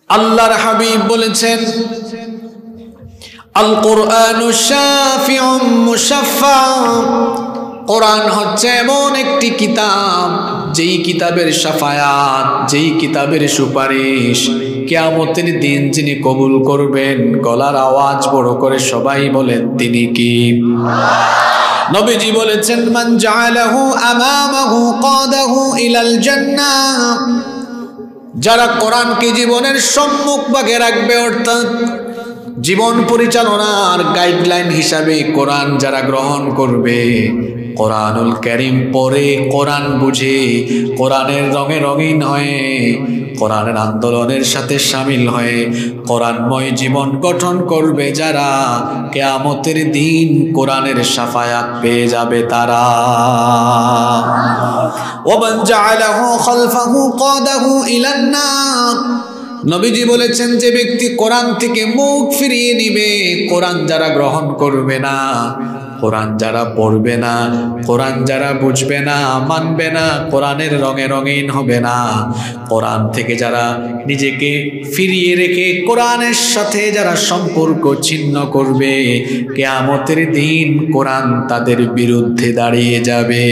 আল্লাহর হাবিব বলেছেন, আল কুরআনু শাফিউম মুশাফফা, কোরআন হচ্ছে এমন একটি কিতাব যেই কিতাবের শাফায়াত, যেই কিতাবের সুপারিশ কিয়ামতের দিন যিনি কবুল করবেন, গলার আওয়াজ বড় করে সবাই বলেন তিনি কি? নবীজি বলেছেন, মান জাআলাহু আমামাহু কাদাহু ইলাল জান্নাহ, যারা কোরআনকে জীবনের সম্মুখ ভাগে রাখবে, অর্থাৎ জীবন পরিচালনার গাইডলাইন হিসাবে কোরআন যারা গ্রহণ করবে, কোরআনুল কারীম পড়ে, কোরআন বুঝে, কোরআনের রঙে রঙিন হয়ে, কোরআনের আন্দোলনের সাথে শামিল হয়ে কোরআনময় জীবন গঠন করবে যারা, কিয়ামতের দিন কোরআনের শাফায়াত পেয়ে যাবে তারা। ওমান জাআলাহু খালফাহু কাদাহু ইলান নার, নবীজি বলেছেন যে ব্যক্তি কোরআন থেকে মুখ ফিরিয়ে নিবে, কোরআন যারা গ্রহণ করবে না, কোরআন যারা পড়বে না, কোরআন যারা বুঝবে না, মানবে না, কোরআনের রঙে রঙিন হবে না, কোরআন থেকে যারা নিজেকে ফিরিয়ে রেখে কোরআনের সাথে যারা সম্পর্ক ছিন্ন করবে, কিয়ামতের দিন কোরআন তাদের বিরুদ্ধে দাঁড়িয়ে যাবে।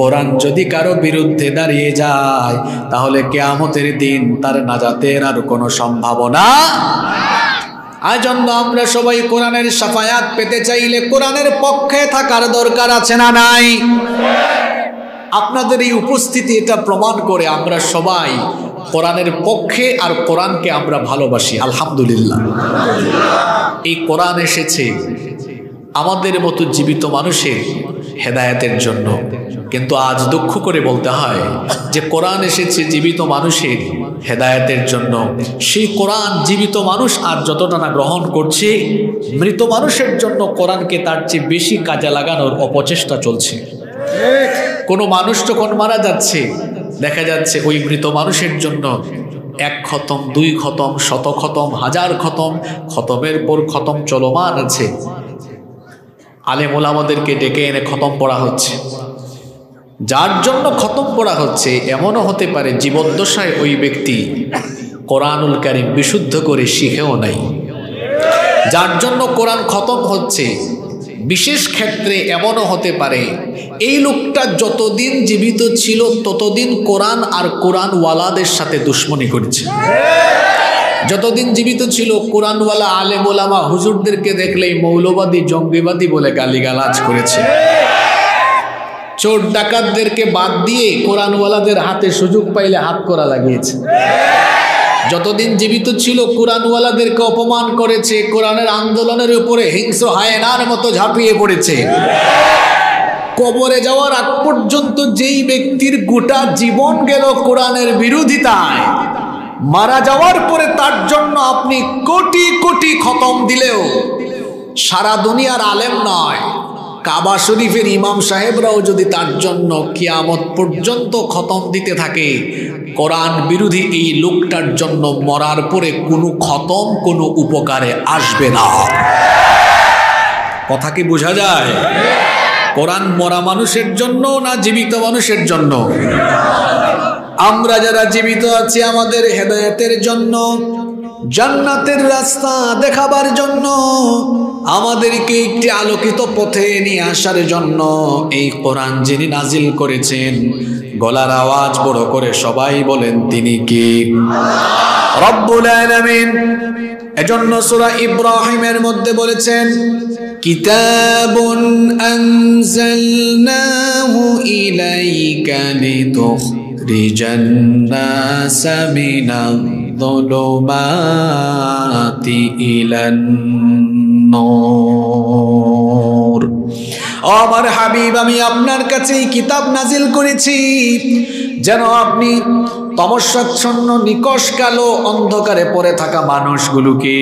কোরআন যদি কারো বিরুদ্ধে দাঁড়িয়ে যায় তাহলে কিয়ামতের দিন তার নাজাতের আর কোনো সম্ভাবনা। আজন্য আমরা সবাই কোরআনের শাফায়াত পেতে চাইলে কোরআনের পক্ষে থাকার দরকার আছে না নাই? আপনাদের এই উপস্থিতি এটা প্রমাণ করে আমরা সবাই কোরআনের পক্ষে, আর কোরআনকে আমরা ভালোবাসি। আলহামদুলিল্লাহ, এই কোরআন এসেছে আমাদের মতো জীবিত মানুষের হেদায়েতের জন্য, কিন্তু আজ দুঃখ করে বলতে হয় যে কোরআন এসেছে জীবিত মানুষের হেদায়েতের জন্য। সেই কোরআন জীবিত মানুষ আর যতটা না গ্রহণ করছে, মৃত মানুষের জন্য কোরআনকে তার চেয়ে বেশি কাজে লাগানোর অপচেষ্টা চলছে। কোনো মানুষ যখন মারা যাচ্ছে, দেখা যাচ্ছে ওই মৃত মানুষের জন্য 1 খতম, 2 খতম, 100 খতম, 1000 খতম, খতমের পর খতম চলমান আছে। আলেম ওলামাদেরকে ডেকে এনে খতম পড়া হচ্ছে। যার জন্য খতম পড়া হচ্ছে এমনও হতে পারে জীবদ্দশায় ওই ব্যক্তি কোরআনুল কারীম বিশুদ্ধ করে শিখেও নাই। যার জন্য কোরআন খতম হচ্ছে, বিশেষ ক্ষেত্রে এমনও হতে পারে এই লোকটা যতদিন জীবিত ছিল ততদিন কোরআন আর কোরআনওয়ালাদের সাথে দুশ্মনী করেছে। যতদিন জীবিত ছিল কোরআনওয়ালা আলেম ওলামা হুজুরদেরকে দেখলেই মৌলবাদী, জঙ্গিবাদী বলে গালিগালাজ করেছে। চোর ডাকাতদেরকে বাদ দিয়ে কোরআনওয়ালাদের হাতে সুযোগ পাইলে হাত করা লাগিয়েছে। যতদিন জীবিত ছিল কোরআনওয়ালাদেরকে অপমান করেছে, কোরআনের আন্দোলনের উপরে হিংস্র হায়েনার মতো ঝাঁপিয়ে পড়েছে। কবরে যাওয়ার আগ পর্যন্ত যেই ব্যক্তির গোটা জীবন গেল কোরআনের বিরোধিতায়, মারা যাওয়ার পরে তার জন্য আপনি কোটি কোটি খতম দিলেও সারা দুনিয়ার আলেম নয়, কাবা শরীফের ইমাম সাহেবরাও যদি তার জন্য কিয়ামত পর্যন্ত খতম দিতে থাকে, কোরআন বিরোধী এই লোকটার জন্য মরার পরে কোনো খতম কোনো উপকারে আসবে না। কথা কি বোঝা যায়? কোরআন মরা মানুষের জন্য না জীবিত মানুষের জন্য? আমরা যারা জীবিত আছি আমাদের হেদায়েতের জন্য, জান্নাতের রাস্তা দেখাবার জন্য, আমাদেরকে একটি আলোকিত পথে নিয়ে আসার জন্য এই কোরআন যিনি নাজিল করেছেন, গলার আওয়াজ বড় করে সবাই বলেন তিনি কি? রব্বুল আলামিন। এজন্য সূরা ইব্রাহিমের মধ্যে বলেছেন, কিতাবুন আনজালনাহু ইলাইকা লিতুখরিজান নাসা মিনাল যুলুমাতি ইলান নূর। আমার হাবিব, আমি আপনার কাছে এই কিতাব নাজিল করেছি যেন আপনি তমসাচ্ছন্ন, নিকষ কালো অন্ধকারে পড়ে থাকা মানুষগুলোকে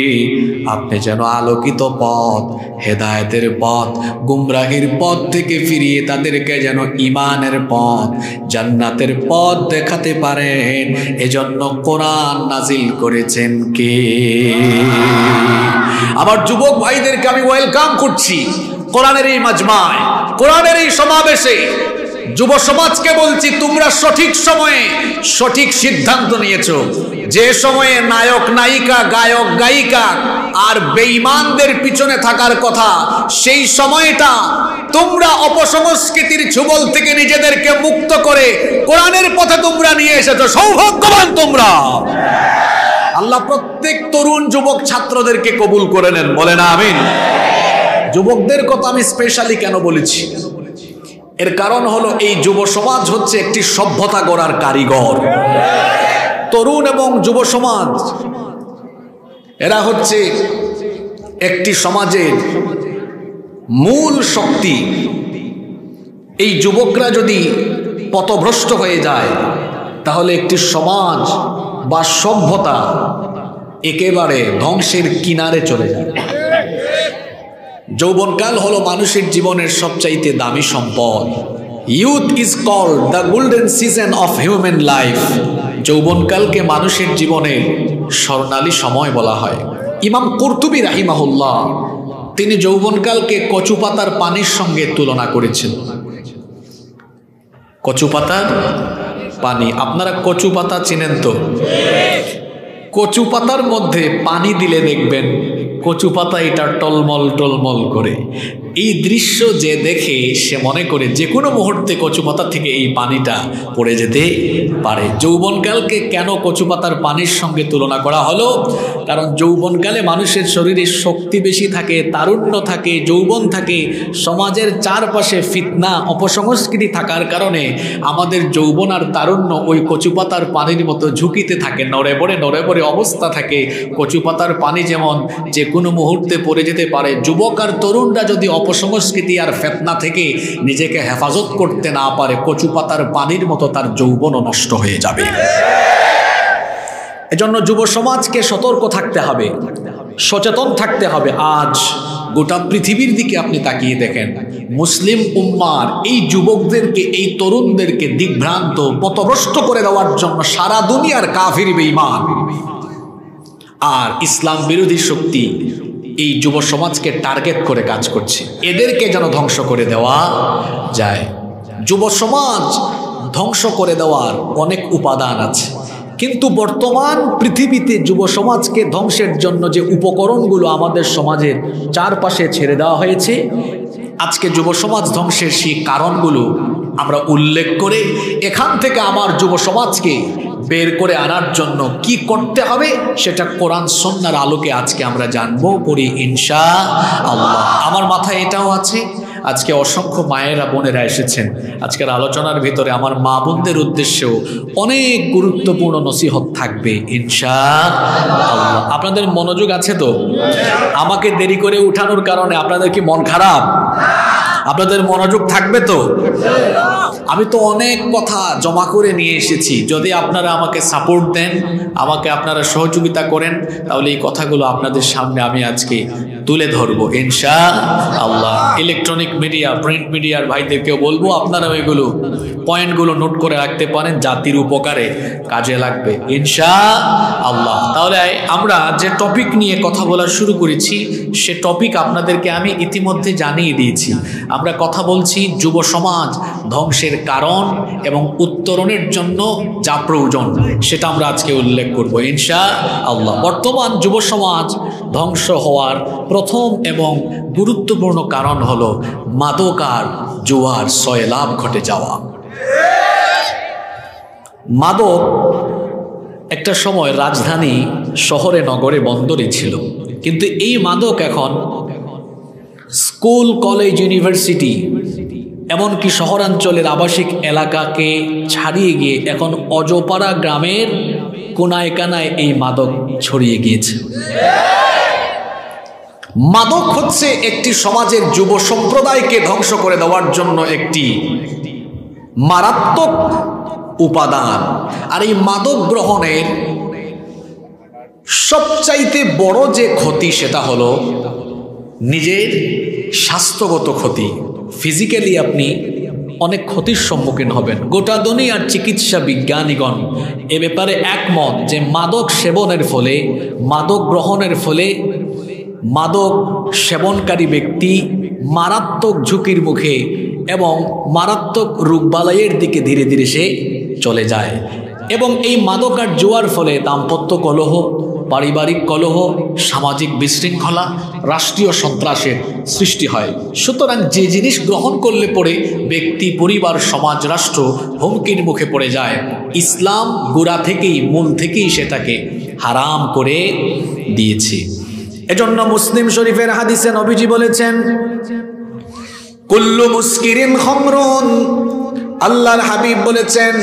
আপনি যেন আলোকিত পথ, হেদায়েতের পথ, গুমরাহির পথ থেকে ফিরিয়ে তাদেরকে যেন ঈমানের পথ, জান্নাতের পথ দেখাতে পারেন। এজন্য কোরআন নাজিল করেছেন কে? আমার যুবক ভাইদেরকে আমি ওয়েলকাম করছি কোরআনের এই মাজমায়, কোরআনের এই সমাবেশে। যুব সমাজকে বলছি, তোমরা সঠিক সময়ে সঠিক সিদ্ধান্ত নিয়েছো। যে সময়ে নায়ক নায়িকা গায়ক গায়িকা আর বেঈমানদের পিছনে থাকার কথা, সেই সময়টা তোমরা অপসংস্কৃতির ছোবল থেকে নিজেদেরকে মুক্ত করে কোরআনের পথে তোমরা নিয়ে এসেছো। সৌভাগ্যবান তোমরা। আল্লাহ প্রত্যেক তরুণ যুবক ছাত্রদেরকে কবুল করে নেন, বলেন আমিন। যুবকদের কথা আমি স্পেশালি কেন বলেছি, এর কারণ হলো এই যুব সমাজ হচ্ছে একটি সভ্যতা গড়ার কারিগর। তরুণ এবং যুব সমাজ এরা হচ্ছে একটি সমাজের মূল শক্তি। এই যুবকরা যদি পথভ্রষ্ট হয়ে যায় তাহলে একটি সমাজ বা সভ্যতা একেবারে ধ্বংসের কিনারে চলে যায়। যৌবনকাল হলো মানুষের জীবনের সবচাইতে দামি সম্পদ। Youth is called the golden season of human life. যৌবনকালকে মানুষের জীবনের স্বর্ণালী সময় বলা হয়। ইমাম কুরতুবী রাহিমাহুল্লাহ তিনি যৌবনকালকে কচু পাতার পানির সঙ্গে তুলনা করেছেন। কচু পাতার পানি, আপনারা কচু পাতা চেনেন তো? কচু পাতার মধ্যে পানি দিলে দেখবেন কচু পাতা এটা টলমল টলমল করে। এই দৃশ্য যে দেখে সে মনে করে যে কোনো মুহূর্তে কচু পাতা থেকে এই পানিটা পড়ে যেতে পারে। যৌবনকালকে কেন কচু পাতার পানির সঙ্গে তুলনা করা হলো? কারণ যৌবনকালে মানুষের শরীরে শক্তি বেশি থাকে, তারুণ্য থাকে, যৌবন থাকে। সমাজের চারপাশে ফিতনা অপসংস্কৃতি থাকার কারণে আমাদের যৌবন আর তারুণ্য ওই কচু পাতার পানির মতো ঝুঁকিতে থাকে, নড়ে পড়ে অবস্থা থাকে। কচু পাতার পানি যেমন যে কোনো মুহূর্তে পড়ে যেতে পারে, যুবক আর তরুণরা যদি অপসংস্কৃতি আর ফিতনা থেকে নিজেকে হেফাজত করতে না পারে, কচু পাতার পানির মতো তার যৌবনও নষ্ট হয়ে যাবে। এজন্য যুব সমাজকে সতর্ক থাকতে হবে, সচেতন থাকতে হবে। আজ গোটা পৃথিবীর দিকে আপনি তাকিয়ে দেখেন, মুসলিম উম্মার এই যুবকদেরকে, এই তরুণদেরকে দিগ্ভ্রান্ত পথভ্রষ্ট করে দেওয়ার জন্য সারা দুনিয়ার কাফির বেঈমান আর ইসলাম বিরোধী শক্তি এই যুব সমাজকে টার্গেট করে কাজ করছে। এদেরকে যেন ধ্বংস করে দেওয়া যায়। যুব সমাজ ধ্বংস করে দেওয়ার অনেক উপাদান আছে, কিন্তু বর্তমান পৃথিবীতে যুব সমাজকে ধ্বংসের জন্য যে উপকরণগুলো আমাদের সমাজের চারপাশে ছেড়ে দেওয়া হয়েছে, আজকে যুব সমাজ ধ্বংসের সেই কারণগুলো আমরা উল্লেখ করে এখান থেকে আমার যুব সমাজকে বের করে আনার জন্য কি করতে হবে সেটা কোরআন সুন্নাহর আলোকে আজকে আমরা জানবো, পড়ি ইনশাআল্লাহ। আমার মাথায় এটাও আছে, আজকে অসংখ্য মায়েরা বোনেরা এসেছেন। আজকের আলোচনার ভিতরে আমার মা বোনদের উদ্দেশ্যেও অনেক গুরুত্বপূর্ণ নসিহত থাকবে ইনশাআল্লাহ। আপনাদের মনোযোগ আছে তো? আমাকে দেরি করে উঠানোর কারণে আপনাদের কি মন খারাপ? আপনাদের মনোযোগ থাকবে তো? আমি তো অনেক কথা জমা করে নিয়ে এসেছি। যদি আপনারা আমাকে সাপোর্ট দেন, আমাকে আপনারা সহযোগিতা করেন, তাহলে এই কথাগুলো আপনাদের সামনে আমি আজকে তুলে ধরবো ইনশাআল্লাহ। ইলেকট্রনিক মিডিয়া, প্রিন্ট মিডিয়ার ভাইদেরকেও বলবো আপনারা ওইগুলো পয়েন্টগুলো নোট করে রাখতে পারেন, জাতির উপকারে কাজে লাগবে ইনশাআল্লাহ। তাহলে আমরা যে টপিক নিয়ে কথা বলা শুরু করেছি সে টপিক আপনাদেরকে আমি ইতিমধ্যে জানিয়ে দিয়েছি। আমরা কথা বলছি যুব সমাজ ধ্বংসের কারণ এবং উত্তরণের জন্য যা প্রয়োজন সেটা আমরা আজকে উল্লেখ করব ইনশাআল্লাহ। বর্তমান যুব সমাজ ধ্বংস হওয়ার প্রথম এবং গুরুত্বপূর্ণ কারণ হলো মাদক আর জুয়ার সয়লাভ ঘটে যাওয়া। মাদক একটা সময় রাজধানী শহরে নগরে বন্দরে ছিল, কিন্তু এই মাদক এখন স্কুল কলেজ ইউনিভার্সিটি এমনকি শহরাঞ্চলের আবাসিক এলাকাকে ছাড়িয়ে গিয়ে এখন অজপাড়া গ্রামের কোনায় কানায় এই মাদক ছড়িয়ে গিয়েছে। মাদক হচ্ছে একটি সমাজের যুব সম্প্রদায়কে ধ্বংস করে দেওয়ার জন্য একটি মারাত্মক উপাদান। আর এই মাদক গ্রহণের সবচাইতে বড় যে ক্ষতি সেটা হলো নিজের স্বাস্থ্যগত ক্ষতি। ফিজিক্যালি আপনি অনেক ক্ষতির সম্মুখীন হবেন। গোটা দুনিয়ার চিকিৎসা বিজ্ঞানীগণ এ ব্যাপারে একমত যে মাদক সেবনের ফলে, মাদক গ্রহণের ফলে মাদক সেবনকারী ব্যক্তি মারাত্মক ঝুঁকির মুখে এবং মারাত্মক রোগবালাইয়ের দিকে ধীরে ধীরে সে চলে যায়। এবং এই মাদক আর জুয়ার ফলে দাম্পত্য কলহ, পারিবারিক কলহ, সামাজিক বিশৃঙ্খলা, রাষ্ট্রীয় সন্ত্রাসের সৃষ্টি হয়। সুতরাং যে জিনিস গ্রহণ করলে পরে ব্যক্তি, পরিবার, সমাজ, রাষ্ট্র হুমকির মুখে পড়ে যায়, ইসলাম গোড়া থেকেই, মূল থেকেই সেটাকে হারাম করে দিয়েছে। এজন্য মুসলিম শরীফের হাদিসে নবীজি বলেছেন, কুল্লু মুস্কিরিন খামরুন, আল্লাহর হাবিব বলেছেন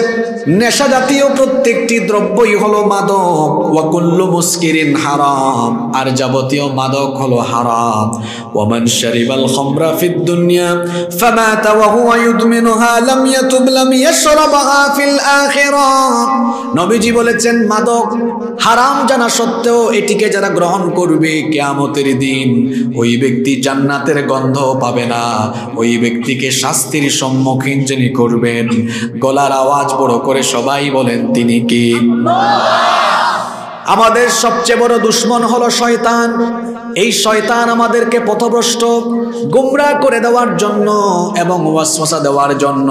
নেশা জাতীয় প্রত্যেকটি দ্রব্যই হলো মাদক, ওয়া কুল্লু মুস্কিরিন হারাম, আর যাবতীয় মাদক হলো হারাম। ওয়া মান শারিবাল খামরা ফিদ দুনিয়া ফামাতা ওয়া হুয়া ইউদমিনুহা লাম ইয়াতুব লাম ইয়াশরাবহা ফিল আখিরাহ। নবীজি বলেছেন মাদক হারাম জানা সত্ত্বেও এটিকে যারা গ্রহণ করবে কিয়ামতের দিন ওই ব্যক্তি জান্নাতের গন্ধ পাবে না, ওই ব্যক্তিকে শাস্তির সম্মুখীন যিনি করবেন, গলার আওয়াজ বড় করে সবাই বলেন তিনি কি? আমাদের সবচেয়ে বড় দুশমন হলো শয়তান। এই শয়তান আমাদেরকে পথভ্রষ্ট, গোমরাহ করে দেওয়ার জন্য এবং ওয়াসওয়াসা দেওয়ার জন্য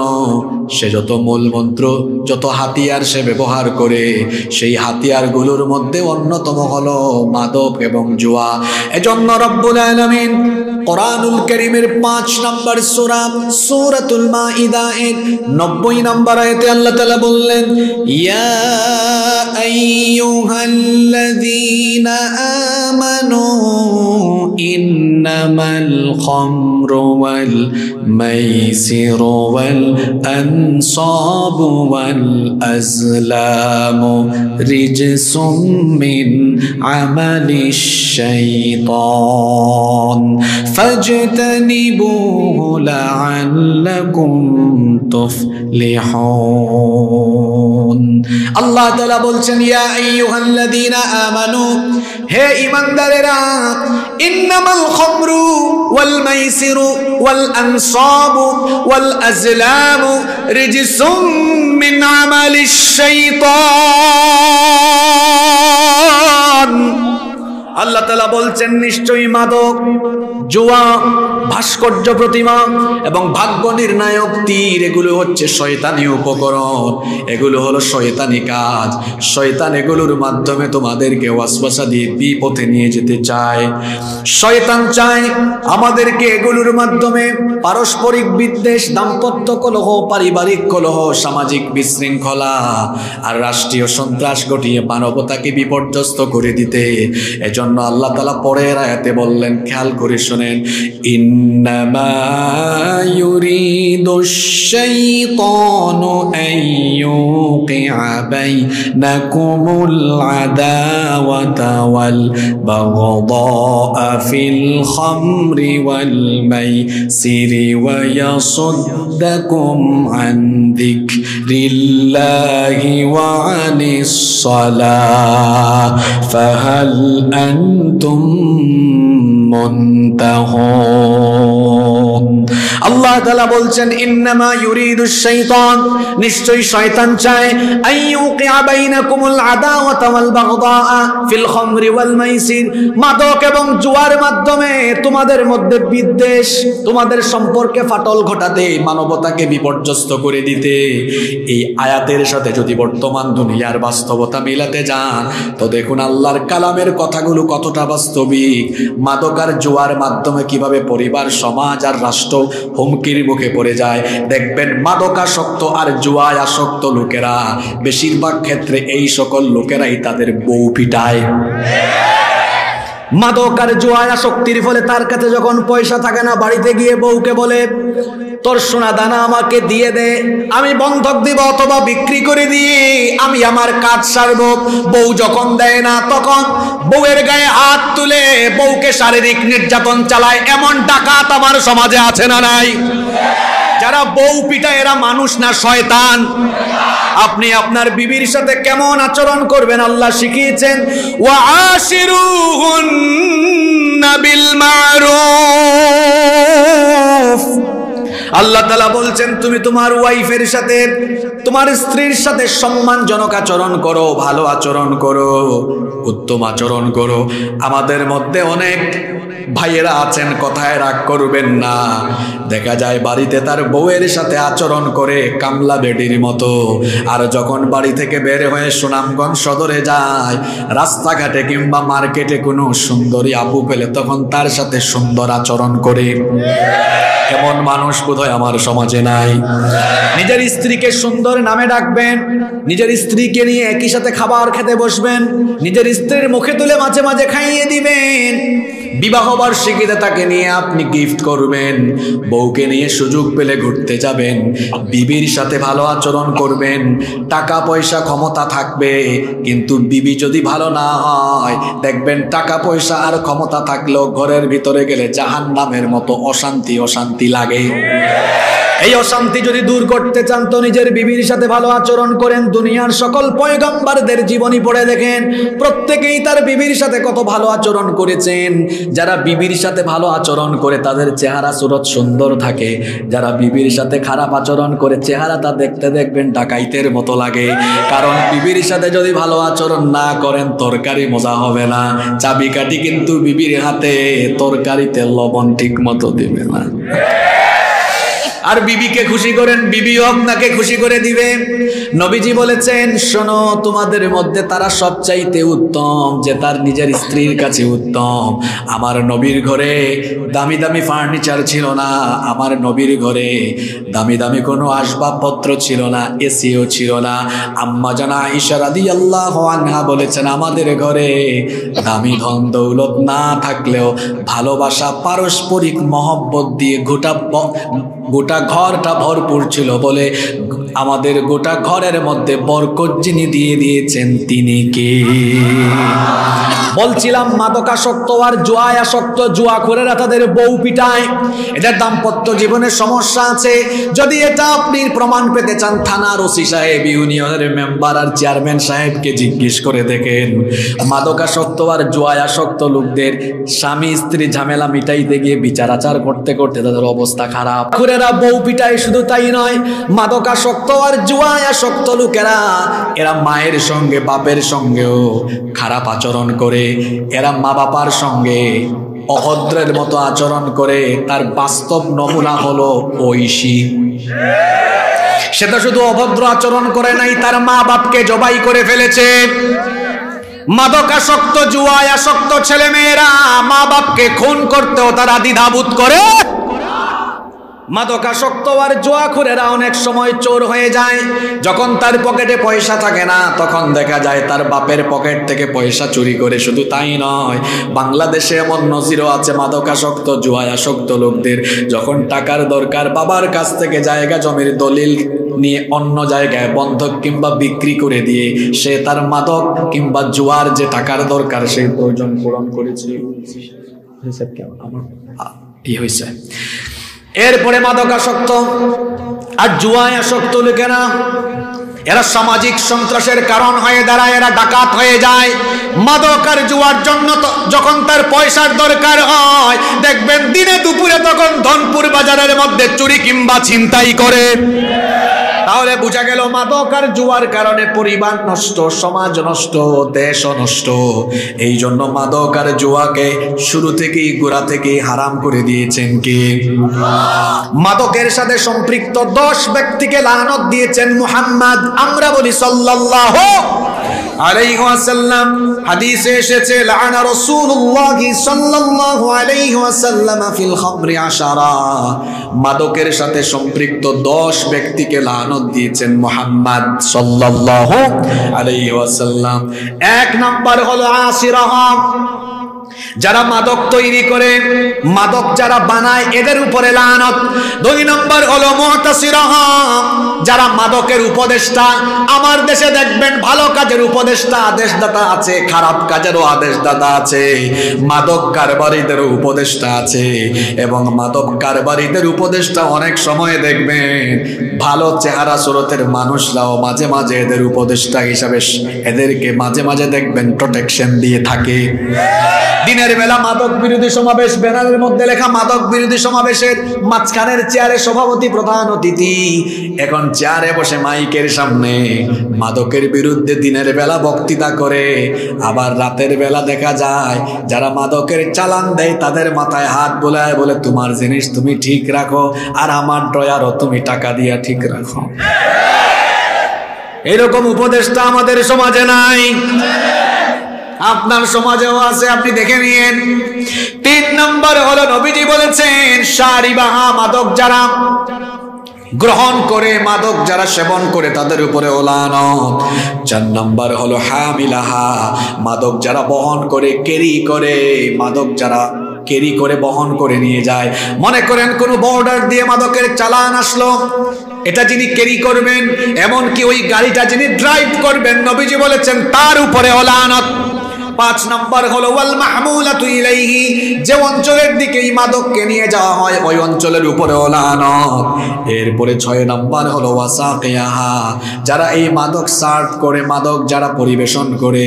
সে যত মূল মন্ত্র, যত হাতিয়ার সে ব্যবহার করে, সেই হাতিয়ারগুলোর মধ্যে অন্যতম হলো মাদক এবং জুয়া। এজন্য রব্বুল আলামিন কোরআনুল কারীমের 5 নম্বর সূরা সূরাতুল মাইদা এর 90 নম্বর আয়াতে আল্লাহ তাআলা বললেন, ইয়া আইয়ুহাল্লাযীনা আমানু ইন্নামাল খামরু ওয়াল মাইসিরু ওয়াল আনসাবু ওয়াল আজলামু রিজসুম মিন আমালিশ শাইতান ফাজতানিবুহু লাআল্লাকুম তুফলিহুন। আল্লাহ তাআলা বলছেন, ইয়া আইয়ুহাল্লাযীনা আমানু, হে ঈমানদারেরা, ইন্নামাল খামরু ওয়াল মাইসিরু ওয়াল আনসাবু ওয়াল আজলামু রিজসুম মিন আমালিশ শাইতান। আল্লাহ তাআলা বলছেন নিশ্চয়ই মাদক, জুয়া, ভাস্কর্য প্রতিমা এবং ভাগ্য নির্ণায়ক তীর এগুলো হচ্ছে শয়তানি উপকরণ, এগুলো হলো শয়তানি কাজ। শয়তান এগুলোর মাধ্যমে তোমাদেরকে ওয়াসওয়াসা দিয়ে বিপথে নিয়ে যেতে চায়। শয়তান চায় আমাদেরকে এগুলোর মাধ্যমে পারস্পরিক বিদ্বেষ, দাম্পত্য কলহ, পারিবারিক কলহ, সামাজিক বিশৃঙ্খলা আর রাষ্ট্রীয় সন্ত্রাস ঘটিয়ে মানবতাকে বিপর্যস্ত করে দিতে। এজন্য আল্লাহ তাআলা পরের আয়াতে বললেন, খেয়াল করে শুনেন, ইন্নামা ইউরিদুশ শাইতানু আইয়ুকিআ বাইনাকুমুল আদাওয়াতা ওয়াল বাগদাআ ফিল খামরি ওয়াল মাইসিরি ওয়া ইয়াসুদ্দাকুম আন যিকরিল্লাহি ওয়া আনিস সালাহ ফাহাল আনতুম মুনতাহুন। আল্লাহ তাআলা বলছেন, ইন্নামা ইউরিদুশ শাইতান, নিশ্চয়ই শয়তান চায়, আইয়ুকিআ বাইনাকুমুল আদাওয়াতা ওয়াল বাগদাআ ফিল খামরি ওয়াল মাইসির, মাদক এবং জুয়ার মাধ্যমে তোমাদের মধ্যে বিদ্বেষ, তোমাদের সম্পর্কে ফাটল ঘটাতে, মানবতাকে বিপর্যস্ত করে দিতে। এই আয়াতের সাথে যদি বর্তমান দুনিয়ার বাস্তবতা মিলাতে যান তো দেখুন আল্লাহর কালামের কথাগুলো কতটা বাস্তবিক। মাদক আর জুয়ার মাধ্যমে কিভাবে পরিবার, সমাজ আর রাষ্ট্র হুমকির মুখে পড়ে যায়। দেখবেন মাদকাসক্ত আর জুয়ায় আসক্ত লোকেরা বেশিরভাগ ক্ষেত্রে এই সকল লোকেরাই তাদের বউ পিটায়। মাদক আর জুয়ায় আসক্তির ফলে তার কাছে যখন পয়সা থাকে না, বাড়িতে গিয়ে বউকে বলে, তোর সোনা দানা আমাকে দিয়ে দে, আমি বন্ধক দিব অথবা বিক্রি করে দিয়ে আমি আমার কাজ সারবো। বউ যখন দেয় না তখন বউয়ের গায়ে হাত তুলে বউকে শারীরিক নির্যাতন চালায়। এমন ডাকাত আমার সমাজে আছে না নাই? যারা বউ পিটায় এরা মানুষ না শয়তান। আপনি আপনার বিবির সাথে কেমন আচরণ করবেন আল্লাহ শিখিয়েছেন, ওয়া আশিরুহুন্না বিল মারুফ, আল্লাহ তাআলা বলছেন তুমি তোমার ওয়াইফের সাথে, তোমার স্ত্রীর সাথে সম্মানজনক আচরণ করো, ভালো আচরণ করো, উত্তম আচরণ করো। আমাদের মধ্যে অনেক ভাইয়েরা আছেন, কথায় রাগ করবেন না, দেখা যায় বাড়িতে তার বউয়ের সাথে আচরণ করে কামলা বেডির মতো, আর যখন বাড়ি থেকে বের হয়ে সুনামগঞ্জ সদরে যায়, রাস্তাঘাটে কিংবা মার্কেটে কোনো সুন্দরী আপু পেলে তখন তার সাথে সুন্দর আচরণ করে। এমন মানুষ বোধহয় আমার সমাজে নাই। নিজের স্ত্রীকে সুন্দর নামে ডাকবেন, নিজের স্ত্রীকে নিয়ে একই সাথে খাবার খেতে বসবেন, নিজের স্ত্রীর মুখে তুলে মাঝে মাঝে খাইয়ে দিবেন, বিবাহ বার্ষিকীতে তাকে নিয়ে আপনি গিফট করবেন, বউকে নিয়ে সুযোগ পেলে ঘুরতে যাবেন, বিবির সাথে ভালো আচরণ করবেন। টাকা পয়সা ক্ষমতা থাকবে, কিন্তু বিবি যদি ভালো না হয়, দেখবেন টাকা পয়সা আর ক্ষমতা থাকলেও ঘরের ভিতরে গেলে জাহান্নামের মতো অশান্তি অশান্তি লাগে। এই অশান্তি যদি দূর করতে চান তো নিজের বিবির সাথে ভালো আচরণ করেন। দুনিয়ার সকল পয়গম্বরদের জীবনী পড়ে দেখেন, প্রত্যেকেই তার বিবির সাথে কত ভালো আচরণ করেছেন। যারা বিবির সাথে ভালো আচরণ করে তাদের চেহারা সুরত সুন্দর থাকে, যারা বিবির সাথে খারাপ আচরণ করে চেহারাটা দেখতে দেখবেন ডাকাইতের মতো লাগে। কারণ বিবির সাথে যদি ভালো আচরণ না করেন তরকারি মজা হবে না। চাবিকাঠি কিন্তু বিবির হাতে, তরকারিতে লবণ ঠিক মতো দিবে না। আর বিবিকে খুশি করেন, বিবিও আপনাকে খুশি করে দিবে। নবীজি বলেছেন, শোনো, তোমাদের মধ্যে তারা সবচাইতে উত্তম যে তার নিজের স্ত্রীর কাছে উত্তম। আমার নবীর ঘরে দামি দামি ফার্নিচার ছিল না, আমার নবীর ঘরে দামি দামি কোনো আসবাবপত্র ছিল না, এসিও ছিল না। আম্মা জানা আয়েশা রাদিয়াল্লাহু আনহা বলেছেন, আমাদের ঘরে দামি ধন দৌলত না থাকলেও ভালোবাসা, পারস্পরিক মহব্বত দিয়ে গোটা ঘরটা ভরপুর ছিল বলে আমাদের গোটা ঘরের মধ্যে বরকত যিনি দিয়ে দিয়েছেন তিনি কে? বলছিলাম মাদকাসক্ত আর জুয়াসক্ত, জুয়াখোরেরা তাদের বউ পিটায়, এদের দাম্পত্য জীবনে সমস্যা আছে। যদি এটা আপনি প্রমাণ পেতে চান, থানার ওসি সাহেব, ইউনিয়নের মেম্বার আর চেয়ারম্যান সাহেবকে জিজ্ঞেস করে দেখেন। মাদকাসক্ত আর জুয়াসক্ত লোকদের স্বামী স্ত্রী ঝামেলা মিটাইতে গিয়ে বিচার আচার করতে করতে তাদের অবস্থা খারাপ। খুরেরা বউ পিটায়, শুধু তাই নয়, মাদকাসক্ত আর জুয়াসক্ত লোকেরা এরা মায়ের সঙ্গে বাপের সঙ্গেও খারাপ আচরণ করে, এরা মা বাবার সঙ্গে অভদ্রের মতো আচরণ করে। তার বাস্তব নমুনা হলো ঐশী। সেটা শুধু অভদ্র আচরণ করে নাই, তার মা বাপকে জবাই করে ফেলেছে। মাদকাসক্ত জুয়াসক্ত ছেলে মেয়েরা মা বাপকে খুন করতেও তারা দ্বিধাবোধ করে। মাদকাসক্ত আর জুয়াখোরেরা অনেক সময় চোর হয়ে যায়। যখন তার পকেটে পয়সা থাকে না, তখন দেখা যায় তার বাপের পকেট থেকে পয়সা চুরি করে। শুধু তাই নয়, বাংলাদেশে এমন নজিরও আছে মাদকাসক্ত জুয়াসক্ত লোকদের যখন টাকার দরকার, বাবার কাছ থেকে জায়গা জমির দলিল নিয়ে অন্য জায়গায় বন্ধক কিংবা বিক্রি করে দিয়ে সে তার মাদক কিংবা জুয়ার যে টাকার দরকার সেই প্রয়োজন পূরণ করেছে। হয়েছে। এরপরে মাদকাসক্ত আর জুয়াসক্ত লোকেরা এরা সামাজিক সন্ত্রাসের কারণ হয়ে দাঁড়ায়, এরা ডাকাত হয়ে যায়। মাদক আর জুয়ার জন্য যখন তার পয়সার দরকার হয়, দেখবেন দিনে দুপুরে তখন ধনপুর বাজারের মধ্যে চুরি কিংবা ছিনতাই করে। তাহলে বোঝা গেল মাদক আর জুয়ার কারণে পরিবার নষ্ট, সমাজ নষ্ট, দেশ নষ্ট। এই জন্য মাদক আর জুয়াকে শুরু থেকেই, গোড়া থেকেই হারাম করে দিয়েছেন কে? মাদকের সাথে সম্পৃক্ত 10 ব্যক্তিকে লানত দিয়েছেন মুহাম্মদ। আমরা বলি সাল্লাল্লাহু আলাইহি ওয়াসাল্লাম। হাদিসে এসেছে, লাআনা রাসূলুল্লাহ সাল্লাল্লাহু আলাইহি ওয়াসাল্লাম ফিল খামরি 10। মাদকের সাথে সম্পৃক্ত 10 ব্যক্তিকে লানত দিয়েছেন মুহাম্মদ সাল্লাল্লাহু আলাইহি ওয়াসাল্লাম। 1 নাম্বার হলো আসিরাহা, যারা মাদক তৈরি করে, মাদক যারা বানায়, এদের উপরে লানত। 2 নম্বর হলো মুতাসিরাহা, যারা মাদকের উপদেষ্টা। আমার দেশে দেখবেন ভালো কাজের উপদেষ্টা আদেশদাতা আছে, খারাপ কাজেরও আদেশদাতা আছে, মাদক কারবারিদেরও উপদেষ্টা আছে। এবং মাদক কারবারিদের উপদেষ্টা অনেক সময় দেখবেন ভালো চেহারা সুরতের মানুষরাও মাঝে মাঝে এদের উপদেষ্টা হিসাবে এদেরকে মাঝে মাঝে দেখবেন প্রোটেকশন দিয়ে থাকে। দিনের বেলা মাদক বিরোধী সমাবেশ, ব্যানারের মধ্যে লেখা মাদক বিরোধী সমাবেশের মাঝখানের চেয়ারে সভাপতি প্রধান অতিথি, এখন চেয়ারে বসে মাইকের সামনে মাদকের বিরুদ্ধে দিনের বেলা বক্তৃতা করে। আবার রাতের বেলা দেখা যায় যারা মাদকের চালান দেয় তাদের মাথায় হাত বোলায়, বলে তোমার জিনিস তুমি ঠিক রাখো আর আমার ড্রয়ারও তুমি টাকা দিয়া ঠিক রাখো। এরকম উপদেশটা আমাদের সমাজে নাই, আপনার সমাজেও আছে, আপনি দেখে নিন। 3 নম্বর হলো নবীজি বলেছেন শারিবাহা, মাদক যারা গ্রহণ করে, মাদক যারা সেবন করে তাদের উপরে লানত। 4 নম্বর হলো হামিলাহা, মাদক যারা বহন করে, ক্যারি করে, মাদক যারা ক্যারি করে বহন করে নিয়ে যায়। মনে করেন কোন বর্ডার দিয়ে মাদকের চালান আসলো, এটা যিনি ক্যারি করবেন, এমনকি ওই গাড়িটা যিনি ড্রাইভ করবেন, নবীজি বলেছেন তার উপরে লানত। 5 নম্বর হলো ওয়াল মাহমুলাতু ইলাইহি, যে অঞ্চলের দিকে এই মাদককে নিয়ে যাওয়া হয় ওই অঞ্চলের উপরে লানত। এরপরে 6 নম্বর হলো ওয়াসাকিয়াহা, যারা এই মাদক সার্ভ করে, মাদক যারা পরিবেশন করে।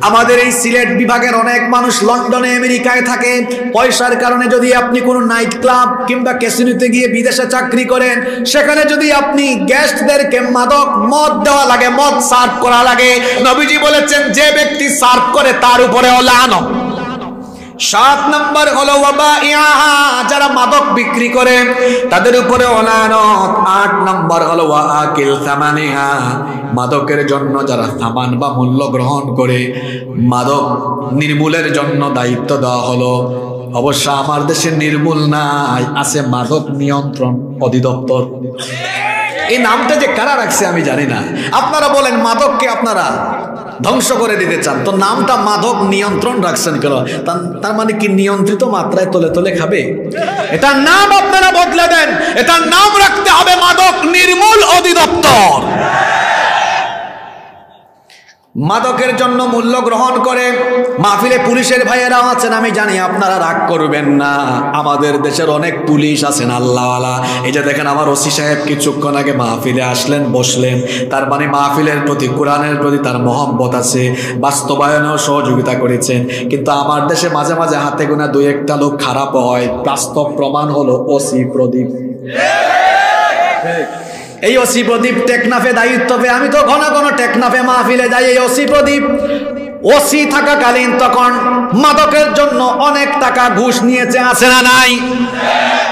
আমাদের এই সিলেট বিভাগের অনেক মানুষ লন্ডনে আমেরিকায় থাকে, পয়সার কারণে যদি আপনি কোনো নাইট ক্লাব কিংবা ক্যাসিনোতে গিয়ে বিদেশে চাকরি করেন, সেখানে যদি আপনি গেস্টদেরকে মাদক মদ দেওয়া লাগে, মদ সার্ভ করা লাগে, নবীজি বলেছেন যে ব্যক্তি সার্ভ করে তার উপরে লানত। 7 নম্বর হলো ওয়াবাইআহা, যারা মাদক বিক্রি করে তাদের উপরে লানত। 8 নম্বর হলো ওয়াআকিল সামানিহা, মাদকের জন্য যারা সামান বা মূল্য গ্রহণ করে, মাদক নির্মূলের জন্য দায়িত্ব দেওয়া হলো। অবশ্য আমার দেশে নির্মূল নাই, আছে মাদক নিয়ন্ত্রণ অধিদপ্তর। এই নামটা যে কারা রাখছে আমি জানি না। আপনারা বলেন মাদককে আপনারা ধ্বংস করে দিতে চান, তো নামটা মাদক নিয়ন্ত্রণ রাখছেন কেন? তার মানে কি নিয়ন্ত্রিত মাত্রায় তলে তলে খাবে? এটার নাম আপনারা বদলে দেন, এটার নাম রাখতে হবে মাদক নির্মূল অধিদপ্তর। মাদকের জন্য মূল্য গ্রহণ করে মাহফিলে পুলিশের ভাইয়েরা আছেন, আমি জানি আপনারা রাগ করবেন না। আমাদের দেশের অনেক পুলিশ আছেন আল্লাহওয়ালা। এই যে দেখেন আমার ওসি সাহেব কিছুক্ষণ আগে মাহফিলে আসলেন, বসলেন, তার মানে মাহফিলের প্রতি, কোরআনের প্রতি তার মহব্বত আছে, বাস্তবায়নেও সহযোগিতা করেছেন। কিন্তু আমার দেশে মাঝে মাঝে হাতে গোনা 2-1টা লোক খারাপ হয়। বাস্তব প্রমাণ হলো ওসি প্রদীপ। এই ওসি প্রদীপ টেকনাফে দায়িত্ব পেয়ে, আমি তো ঘন ঘন টেকনাফে মাহফিলে যাই। এই ওসি প্রদীপ ওসি থাকাকালীন তখন মাদকের জন্য অনেক টাকা ঘুষ নিয়েছে, আছে না নাই?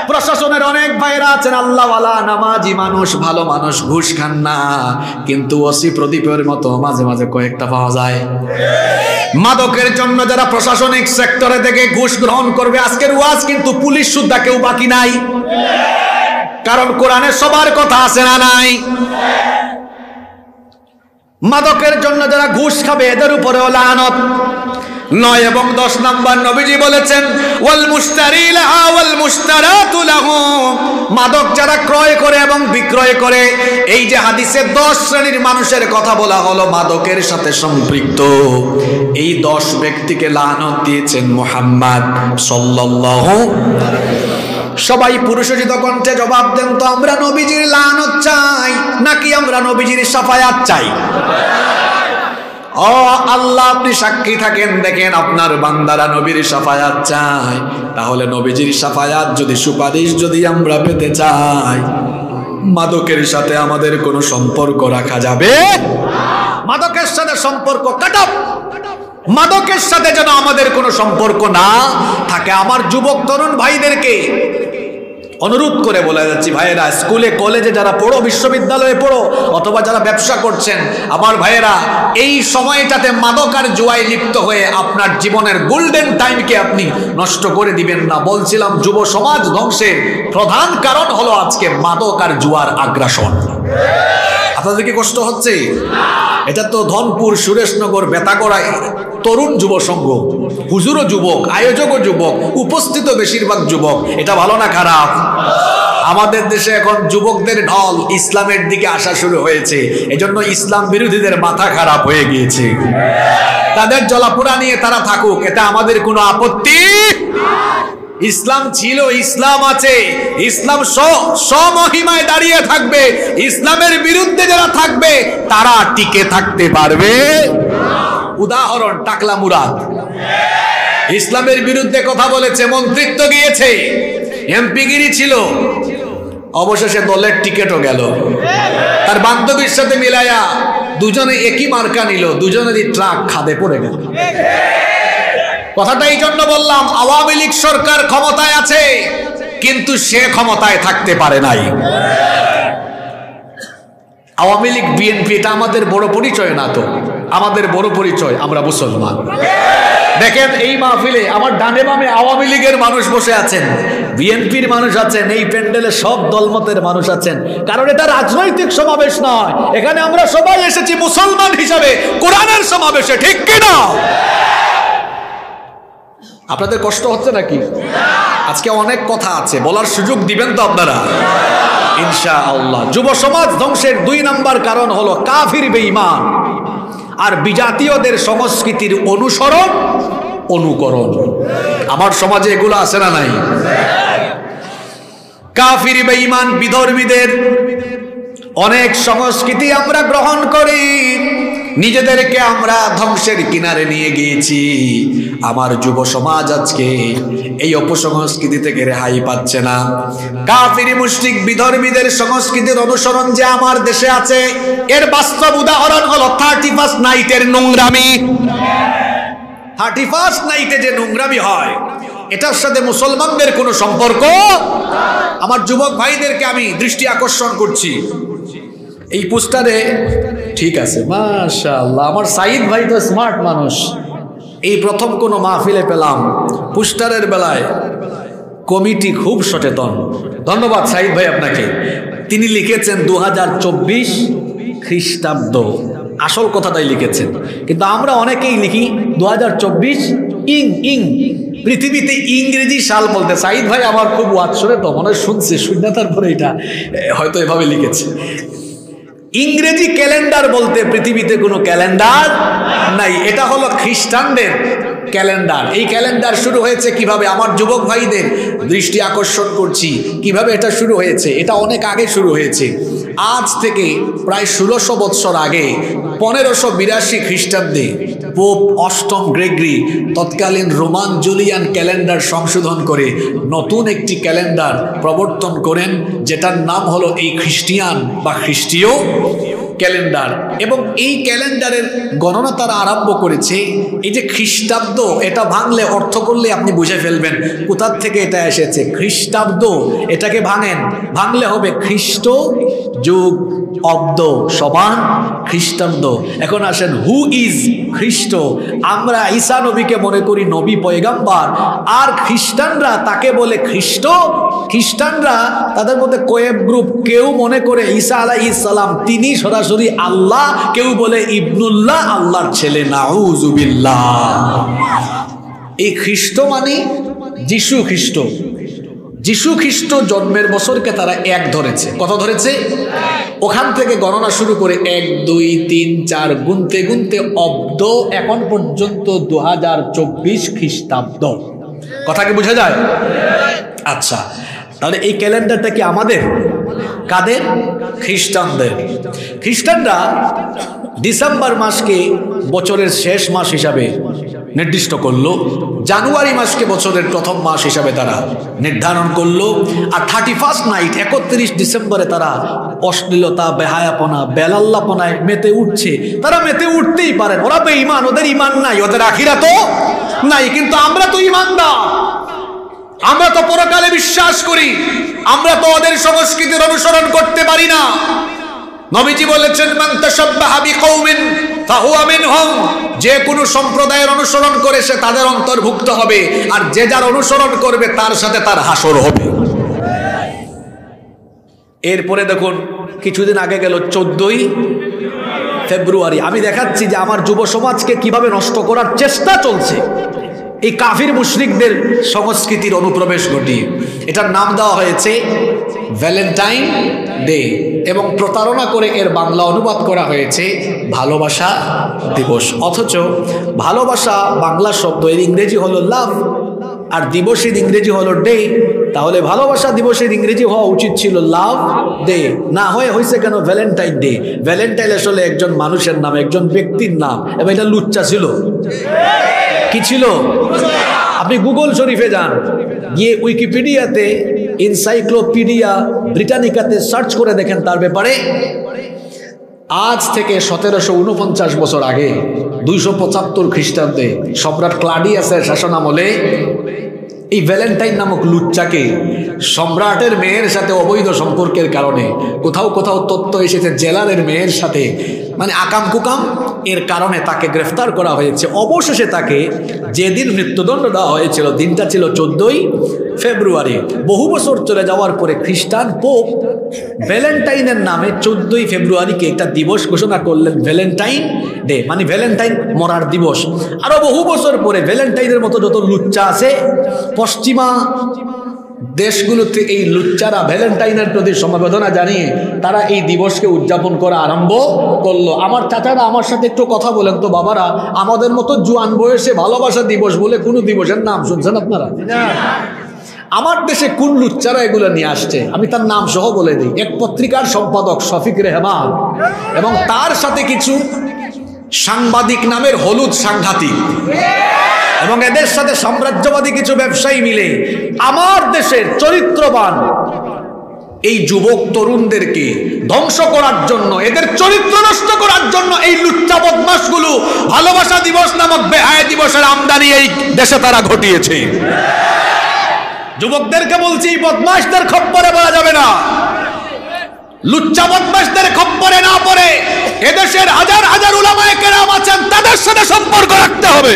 প্রশাসনের অনেক ভাইরা আছেন আল্লাহওয়ালা, নামাজি মানুষ, ভালো মানুষ, ঘুষ খান না। কিন্তু ওসি প্রদীপের মতো মাঝে মাঝে কয়েকটা পাওয়া যায়। মাদকের জন্য যারা প্রশাসনিক সেক্টরে থেকে ঘুষ গ্রহণ করবে, আজকের ওয়াজ কিন্তু পুলিশ সুদ্ধা কেউ বাকি নাই, কারণ কোরআনে সবার কথা আছে না নাই? মাদকের জন্য যারা ঘুষ খাবে এদের উপরেও লানত। 9 এবং 10 নম্বর নবীজি বলেছেন ওয়াল মুশতারি লাহা ওয়াল মুশতারাতু লাহু, মাদক যারা ক্রয় করে এবং বিক্রয় করে। এই যে হাদিসে 10 শ্রেণীর মানুষের কথা বলা হলো মাদকের সাথে সম্পৃক্ত, এই 10 ব্যক্তিকে লানত দিয়েছেন মুহাম্মদ সাল্লাল্লাহু। সবাই পুরুষোচিত কণ্ঠে জবাব দেন তো, আমরা নবীজির লানত চাই নাকি আমরা নবীজির শাফায়াত চাই? ও আল্লাহ, আপনি সাক্ষী থাকেন, দেখেন আপনার বান্দারা নবীর শাফায়াত চায়। তাহলে নবীজির শাফায়াত যদি, সুপারিশ যদি আমরা পেতে চাই, মাদকের সাথে আমাদের কোনো সম্পর্ক রাখা যাবে? মাদকের সাথে সম্পর্ক কাটো। মাদকের সাথে যেন আমাদের কোনো সম্পর্ক না থাকে। আমার যুবক তরুণ ভাইদেরকে অনুরোধ করে বলে যাচ্ছি, ভাইয়েরা স্কুলে কলেজে যারা পড়ো, বিশ্ববিদ্যালয়ে পড়ো, অথবা যারা ব্যবসা করছেন, আমার ভাইয়েরা এই সময়টাতে মাদক আর জুয়ায় লিপ্ত হয়ে আপনার জীবনের গোল্ডেন টাইমকে আপনি নষ্ট করে দিবেন না। বলছিলাম যুব সমাজ ধ্বংসের প্রধান কারণ হলো আজকে মাদক আর জুয়ার আগ্রাসন। আপনাদের কি কষ্ট হচ্ছে? এটা তো ধনপুর, সুরেশনগর, বেতাগড়ায় তরুণ যুব সংঘ, হুজুরও যুবক, আয়োজকও যুবক, উপস্থিত বেশিরভাগ যুবক। এটা ভালো না খারাপ? আমাদের দেশে এখন যুবকদের ঢল ইসলামের দিকে আসা শুরু হয়েছে, এজন্য ইসলাম বিরোধীদের মাথা খারাপ হয়ে গিয়েছে। তাদের জলাপোড়া নিয়ে তারা থাকুক, এটা আমাদের কোনো আপত্তি। ইসলাম ছিল, ইসলাম আছে, ইসলাম স্বমহিমায় দাঁড়িয়ে থাকবে। ইসলামের বিরুদ্ধে যারা থাকবে তারা টিকে থাকতে পারবে? উদাহরণ টাকলা মুরাদ, ইসলামের বিরুদ্ধে কথা বলেছে, মন্ত্রিত্ব গিয়েছে, এমপিগিরি ছিল, অবশেষে দলের টিকেটও গেল। তার বান্ধবীর সাথে মিলাইয়া দুজনে একই মার্কা নিল, দুজনেরই ট্রাক খাদে পড়ে গেল। কথাটা এই জন্য বললাম, আওয়ামী লীগ সরকার ক্ষমতায় আছে কিন্তু সে ক্ষমতায় থাকতে পারে নাই। আওয়ামী লীগ বিএনপি এটা আমাদের বড় পরিচয় না তো, আমাদের বড় পরিচয় আমরা মুসলমান। দেখেন এই মাহফিলে আমার ডানে বামে আওয়ামী লীগের মানুষ বসে আছেন, বিএনপির মানুষ আছেন, এই প্যান্ডেলে সব দলমতের মানুষ আছেন, কারণ এটা রাজনৈতিক সমাবেশ নয়, এখানে আমরা সবাই এসেছি মুসলমান হিসাবে কোরআনের সমাবেশে, ঠিক কিনা? আপনাদের কষ্ট হচ্ছে নাকি? আজকে অনেক কথা আছে, বলার সুযোগ দিবেন তো আপনারা ইনশাআল্লাহ। যুব সমাজ ধ্বংসের 2 নাম্বার কারণ হলো কাফির বেঈমান আর বিজাতীয়দের সংস্কৃতির অনুসরণ অনুকরণ। আমার সমাজে এগুলো আছে না নাই? কাফির বেঈমান বিধর্মীদের অনেক সংস্কৃতি আমরা গ্রহণ করি, নিজেদেরকে আমরা ধ্বংসের কিনারে নিয়ে গিয়েছি। আমার যুব সমাজ আজকে এই অপসংস্কৃতি থেকে রেহাই পাচ্ছে না। কাফির মুশরিক বিধর্মীদের সংস্কৃতির অনুসরণ যে আমার দেশে আছে, এর বাস্তব উদাহরণ হলো 31st নাইটের নোংরামি। 31st নাইটে যে নোংরামি হয়, এটার সাথে মুসলমানদের কোনো সম্পর্ক। আমার যুবক ভাইদেরকে আমি দৃষ্টি আকর্ষণ করছি, এই পোস্টারে ঠিক আছে মাশাআল্লাহ, আমার সাইদ ভাই তো স্মার্ট মানুষ, এই প্রথম কোনো মাহফিলে পেলাম পোস্টারের বেলায় কমিটি খুব সচেতন। ধন্যবাদ সাইদ ভাই আপনাকে। তিনি লিখেছেন 2024 খ্রিস্টাব্দ, আসল কথাটাই লিখেছেন, কিন্তু আমরা অনেকেই লিখি 2024 ইং। পৃথিবীতে ইংরেজি সাল বলতে সাইদ ভাই আমার খুব ওয়াজ শুনে তো মনে শুনছে, শুনে তারপরে এটা হয়তো এভাবে লিখেছে। ইংরেজি ক্যালেন্ডার বলতে পৃথিবীতে কোনো ক্যালেন্ডার নাই, এটা হলো খ্রিস্টানদের ক্যালেন্ডার। এই ক্যালেন্ডার শুরু হয়েছে কিভাবে? আমার যুবক ভাইদের দৃষ্টি আকর্ষণ করছি কিভাবে এটা শুরু হয়েছে। এটা অনেক আগে শুরু হয়েছে, আজ থেকে প্রায় 1600 বৎসর আগে 1582 খ্রিস্টাব্দে পোপ অষ্টম গ্রেগরি তৎকালীন রোমান জুলিয়ান ক্যালেন্ডার সংশোধন করে নতুন একটি ক্যালেন্ডার প্রবর্তন করেন, যেটার নাম হলো এই খ্রিস্টিয়ান বা খ্রিস্টীয় ক্যালেন্ডার। এবং এই ক্যালেন্ডারের গণনা তারা আরম্ভ করেছে। এই যে খ্রিস্টাব্দ, এটা ভাঙলে অর্থ করলে আপনি বুঝে ফেলবেন কোথার থেকে এটা এসেছে। খ্রিস্টাব্দ এটাকে ভাঙলে হবে খ্রিস্ট যুগ অব্দ সমান খ্রিস্টাব্দ। এখন আসেন, হু ইজ খ্রিস্ট? আমরা ঈসা নবীকে মনে করি নবী পয়গাম্বার, আর খ্রিস্টানরা তাকে বলে খ্রিস্ট। খ্রিস্টানরা তাদের মধ্যে কয়েক গ্রুপ, কেউ মনে করে ঈসা আলাইহিস সালাম তিনি সরাসরি আল্লাহ, কেউ বলে ইবনুল্লাহ আল্লাহর ছেলে, নাউজুবিল্লাহ। এই খ্রিস্ট মানে যিশু খ্রিস্ট। যিশু খ্রিস্ট জন্মের বছরকে তারা 1 ধরেছে। কত ধরেছে? ওখান থেকে গণনা শুরু করে 1 2 3 4 গুনতে গুনতে অব্দ এখন পর্যন্ত 2024 খ্রিস্টাব্দ। কথা কি বোঝা যায়? আচ্ছা, তাহলে এই ক্যালেন্ডারটা কি আমাদের? কাদের? খ্রিস্টানদের। খ্রিস্টানরা ডিসেম্বর মাসকে বছরের শেষ মাস হিসাবে নির্দিষ্ট করলো, জানুয়ারি মাসকে বছরের প্রথম মাস হিসাবে তারা নির্ধারণ করলো, আর 31st নাইট 31 ডিসেম্বরে তারা অশ্লীলতা, বেহায়াপনা, বেলাল্লাপনায় মেতে উঠছে। তারা মেতে উঠতেই পারেন, ওরা বেঈমান, ওদের ঈমান নাই, ওদের আখিরাত নাই, কিন্তু আমরা তো ঈমানদার, আমরা তো পরকালে বিশ্বাস করি, আমরা তো ওদের সংস্কৃতির অনুসরণ করতে পারি না। নবীজি বলেছেন, মান তাশাব্বাহা বিকওমিন ফাহুয়া মিনহুম, যে কোনো সম্প্রদায়ের অনুসরণ করে সে তাদের অন্তর্ভুক্ত হবে, আর যে যার অনুসরণ করবে তার সাথে তার হাসর হবে। এরপরে দেখুন, কিছুদিন আগে গেল 14ই ফেব্রুয়ারি। আমি দেখাচ্ছি যে আমার যুব সমাজকে কিভাবে নষ্ট করার চেষ্টা চলছে এই কাফির মুশরিকদের সংস্কৃতির অনুপ্রবেশ ঘটিয়ে। এটার নাম দেওয়া হয়েছে ভ্যালেন্টাইন ডে, এবং প্রতারণা করে এর বাংলা অনুবাদ করা হয়েছে ভালোবাসা দিবস। অথচ ভালোবাসা বাংলা শব্দ, এর ইংরেজি হলো লাভ, আর দিবসের ইংরেজি হলো ডে। তাহলে ভালোবাসা দিবসের ইংরেজি হওয়া উচিত ছিল লাভ ডে, না হয়ে হয়েছে কেন ভ্যালেন্টাইন ডে? ভ্যালেন্টাইন আসলে একজন মানুষের নাম, একজন ব্যক্তির নাম, এবং এটা লুচ্চা ছিল। কি ছিল? আপনি গুগল শরীফে যান, গিয়ে উইকিপিডিয়াতে, এনসাইক্লোপিডিয়া ব্রিটানিকাতে সার্চ করে দেখেন তার ব্যাপারে। আজ থেকে 1749 বছর আগে 275 খ্রিস্টাব্দে সম্রাট ক্লাডিয়াসের শাসন আমলে এই ভ্যালেন্টাইন নামক লুচ্চাকে সম্রাটের মেয়ের সাথে অবৈধ সম্পর্কের কারণে কোথাও কোথাও তথ্য এসেছে জেলারের মেয়ের সাথে মানে আকাম কুকাম এর কারণে তাকে গ্রেফতার করা হয়েছে। অবশেষে তাকে যেদিন মৃত্যুদণ্ড দেওয়া হয়েছিল দিনটা ছিল 14ই ফেব্রুয়ারি। বহু বছর চলে যাওয়ার পরে খ্রিস্টান পোপ ভ্যালেন্টাইনের নামে 14ই ফেব্রুয়ারিকে একটা দিবস ঘোষণা করলেন, ভ্যালেন্টাইন ডে, মানে ভ্যালেন্টাইন মরার দিবস। আরো বহু বছর পরে ভ্যালেন্টাইনের মতো যত লুচ্চা আছে পশ্চিমা দেশগুলোতে এই লুচ্চারা ভ্যালেন্টাইনের প্রতি সমবেদনা জানিয়ে তারা এই দিবসকে উদযাপন করা আরম্ভ করলো। আমার চাচারা আমার সাথে একটু কথা বলেন তো বাবারা, আমাদের মতো জুয়ান বয়সে ভালোবাসা দিবস বলে কোনো দিবসের নাম শুনছেন আপনারা? আমার দেশে কোন লুচ্চারা এগুলো নিয়ে আসছে আমি তার নাম সহ বলে দিই। এক পত্রিকার সম্পাদক শফিক রেহমান এবং তার সাথে কিছু সাংবাদিক নামের হলুদ সাংঘাতিক এবং এদের সাথে সাম্রাজ্যবাদী কিছু ব্যবসায়ী মিলে আমার দেশের চরিত্রবান এই যুবক তরুণদেরকে ধ্বংস করার জন্য, এদের চরিত্র নষ্ট করার জন্য এই লুচ্চা বদমাশগুলো ভালোবাসা দিবস নামক বেহায়া দিবসের আমদানি এই দেশে তারা ঘটিয়েছে। যুবকদেরকে বলছি বদমাশদের খপ্পরে পড়া যাবে না, লুচ্চা বদমাশদের খপ্পরে না পড়ে এদেশের হাজার হাজার উলামায়ে কেরাম আছেন তাদের সাথে সম্পর্ক রাখতে হবে।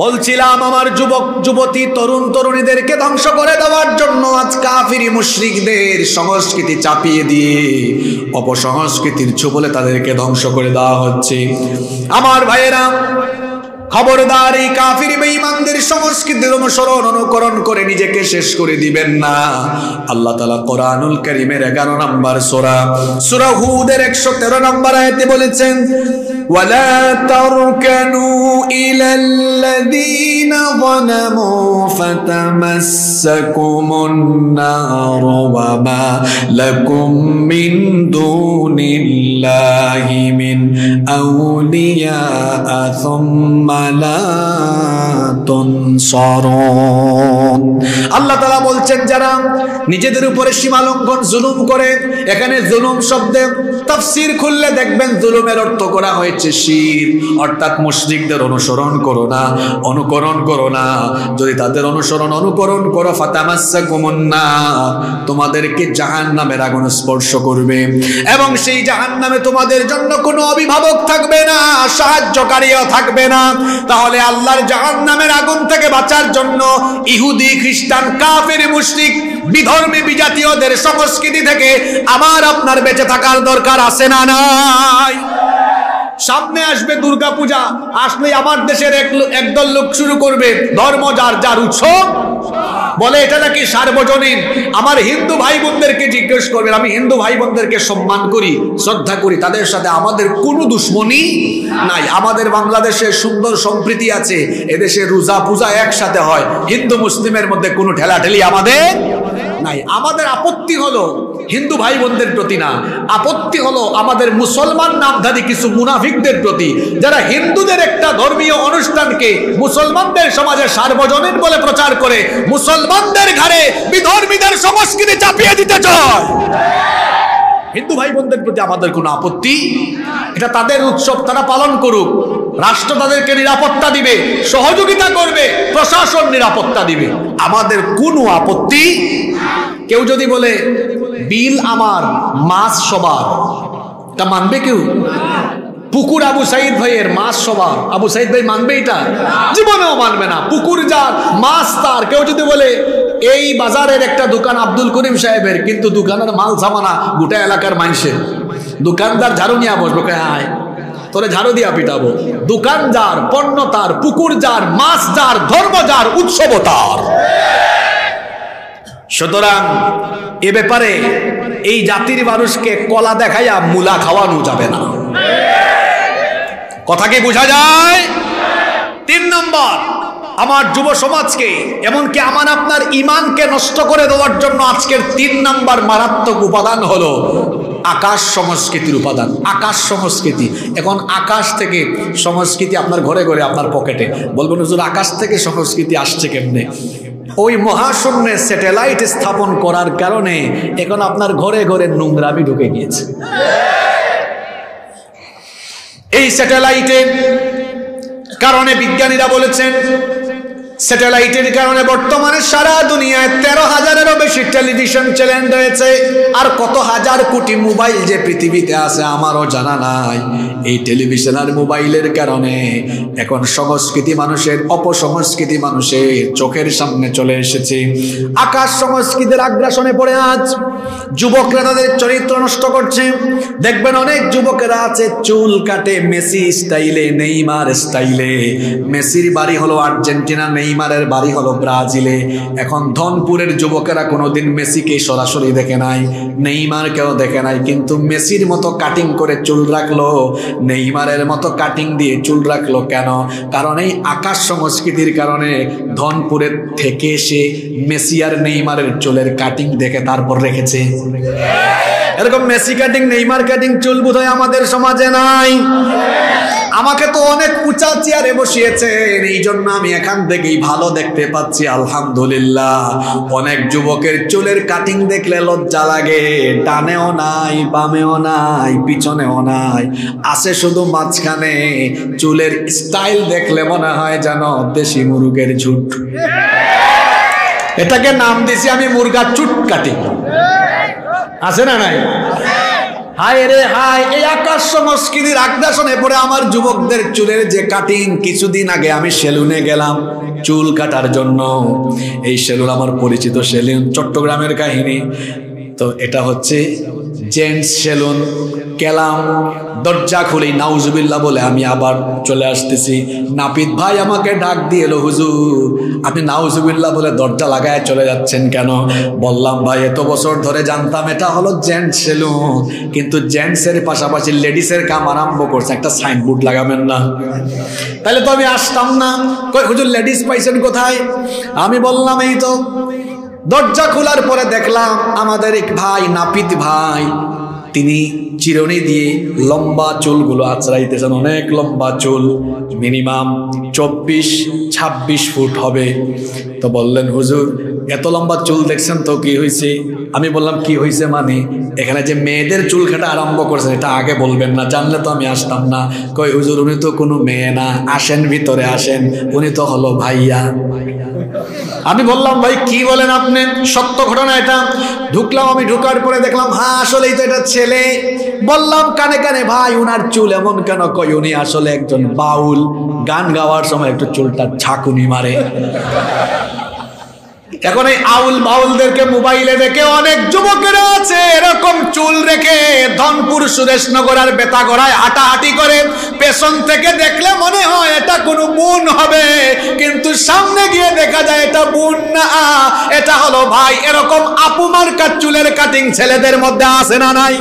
বলছিলাম আমার যুবক যুবতী তরুণ তরুণীদেরকে ধ্বংস করে দেওয়ার জন্য আজ কাফিরি মুশরিকদের সংস্কৃতি চাপিয়ে দিয়ে অপসংস্কৃতির ছোবলে তাদেরকে ধ্বংস করে দেওয়া হচ্ছে। আমার ভাইয়েরা খবরদার, এই কাফির বেঈমানদের সংস্কৃতির অনুসরণ অনুকরণ করে নিজেকে শেষ করে দিবেন না। আল্লাহ তাআলা কোরআনুল কারীমের 11 নম্বর সূরা হুদের 113 নম্বর আয়াতে বলেছেন, ওয়ালা তারকানু ইলাল্লাযীনা যালামু ফাতামাসসাকুমুন নার ওয়া মা লাকুম মিন দুনিল্লাহি মিন আউলিয়া সুম্মা আল্লাহ তাআলা বলছেন যারা নিজেদের উপরে সীমা লঙ্ঘন জুলুম করে, এখানে জুলুম শব্দে তাফসীর খুললে দেখবেন জুলুমের অর্থ করা হয়েছে শিরক, অর্থাৎ মুশরিকদের অনুসরণ করো না, অনুকরণ করো না। যদি তাদের অনুসরণ অনুকরণ করো ফাতামাসসাকুমুন নার, তোমাদেরকে জাহান্নামের আগুন স্পর্শ করবে এবং সেই জাহান্নামে তোমাদের জন্য কোনো অভিভাবক থাকবে না, সাহায্যকারীও থাকবে না। তাহলে আল্লাহর জাহান্নামের আগুন থেকে বাঁচার জন্য ইহুদি খ্রিস্টান কাফের মুশরিক বিধর্মী বিজাতীয়দের সংস্কৃতি থেকে আমার আপনার বেঁচে থাকার দরকার আছে না নাই? সামনে আসবে দুর্গা পূজা, আসলে আমার দেশের একদল লোক শুরু করবে ধর্ম যার যার উৎসব, বলে এটা নাকি সার্বজনীন। আমার হিন্দু ভাই বোনদেরকে জিজ্ঞেস করবেন, আমি হিন্দু ভাই বোনদেরকে সম্মান করি, শ্রদ্ধা করি, তাদের সাথে আমাদের কোনো দুশ্মনী নাই। আমাদের বাংলাদেশে সুন্দর সম্প্রীতি আছে, এদেশে রোজা পূজা একসাথে হয়, হিন্দু মুসলিমের মধ্যে কোনো ঠেলাঠেলি আমাদের নাই। আমাদের আপত্তি হলো হিন্দু ভাই বোনদের প্রতি না, আপত্তি হলো আমাদের মুসলমান নামধারী কিছু মুনাফিকদের প্রতি, যারা হিন্দুদের একটা ধর্মীয় অনুষ্ঠানকে মুসলমানদের সমাজে সার্বজনীন বলে প্রচার করে মুসলমানদের ঘাড়ে বিধর্মীদের সংস্কৃতি চাপিয়ে দিতে চায়। হিন্দু ভাই বোনদের প্রতি আমাদের কোনো আপত্তি, এটা তাদের উৎসব, তারা পালন করুক, রাষ্ট্র তাদেরকে নিরাপত্তা দিবে, সহযোগিতা করবে, প্রশাসন নিরাপত্তা দিবে, আমাদের কোনো আপত্তি। কেউ যদি বলে বিল আমার মাছ সবার, তা মানবে কেউ? পুকুর আবু সাইদ ভাইয়ের, মাছ সবার, আবু সাইদ ভাই মানবে এটা? জীবনেও মানবে না। পুকুর যার, মাছ তার। কেউ যদি বলে এই বাজারের একটা দোকান আব্দুল করিম সাহেবের, কিন্তু দোকানের মাল সামানা গোটা এলাকার মানুষের, দোকানদার ঝাড়ু নিয়ে বসবো, আয় তোরে ঝাড়ু দিয়া পিটাবো। দোকান যার, পণ্য তার, পুকুর যার, মাছ যার, ধর্ম যার, উৎসব তার। সুতরাং এ ব্যাপারে এই জাতির মানুষকে কলা দেখাইয়া মূলা খাওয়ানো যাবে না। কথা কি বোঝা যায়? 3 নম্বর, আমার যুব সমাজকে এমনকি আমার আপনার ইমানকে নষ্ট করে দেওয়ার জন্য আজকের 3 নম্বর মারাত্মক উপাদান হলো আকাশ সংস্কৃতির উপাদান, আকাশ সংস্কৃতি। এখন আকাশ থেকে সংস্কৃতি আপনার ঘরে ঘরে, আপনার পকেটে। বলবেন হুজুর আকাশ থেকে সংস্কৃতি আসছে কেমনে? ওই মহাশূন্যে স্যাটেলাইট স্থাপন করার কারণে এখন আপনার ঘরে ঘরে নোংরামি ঢুকে গিয়েছে। এই স্যাটেলাইটের কারণে বিজ্ঞানীরা বলেছেন, স্যাটেলাইটের কারণে বর্তমানে সারা দুনিয়ায় 13,000-এরও বেশি টেলিভিশন চ্যানেল রয়েছে। আর কত হাজার কোটি মোবাইল যে পৃথিবীতে আছে আমারও জানা নাই। এই টেলিভিশন আর মোবাইলের কারণে এখন সংস্কৃতি মানুষের, অপসংস্কৃতি মানুষের চোখের সামনে চলে এসেছে। আকাশ সংস্কৃতির আগ্রাসনে পড়ে আজ যুবকরা তাদের চরিত্র নষ্ট করছে। দেখবেন অনেক যুবকেরা আছে চুল কাটে মেসি স্টাইলে, নেইমার স্টাইলে। মেসির বাড়ি হলো আর্জেন্টিনা, নেইমারের বাড়ি হলো ব্রাজিলে। এখন ধনপুরের যুবকেরা কোনোদিন মেসিকে সরাসরি দেখে নাই, নেইমারকেও দেখে নাই, কিন্তু মেসির মতো কাটিং করে চুল রাখলো, নেইমারের মতো কাটিং দিয়ে চুল রাখলো কেন? কারণ এই আকাশ সংস্কৃতির কারণে ধনপুরের থেকে সে মেসি আর নেইমারের চুলের কাটিং দেখে তারপর রেখেছে। এরকম মেসি কাটিং, নেইমার কাটিং চুল বোধহয় আমাদের সমাজে নাই। আমাকে তো অনেক উঁচা চেয়ারে বসিয়েছেন, এই জন্য আমি এখান থেকেই ভালো দেখতে পাচ্ছি, আলহামদুলিল্লাহ। অনেক যুবকের চুলের কাটিং দেখলে লজ্জা লাগে, ডানেও নাই, বামেও নাই, পিছনেও নাই, আছে শুধু মাঝখানে। চুলের স্টাইল দেখলে মনে হয় যেন দেশি মুরগের ঝুট। এটাকে নাম দিছি আমি মুরগার চুট কাটিং। আছে না নাই? হায় রে হায়, এই আকাশ সংস্কৃতির আগ্রাসনে পড়ে আমার যুবকদের চুলের যে কাটিং। কিছুদিন আগে আমি সেলুনে গেলাম চুল কাটার জন্য। এই সেলুন আমার পরিচিত সেলুন, চট্টগ্রামের কাহিনী। তো এটা হচ্ছে জেন্টস সেলুন। গেলাম, দরজা খুলি নাউজুবিল্লাহ বলে আমি আবার চলে আসতেছি। নাপিত ভাই আমাকে ডাক দিয়ে এলো, হুজুর আপনি নাউজুবিল্লাহ বলে দরজা লাগায় চলে যাচ্ছেন কেন? বললাম ভাই এত বছর ধরে জানতাম এটা হলো জেন্টস সেলুন, কিন্তু জেন্টসের পাশাপাশি লেডিসের কাম আরম্ভ করছে, একটা সাইনবোর্ড লাগাবেন না? তাহলে তো আমি আসতাম না। কই হুজুর লেডিস পাইছেন কোথায়? আমি বললাম এই তো। দরজা খোলার পরে দেখলাম আমাদের এক ভাই, নাপিত ভাই, তিনি চিরুনি দিয়ে লম্বা চুলগুলো আঁচড়াইতেছেন। অনেক লম্বা চুল, মিনিমাম 24-26 ফুট হবে। তো বললেন হুজুর এত লম্বা চুল দেখছেন তো কি হয়েছে? আমি বললাম কি হয়েছে মানে? এখানে যে মেয়েদের চুল কাটা আরম্ভ করছেন এটা আগে বলবেন না, জানলে তো আমি আসতাম না। কই হুজুর উনি তো কোনো মেয়ে না, আসেন ভিতরে আসেন, উনি তো হলো ভাইয়া। আমি বললাম ভাই কি বলেন আপনি? সত্য ঘটনা এটা। ঢুকলাম, আমি ঢুকার পরে দেখলাম হ্যাঁ আসলেই তো এটা ছেলে। বললাম কানে কানে ভাই উনার চুল এমন কেন? কই উনি আসলে একজন বাউল, গান গাওয়ার সময় একটু চুলটা ঝাঁকুনি মারে। এখন এই আউল বাউলদেরকে মোবাইলে দেখে অনেক যুবকেরা আছে এরকম চুল রেখে ধনপুর সুরেশনগর আর বেতাগড়ায় হাঁটাহাঁটি করে। পেছন থেকে দেখলে মনে হয় এটা কোনো বোন হবে, কিন্তু সামনে গিয়ে দেখা যায় এটা বোন না, এটা হলো ভাই। এরকম আপুমার্কার চুলের কাটিং ছেলেদের মধ্যে আছে না নাই?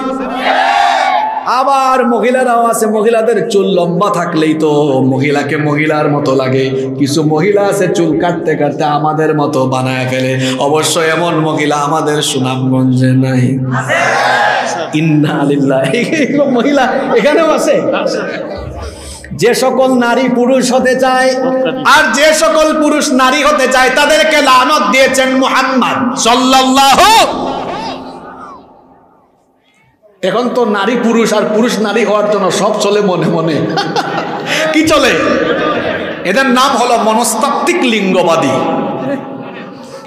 আবার মহিলারাও আছে, মহিলাদের চুল লম্বা থাকলেই তো মহিলাকে মহিলার মতো লাগে। কিছু মহিলা আছে চুল কাটতে কাটতে আমাদের মতো বানায় ফেলে। অবশ্য এমন মহিলা আমাদের সুনামগঞ্জে নাই। ইন্না লিল্লাহি, এগুলো মহিলা এখানেও আছে। যে সকল নারী পুরুষ হতে চায় আর যে সকল পুরুষ নারী হতে চায় তাদেরকে লানত দিয়েছেন মুহাম্মদ সাল্লাল্লাহু। এখন তো নারী পুরুষ আর পুরুষ নারী হওয়ার জন্য সব চলে মনে মনে। কি চলে? এদের নাম হলো মনস্তাত্ত্বিক লিঙ্গবাদী।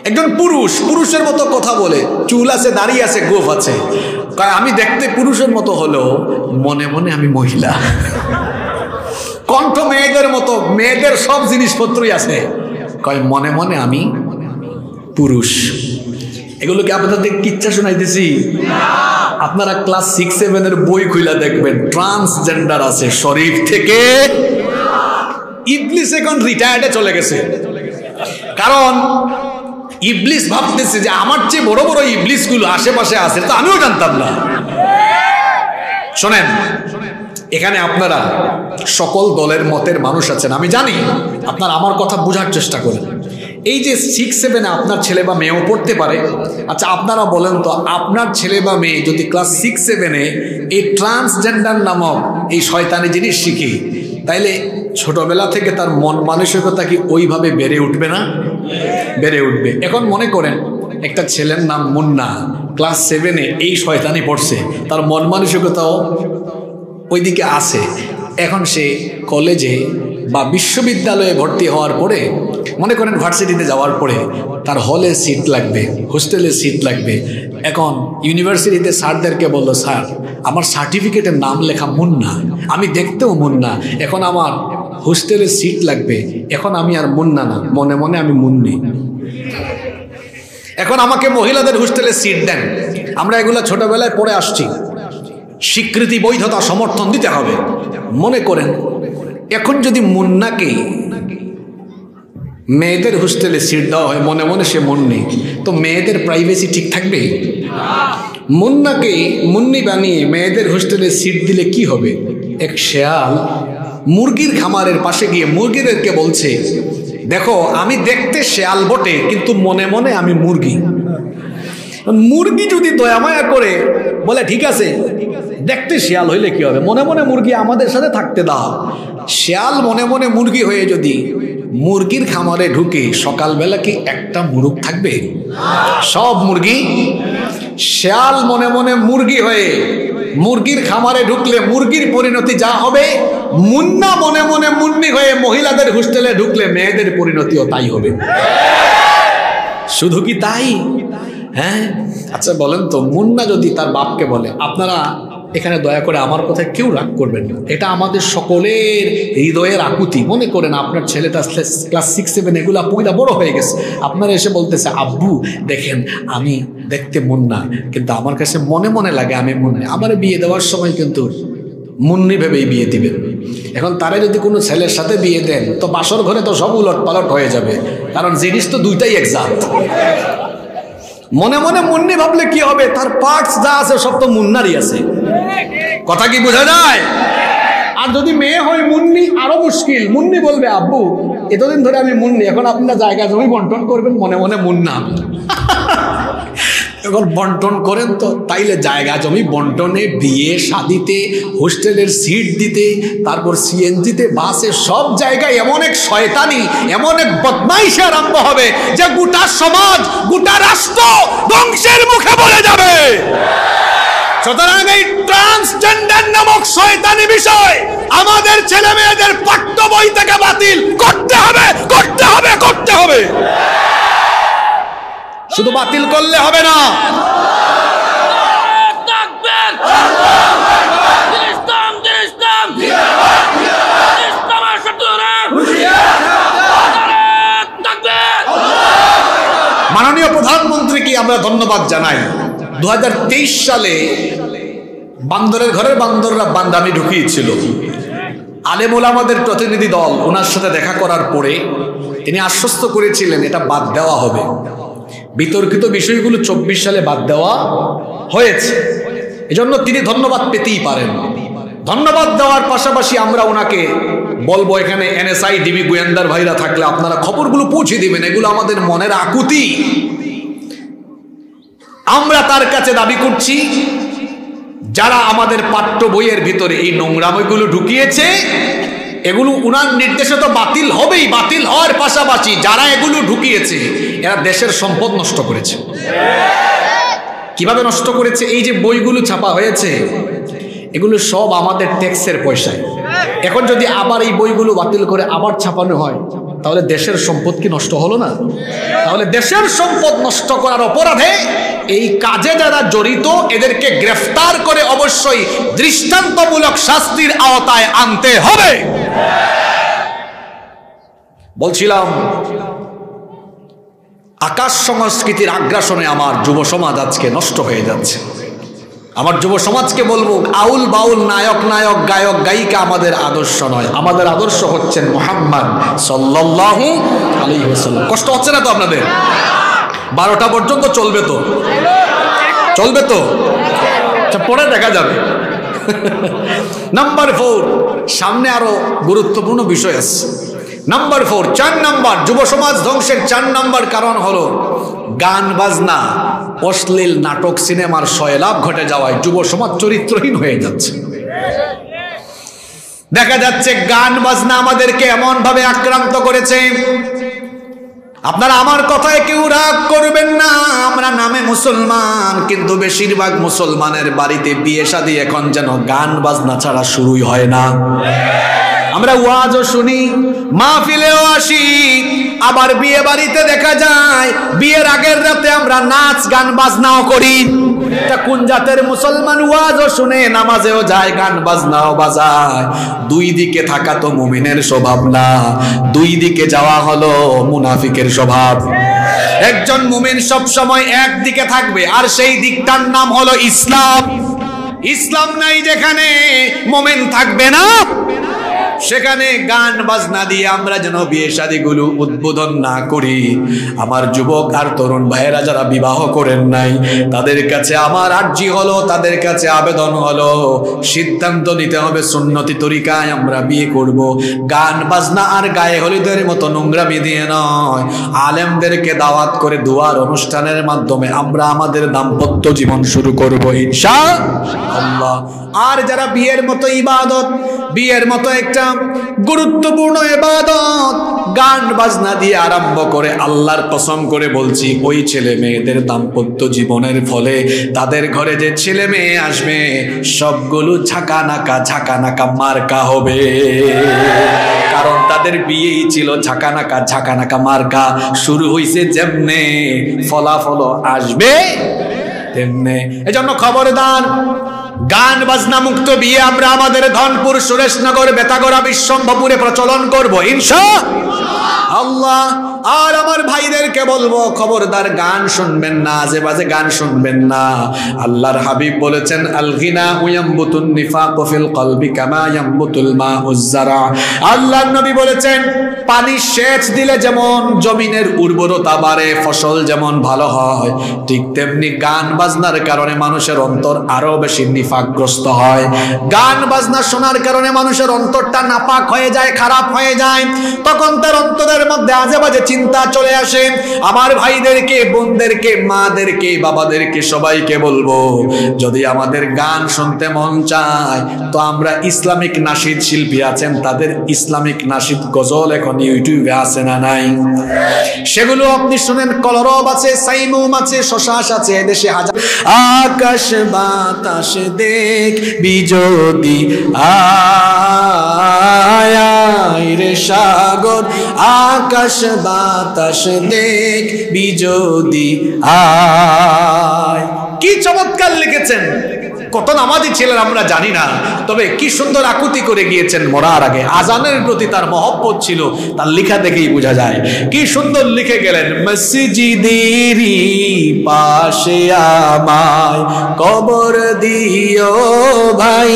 একজন পুরুষ পুরুষের মতো কথা বলে, চুল আছে, দাড়ি আছে, গোফ আছে, আমি দেখতে পুরুষের মতো হলেও মনে মনে আমি মহিলা। কণ্ঠ মেয়েদের মতো, মেয়েদের সব জিনিসপত্রই আছে, কয় মনে মনে আমি পুরুষ। এগুলোকে আপনাদের কিচ্ছা শোনাইতেছি? আপনারা ক্লাস 6-7 বই খুলে দেখবেন, ট্রান্সজেন্ডার আছে শরীফ থেকে। ইবলিস এখন রিটায়ার্ডে চলে গেছে, কারণ ইবলিস ভাবতেছে যে আমার চেয়ে বড় বড় ইবলিস গুলো আশেপাশে আছে, তো আমিও জানতাম না। শোনেন, এখানে আপনারা সকল দলের মতের মানুষ আছেন, আমি জানি। আপনারা আমার কথা বোঝার চেষ্টা করেন। এই যে 6-7 আপনার ছেলে বা মেয়েও পড়তে পারে। আচ্ছা আপনারা বলেন তো, আপনার ছেলে বা মেয়ে যদি ক্লাস 6-7-এ এই ট্রান্সজেন্ডার নামক এই শয়তানি জিনিস শিখে, তাইলে ছোটবেলা থেকে তার মন মানসিকতা কি ওইভাবে বেড়ে উঠবে না? বেড়ে উঠবে। এখন মনে করেন একটা ছেলের নাম মুন্না, ক্লাস 7-এ এই শয়তানি পড়ছে, তার মন মানসিকতাও ওইদিকে আছে। এখন সে কলেজে বা বিশ্ববিদ্যালয়ে ভর্তি হওয়ার পরে, মনে করেন ভার্সিটিতে যাওয়ার পরে তার হলে সিট লাগবে, হোস্টেলে সিট লাগবে। এখন ইউনিভার্সিটিতে স্যারদেরকে বললো, স্যার আমার সার্টিফিকেটের নাম লেখা মুন্না, আমি দেখতেও মুন্না, এখন আমার হোস্টেলে সিট লাগবে, এখন আমি আর মুন্না না, মনে মনে আমি মুন্নি। এখন আমাকে মহিলাদের হোস্টেলে সিট দেন। আমরা এগুলো ছোটবেলায় পড়ে আসছি। স্বীকৃতি, বৈধতা, সমর্থন দিতে হবে। মনে করেন এখন যদি মুন্নাকে মেয়েদের হোস্টেলে সিট দেওয়া হয়, মনে মনে সে মুন্নি, তো মেয়েদের প্রাইভেসি ঠিক থাকবে? মুন্নাকে মুন্নি বানিয়ে মেয়েদের হোস্টেলে সিট দিলে কি হবে? এক শেয়াল মুরগির খামারের পাশে গিয়ে মুরগিদেরকে বলছে, দেখো আমি দেখতে শেয়াল বটে, কিন্তু মনে মনে আমি মুরগি। মুরগি যদি দয়ামায়া করে বলে, ঠিক আছে দেখতে শিয়াল হইলে কি হবে, মনে মনে মুরগি আমাদের সাথে থাকতে দাও। শিয়াল মনে মনে মুরগি হয়ে যদি মুরগির খামারে ঢুকে, সকালবেলা কি একটা মুরগ থাকবে? সব মুরগি। শিয়াল মনে মনে মুরগি হয়ে মুরগির খামারে ঢুকলে মুরগির পরিণতি যা হবে, মুন্না মনে মনে মুন্নি হয়ে মহিলাদের হোস্টেলে ঢুকলে মেয়েদের পরিণতিও তাই হবে। শুধু কি তাই? হ্যাঁ, আচ্ছা বলেন তো, মুন্না যদি তার বাপকে বলে, আপনারা এখানে দয়া করে আমার কথায় কেউ রাগ করবেন না, এটা আমাদের সকলের হৃদয়ের আকুতি। মনে করেন আপনার ছেলেটা ক্লাস 6-7 এগুলা পয়লা বড় হয়ে গেছে, আপনারা এসে বলতেছে, আব্বু দেখেন আমি দেখতে মুন্না, কিন্তু আমার কাছে মনে মনে লাগে আমি মুন্নি, আমার বিয়ে দেওয়ার সময় কিন্তু মুন্নি ভেবেই বিয়ে দিবেন। এখন তারা যদি কোনো ছেলের সাথে বিয়ে দেন, তো বাসর ঘরে তো সব উলট পালট হয়ে যাবে, কারণ জিনিস তো দুইটাই একজাত। মনে মনে মুন্নি ভাবলে কি হবে, তার পার্টস যা আছে সব তো মুন্নারই আছে। কথা কি বোঝা যায়? আর যদি মেয়ে হয় মুন্নি, আরো মুশকিল। মুন্নি বলবে, আব্বু এতদিন ধরে আমি মুন্নি, এখন আপনারা জায়গা জমি বন্টন করবেন, মনে মনে মুন্না। এখন বন্টন করেন তো, তাইলে জায়গা জমি বন্টনে, বিয়ে শাদিতে, হোস্টেলের সিট দিতে, তারপর সিএনজিতে, বাসে, সব জায়গায় এমন এক শয়তানি, এমন এক বদমাইশি আরম্ভ হবে যে গোটা সমাজ, গোটা রাষ্ট্র ধ্বংসের মুখে পড়ে যাবে। সুতরাং এই ট্রান্সজেন্ডার নামক শয়তানি বিষয় আমাদের ছেলে মেয়েদের পাঠ্য বই থেকে বাতিল করতে হবে, করতে হবে, করতে হবে। শুধু বাতিল করলে হবে না, মাননীয় প্রধানমন্ত্রীকে আমরা ধন্যবাদ জানাই। 2023 সালে বান্দরের ঘরের বান্দররা বান্দামি ঢুকিয়েছিল। আলেম ওলামাদের প্রতিনিধি দল ওনার সাথে দেখা করার পরে তিনি আশ্বস্ত করেছিলেন এটা বাদ দেওয়া হবে। বিতর্কিত বিষয়গুলো 24 সালে বাদ দেওয়া হয়েছে, এজন্য তিনি ধন্যবাদ পেতেই পারেন। ধন্যবাদ দেওয়ার পাশাপাশি আমরা ওনাকে বলবো, এখানে এনএসআই ডিবি গোয়েন্দার ভাইরা থাকলে আপনারা খবরগুলো পৌঁছে দিবেন, এগুলো আমাদের মনের আকুতি। আমরা তার কাছে দাবি করছি, যারা আমাদের পাঠ্য বইয়ের ভিতরে এই নোংরাময়গুলো ঢুকিয়েছে, এগুলো উনার নির্দেশে তো বাতিল হবেই। বাতিল হওয়ার পাশাপাশি যারা এগুলো ঢুকিয়েছে এরা দেশের সম্পদ নষ্ট করেছে। কিভাবে নষ্ট করেছে? এই যে বইগুলো ছাপা হয়েছে, এগুলো সব আমাদের ট্যাক্সের পয়সায়। এখন যদি আবার এই বইগুলো বাতিল করে আবার ছাপানো হয়, তাহলে দেশের সম্পদ কি নষ্ট হলো না? তাহলে দেশের সম্পদ নষ্ট করার অপরাধে এই কাজে যারা জড়িত এদেরকে গ্রেফতার করে অবশ্যই দৃষ্টান্তমূলক শাস্তির আওতায় আনতে হবে। বলছিলাম, আকাশ সংস্কৃতির আগ্রাসনে আমার যুব সমাজ আজকে নষ্ট হয়ে যাচ্ছে। আমার যুব সমাজকে বলবো, আউল বাউল, নায়ক নায়ক, গায়ক গায়িকা আমাদের আদর্শ নয়। আমাদের আদর্শ হচ্ছেন মুহাম্মদ সাল্লাল্লাহু আলাইহি ওয়াসাল্লাম। কষ্ট হচ্ছে না তো আপনাদের? 12টা পর্যন্ত চলবে তো? চলবে তো? আচ্ছা, পরে দেখা যাবে। নাম্বার 4, সামনে আরো গুরুত্বপূর্ণ বিষয় আছে। নাম্বার 4, 4 নাম্বার যুব সমাজ ধ্বংসের 4 নাম্বার কারণ হলো গান বাজনা, অশ্লীল নাটক, সিনেমার সয়লাভ ঘটে যাওয়ায় যুব সমাজ চরিত্রহীন হয়ে যাচ্ছে। দেখা যাচ্ছে গান বাজনা আমাদেরকে এমন ভাবে আক্রান্ত করেছে, আপনারা আমার কথায় কেউ রাগ করবেন না, আমরা নামে মুসলমান কিন্তু বেশিরভাগ মুসলমানের বাড়িতে বিয়ে শাদী এখন যেন গান বাজনা ছাড়া শুরুই হয় না। আমরা ওয়াজও শুনি, মাহফিলেও আসি, আবার বিয়ে বাড়িতে দেখা যায় বিয়ের আগের রাতে আমরা নাচ গান বাজনাও করি। এটা কোন জাতের মুসলমান? ওয়াজও শুনে, নামাজেও যায়, গান বাজনাও বাজায়। দুই দিকে থাকা তো মুমিনের স্বভাব না, দুই দিকে যাওয়া হলো মুনাফিকের স্বভাব। একজন মুমিন সব সময় একদিকে থাকবে, আর সেই দিকটার নাম হলো ইসলাম। ইসলাম নাই যেখানে মুমিন থাকবে না, সেখানে গান বাজনা দিয়ে আমরা যেন বিয়ে শাদীগুলো উদ্বোধন না করি। আমার যুবক আর তরুণ ভাইয়েরা যারা বিবাহ করেন নাই, তাদের কাছে আমার আর্জি হলো, তাদের কাছে আবেদন হলো, সিদ্ধান্ত নিতে হবে সুন্নতি তরিকায় আমরা বিয়ে করব। গান বাজনা আর গায়ে হলুদের মতো নোংরামি দিয়ে নয়, আলেমদেরকে দাওয়াত করে দুয়ার অনুষ্ঠানের মাধ্যমে আমরা আমাদের দাম্পত্য জীবন শুরু করব ইনশাআল্লাহ। আর যারা বিয়ের মতো ইবাদত, বিয়ের মতো একটা গুরুত্বপূর্ণ ইবাদত গান বাজনা দিয়ে আরম্ভ করে, আল্লাহর কসম করে বলছি, ওই ছেলে মেয়েদের দাম্পত্য জীবনের ফলে তাদের ঘরে যে ছেলে মেয়ে আসবে সবগুলো ঝাঁকানাকা মার্কা হবে। কারণ তাদের বিয়েই ছিল ঝাঁকানাকা মার্কা। শুরু হইছে যেমনে, ফলাফল আসবে তেমনে। এজন্য খবরদার, গান বাজনা মুক্ত বিয়ে আমরা আমাদের ধনপুর, সুরেশনগর, বেতাগড়া, বিশ্বম্ভপুরে প্রচলন করব ইনশাআল্লাহ। আর আমার ভাইদেরকে বলবো, খবরদার গান শুনবেন না, আজে বাজে গান শুনবেন না। আল্লাহর হাবিব বলেছেন, আল গিনা ইয়ামবুতুন নিফাকু ফিল কলবি কামা ইয়ামবুতুল মাউজ যারা। আল্লাহর নবী বলেছেন, পানি সেচ দিলে যেমন জমিনের উর্বরতা বাড়ে, ফসল যেমন ভালো হয়, ঠিক তেমনি গান বাজনার কারণে মানুষের অন্তর আরো বেশি নিফাকগ্রস্ত হয়। গান বাজনা শোনার কারণে মানুষের অন্তরটা নাপাক হয়ে যায়, খারাপ হয়ে যায়। তখন তার অন্তরের মধ্যে আজে বাজে চিন্তা চলে আসে। আমার ভাইদেরকে, বোনদেরকে, মাদেরকে, বাবাদেরকে সবাইকে বলবো, যদি আমাদের গান শুনতে মন চায় তো আমরা ইসলামিক নাশিদ শিল্পী আছেন, তাদের ইসলামিক নাশিদ গজল এখন ইউটিউবে আছে না নাই? সেগুলো আপনি শুনেন। কলরব আছে, সাইমুম আছে, শশাস আছে, এদেশে হাজার। আকাশ বাতাস দেখবি যদি আয় রে সাগর, আকাশ বাতাস দেখবি যদি আয়। কি চমৎকার লিখেছেন! কত নামাজি ছিলেন আমরা জানি না, তবে কি সুন্দর আকুতি করে গিয়েছেন মরার আগে। আজানের প্রতি তার মহব্বত ছিল, তার লেখা দেখেই বোঝা যায়। কি সুন্দর লিখে গেলেন, মসজিদেরই পাশে আমায় কবর দিও ভাই,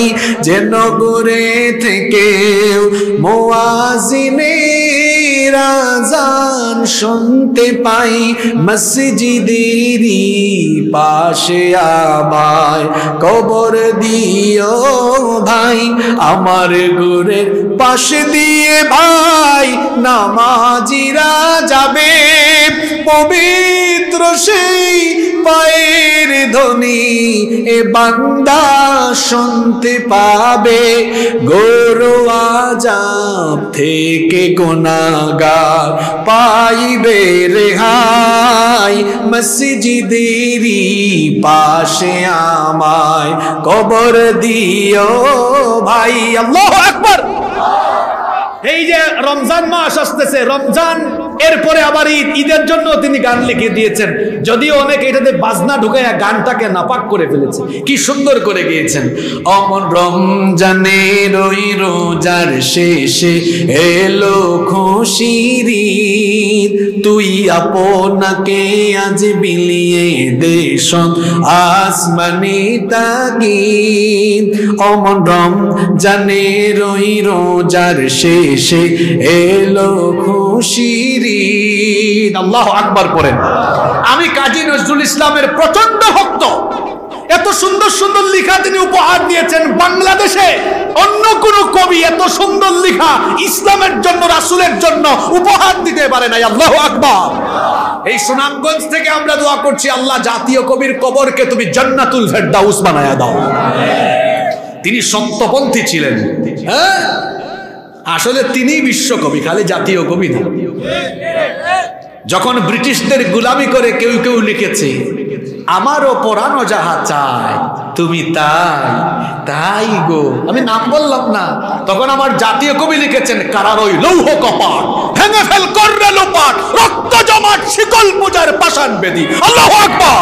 যেন করে থেকে মুয়াজ্জিনের আযান শুনতে পাই। মসজিদেরই পাশে আমায় কবর দিও ভাই, আমার ঘরের পাশে দিয়ে ভাই নামাজিরা যাবে, পবিত্র সেই পায়ের ধ্বনি এ বান্দা শুনতে পাবে। গরু আযাব থেকে গুনাহগার পাইবে রেহাই, মসজিদেরই পাশে আমায় কবর দিও ভাই। আল্লাহু আকবার। এই যে রমজান মাস আসতেছে, রমজান এরপরে আবার ঈদ, ঈদের জন্য তিনি গান লিখে দিয়েছেন। যদিও অনেকে এটাতে বাজনা ঢুকাইয়া গানটাকে নাপাক করে ফেলেছে, কি সুন্দর করে গিয়েছেন। অমন রমজানের ওই রোজার শেষে এলো খুশির ঈদ, তুই আপনাকে আজ বিলিয়ে দেশন আসমানি তাগিদ। অমন রমজানের ওই রোজার শেষে এলো খুশির ঈদ। আল্লাহু আকবার পড়েন। আমি কাজী নজরুল ইসলামের প্রচন্ড ভক্ত। এত সুন্দর সুন্দর লেখা তিনি উপহার দিয়েছেন। বাংলাদেশে অন্য কোন কবি এত সুন্দর লেখা ইসলামের জন্য, রাসূলের জন্য উপহার দিতে পারে নাই। আল্লাহু আকবার। এই সুনামগঞ্জ থেকে আমরা দোয়া করছি, আল্লাহ জাতীয় কবির কবরকে তুমি জান্নাতুল ফেরদাউস বানায়া দাও। তিনি সত্যপন্থী ছিলেন। হ্যাঁ, আসলে তিনি বিশ্বকবি, খালি জাতীয় কবি না। যখন ব্রিটিশদের গোলামি করে কেউ কেউ লিখেছে, আমারও পরানো যাহা চায় তুমি তাই তাই গো, আমি নাম বললাম না, তখন আমার জাতীয় কবি লিখেছেন, কারার ওই লৌহ কপাট ভেঙে ফেল কররে লোপাট, রক্ত জমাট শিকল পূজার পাষাণ বেদী। আল্লাহু আকবার।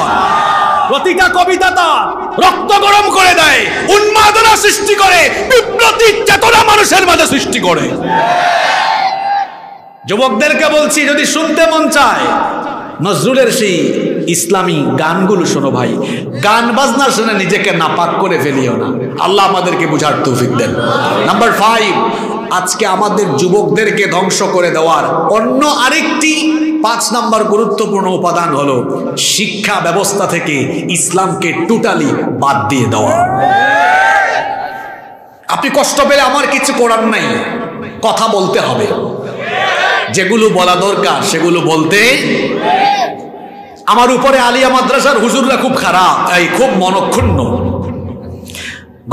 প্রতিটা কবিতা তার রক্ত গরম করে দেয়, উন্মাদনা সৃষ্টি করে, বিপ্লবী চেতনা মানুষের মাঝে সৃষ্টি করে। যুবকদেরকে বলছি, যদি শুনতে মন চায় নজরুলের সেই ইসলামী গানগুলো শোনো ভাই। গান বাজনা শুনে নিজেকে নাপাক করে ফেলিও না। আল্লাহ আমাদেরকে বুঝার তৌফিক দেন। নাম্বার 5, আজকে আমাদের যুবকদেরকে ধ্বংস করে দেওয়ার অন্য আরেকটি 5 নম্বর গুরুত্বপূর্ণ উপাদান হলো শিক্ষা ব্যবস্থা থেকে ইসলামকে টোটালি বাদ দিয়ে দেওয়া। আপনি কষ্ট পেলে আমার কিছু করার নাই, কথা বলতে হবে, যেগুলো বলা দরকার সেগুলো বলতে। আমার উপরে আলিয়া মাদ্রাসার হুজুররা খুব খারাপ, খুব মনক্ষুণ্ণ।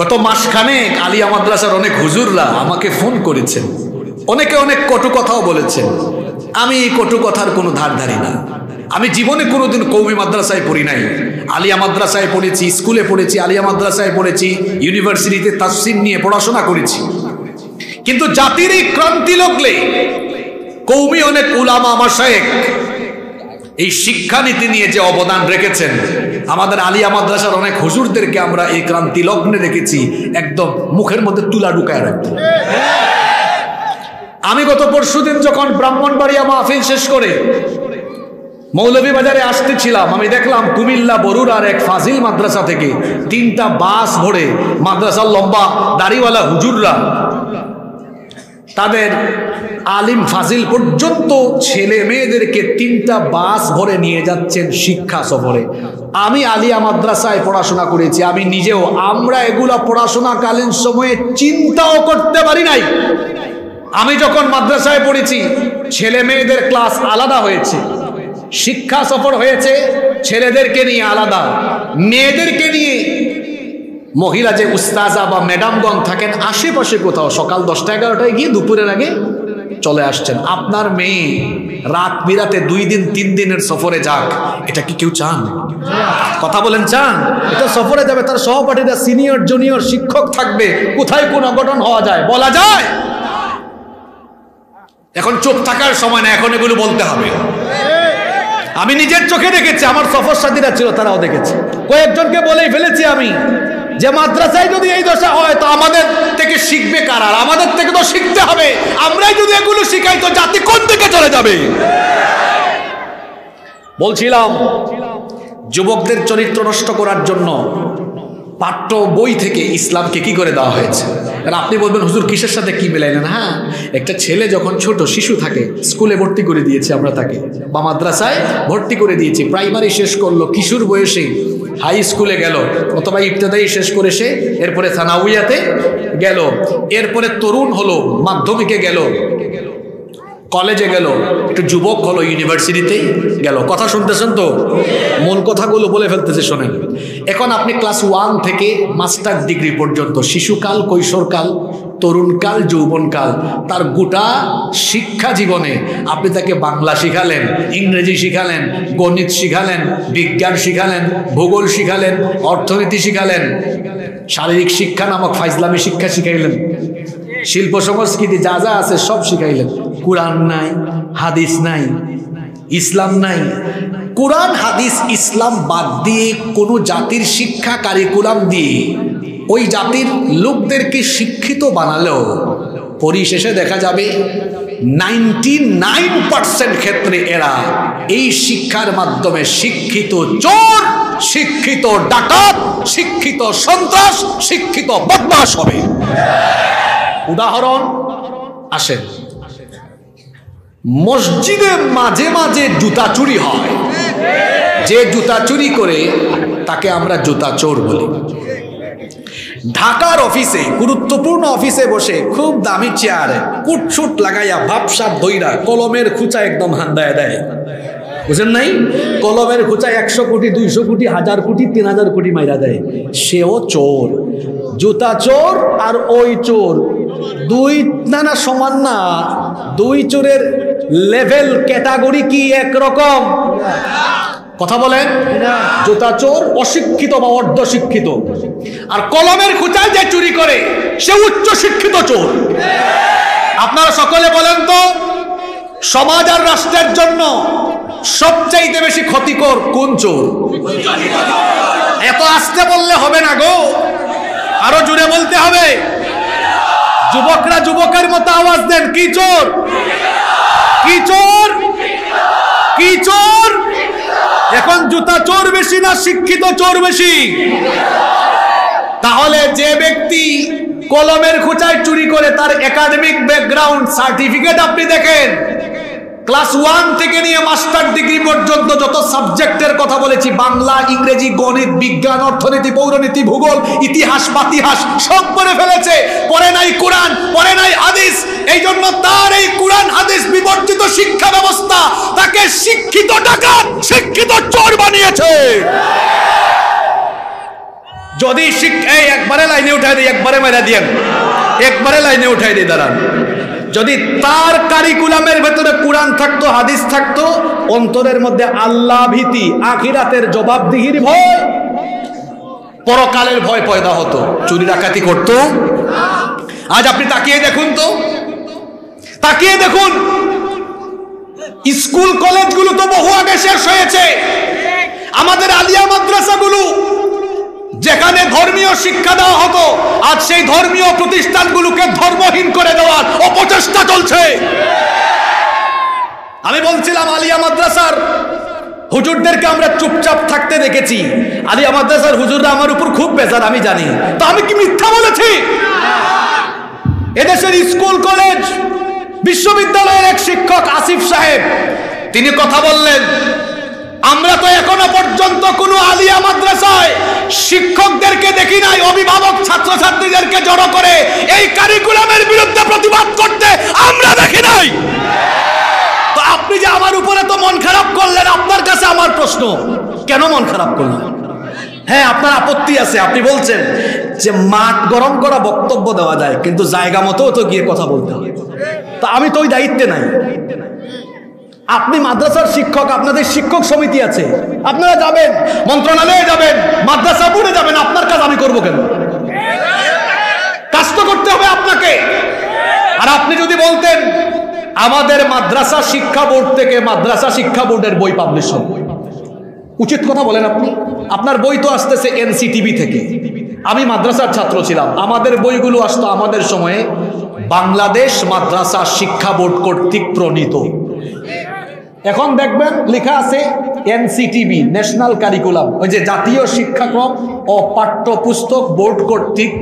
গত মাসখানেক আলিয়া মাদ্রাসার অনেক হুজুররা আমাকে ফোন করেছেন, অনেকে অনেক কটু কথাও বলেছেন। আমি এই কটু কথার কোনো ধার ধারি না। আমি জীবনে কোনোদিন কওমি মাদ্রাসায় পড়ি নাই। আলিয়া মাদ্রাসায় পড়েছি, স্কুলে পড়েছি, আলিয়া মাদ্রাসায় পড়েছি, ইউনিভার্সিটিতে তাফসীর নিয়ে পড়াশোনা করেছি। কিন্তু জাতির এই ক্রান্তি লগ্নে কওমি অনেক উলামা মাশায়েখ এই শিক্ষানীতি নিয়ে যে অবদান রেখেছেন, আমাদের আলিয়া মাদ্রাসার অনেক হুজুরদেরকে আমরা এই ক্রান্তি লগ্নে রেখেছি একদম মুখের মধ্যে তুলা ঢুকায় রাখতে। আমি গত পরশুদিন যখন ব্রাহ্মণবাড়িয়া মাহফিল শেষ করে মৌলভীবাজারে আসতেছিলাম, আমি দেখলাম কুমিল্লা বরুড়ার এক ফাজিল মাদ্রাসা থেকে 3টা বাস ভরে মাদ্রাসার লম্বা দাড়িওয়ালা হুজুররা তাদের আলিম ফাজিল পর্যন্ত ছেলে মেয়েদেরকে 3টা বাস ভরে নিয়ে যাচ্ছেন শিক্ষা সফরে। আমি আলিয়া মাদ্রাসায় পড়াশোনা করেছি, আমি নিজেও, আমরা এগুলা পড়াশোনাকালীন সময়ে চিন্তাও করতে পারি নাই। আমি যখন মাদ্রাসায় পড়েছি ছেলে মেয়েদের ক্লাস আলাদা হয়েছে, শিক্ষা সফর হয়েছে ছেলেদেরকে নিয়ে আলাদা, মেয়েদেরকে নিয়ে মহিলা যে উস্তাজা বা ম্যাডামগণ থাকেন আশেপাশে কোথাও সকাল 10টা-11টায় গিয়ে দুপুরের আগে চলে আসছেন। আপনার মেয়ে রাত বিরাতে 2 দিন 3 দিনের সফরে যাক, এটা কি কেউ চান? কথা বলেন, চান? এটা সফরে যাবে, তার সহপাঠীরা সিনিয়র জুনিয়র শিক্ষক থাকবে, কোথায় কোন অঘটন হওয়া যায় বলা যায়? এখন চুপ থাকার সময় না, এখন এগুলো বলতে হবে। আমি নিজের চোখে দেখেছি, আমার সফর সাথীরা ছিল, তারাও দেখেছে। কয়েকজনকে বলেই ফেলেছি আমি যে মাদ্রাসায় যদি এই দশা হয় তো আমাদের থেকে শিখবে কারা? আমাদের থেকে তো শিখতে হবে। আমরাই যদি এগুলো শিখাই তো জাতি কোন দিকে চলে যাবে? বলছিলাম যুবকদের চরিত্র নষ্ট করার জন্য পাঠ্য বই থেকে ইসলামকে কি করে দেওয়া হয়েছে। আর আপনি বলবেন হুজুর কিসের সাথে কি মিলাইলেন? হ্যাঁ, একটা ছেলে যখন ছোট শিশু থাকে স্কুলে ভর্তি করে দিয়েছি আমরা তাকে, বা মাদ্রাসায় ভর্তি করে দিয়েছি, প্রাইমারি শেষ করলো, কিশোর বয়সে হাই স্কুলে গেল, অথবা ইবতেদায়ী শেষ করে সে এরপরে সানাউইয়াতে গেল, এরপরে তরুণ হলো, মাধ্যমিকে গেল, কলেজে গেল, একটু যুবক হলো, ইউনিভার্সিটিতে গেল। কথা শুনতেছেন তো? মূল কথাগুলো বলে ফেলতেছে, শোনেন। এখন আপনি ক্লাস 1 থেকে মাস্টার ডিগ্রি পর্যন্ত শিশুকাল, কৈশোরকাল, তরুণকাল, যৌবনকাল, তার গোটা শিক্ষা জীবনে আপনি তাকে বাংলা শিখালেন, ইংরেজি শিখালেন, গণিত শিখালেন, বিজ্ঞান শিখালেন, ভূগোল শিখালেন, অর্থনীতি শিখালেন, শারীরিক শিক্ষা নামক ফাইজলামি শিক্ষা শিখাইলেন, শিল্প সংস্কৃতি যা যা আছে সব শিখাইলেন। কুরআন নাই, হাদিস নাই, ইসলাম নাই। কুরআন, হাদিস, ইসলাম বাদ দিয়ে কোনো জাতির শিক্ষা কারিকুলাম দিয়ে ওই জাতির লোকদেরকে শিক্ষিত বানালেও পরিশেষে দেখা যাবে 99% ক্ষেত্রে এরা এই শিক্ষার মাধ্যমে শিক্ষিত চোর, শিক্ষিত ডাকাত, শিক্ষিত সন্ত্রাস, শিক্ষিত বদমাশ হবে। উদাহরণ আসেন, মসজিদে মাঝে মাঝে জুতা চুরি হয়, যে জুতা চুরি করে তাকে আমরা জুতা চোর বলি। ঢাকার অফিসে, গুরুত্বপূর্ণ অফিসে বসে খুব দামি চেয়ারে কুটছুট লাগাইয়া ভাবসাব ধইরা কলমের খুঁচা একদম হান্দায় দেয়, বুঝেন নাই? কলমের খুঁচা 100 কোটি 200 কোটি 1000 কোটি 3000 কোটি মাইরা দেয়, সেও চোর। জুতা চোর আর ওই চোর দুই না সমান না, দুই চোরের লেভেল ক্যাটাগরি কি একরকম? কথা বলেন। জুতা চোর অশিক্ষিত বা অর্ধ শিক্ষিত, আর কলমের খুঁচায় যে চুরি করে সে উচ্চ শিক্ষিত চোর। আপনারা সকলে বলেন তো, সমাজ আর রাষ্ট্রের জন্য সবচাইতে বেশি ক্ষতিকর কোন চোর? এত আস্তে বললে হবে না গো, আরো জোরে বলতে হবে। যুবকরা যুবকের মতো আওয়াজ দেন, কি চোর? কি চোর? কি চোর? এখন জুতা চোর বেশি না শিক্ষিত চোর বেশি? তাহলে যে ব্যক্তি কলমের খুঁচায় চুরি করে তার একাডেমিক ব্যাকগ্রাউন্ড সার্টিফিকেট আপনি দেখেন, ক্লাস 1 থেকে নিয়ে মাস্টার ডিগ্রি পর্যন্ত যত সাবজেক্টের কথা বলেছি, বাংলা, ইংরেজি, গণিত, বিজ্ঞান, অর্থনীতি, পৌরনীতি, ভূগোল, ইতিহাস, পাতিহাস সব পড়ে ফেলেছে। পড়ে নাই কোরআন, পড়ে নাই হাদিস। এই জন্য তার এই কোরআন হাদিস বিবর্জিত শিক্ষা ব্যবস্থা তাকে শিক্ষিত ডাকাত, শিক্ষিত চোর বানিয়েছে। যদি একবারে লাইনে উঠাই দিই, একবারে মেরা দিয়েন, একবারে লাইনে উঠাই দিই, দাঁড়ান। যদি তার কারিকুলামের ভেতরে কোরআন থাকতো, হাদিস থাকতো, অন্তরের মধ্যে আল্লাহ ভীতি, আখিরাতের জবাবদিহির ভয়, পরকালের ভয় পয়দা হতো, চুরি ডাকাতি করতো। আজ আপনি তাকিয়ে দেখুন তো, তাকিয়ে দেখুন, স্কুল কলেজগুলো তো বহু আগে শেষ হয়েছে। আমাদের আলিয়া মাদ্রাসাগুলো যেখানে ধর্মীয় শিক্ষা দেওয়া হতো, আজ সেই ধর্মীয় প্রতিষ্ঠানগুলোকে ধর্মহীন করে দেওয়ার অপচেষ্টা চলছে। আমি বলছিলাম, আলিয়া মাদ্রাসার হুজুরদেরকে আমরা চুপচাপ থাকতে দেখেছি। আলিয়া মাদ্রাসার হুজুররা আমার উপর খুব বেজার, আমি জানি। তো আমি কি মিথ্যা বলেছি? এদেশের স্কুল কলেজ বিশ্ববিদ্যালয়ের এক শিক্ষক আসিফ সাহেব, তিনি কথা বললেন, আমরা তো এখনো পর্যন্ত কোন আলিয়া মাদ্রাসায় শিক্ষকদেরকে দেখি নাই অভিভাবক ছাত্রছাত্রীদেরকে জড়ো করে এই কারিকুলামের বিরুদ্ধে প্রতিবাদ করতে, আমরা দেখি নাই। তো আপনি যে আমার উপরে তো মন খারাপ করলেন, আপনার কাছে আমার প্রশ্ন, কেন মন খারাপ করলেন? হ্যাঁ, আপনার আপত্তি আছে, আপনি বলছেন যে মাঠ গরম করা বক্তব্য দেওয়া যায়, কিন্তু জায়গা মতো তো গিয়ে কথা বলতে হবে। তা আমি তো ওই দায়িত্বে নাই। আপনি মাদ্রাসার শিক্ষক, আপনাদের শিক্ষক সমিতি আছে, আপনারা যাবেন, মন্ত্রণালয়ে যাবেন, মাদ্রাসা বোর্ডে যাবেন, আপনার কাজ আমি করবো কেন? কাজ তো করতে হবে আপনাকে। আর আপনি যদি বলতেন আমাদের মাদ্রাসা শিক্ষা বোর্ড থেকে মাদ্রাসা শিক্ষা বোর্ডের বই পাবলিশ হবে, উচিত কথা বলেন আপনি। আপনার বই তো আসতেছে এনসিটিভি থেকে। আমি মাদ্রাসার ছাত্র ছিলাম, আমাদের বইগুলো আসতো আমাদের সময়ে বাংলাদেশ মাদ্রাসা শিক্ষা বোর্ড কর্তৃক প্রণীত। এখন দেখবেন লেখা আছে এনসিটিবি, ন্যাশনাল কারিকুলাম, ওই যে জাতীয় শিক্ষাক্রম ও পাঠ্যপুস্তক বোর্ড কর্তৃক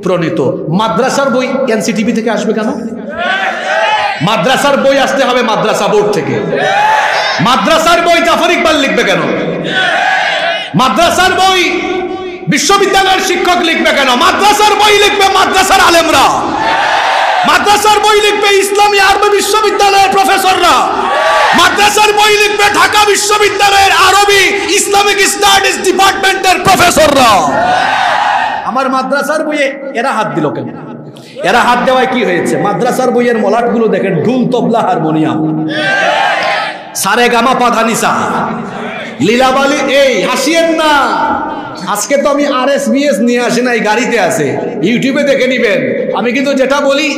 প্রণীত। মাদ্রাসার বই এনসিটিবি থেকে আসবে কেন? মাদ্রাসার বই আসতে হবে মাদ্রাসা বোর্ড থেকে। মাদ্রাসার বই জাফর ইকবাল লিখবে কেন? মাদ্রাসার বই বিশ্ববিদ্যালয়ের শিক্ষক লিখবে কেন? মাদ্রাসার বই লিখবে মাদ্রাসার আলেমরা, মাদ্রাসার বই লিখবে ইসলামী আরবি বিশ্ববিদ্যালয়ের প্রফেসররা, মাদ্রাসার বই লিখবে ঢাকা বিশ্ববিদ্যালয়ের আরবি ইসলামিক স্টাডিজ ডিপার্টমেন্টের প্রফেসররা। আমার মাদ্রাসার বইয়ে এরা হাত দিল কেন? এরা হাত দেওয়ায় কি হয়েছে? মাদ্রাসার বইয়ের মলাটগুলো দেখেন, ঢুল, তবলা, হারমোনিয়াম, সারে গামা পাধানিসা, লীলাবালি। এই হাসিয়েন না, আজকে তো আমি RSBS নিয়ে আসি না, এই গাড়িতে আছে, ইউটিউবে দেখে নিবেন। আমি কিন্তু যেটা বলি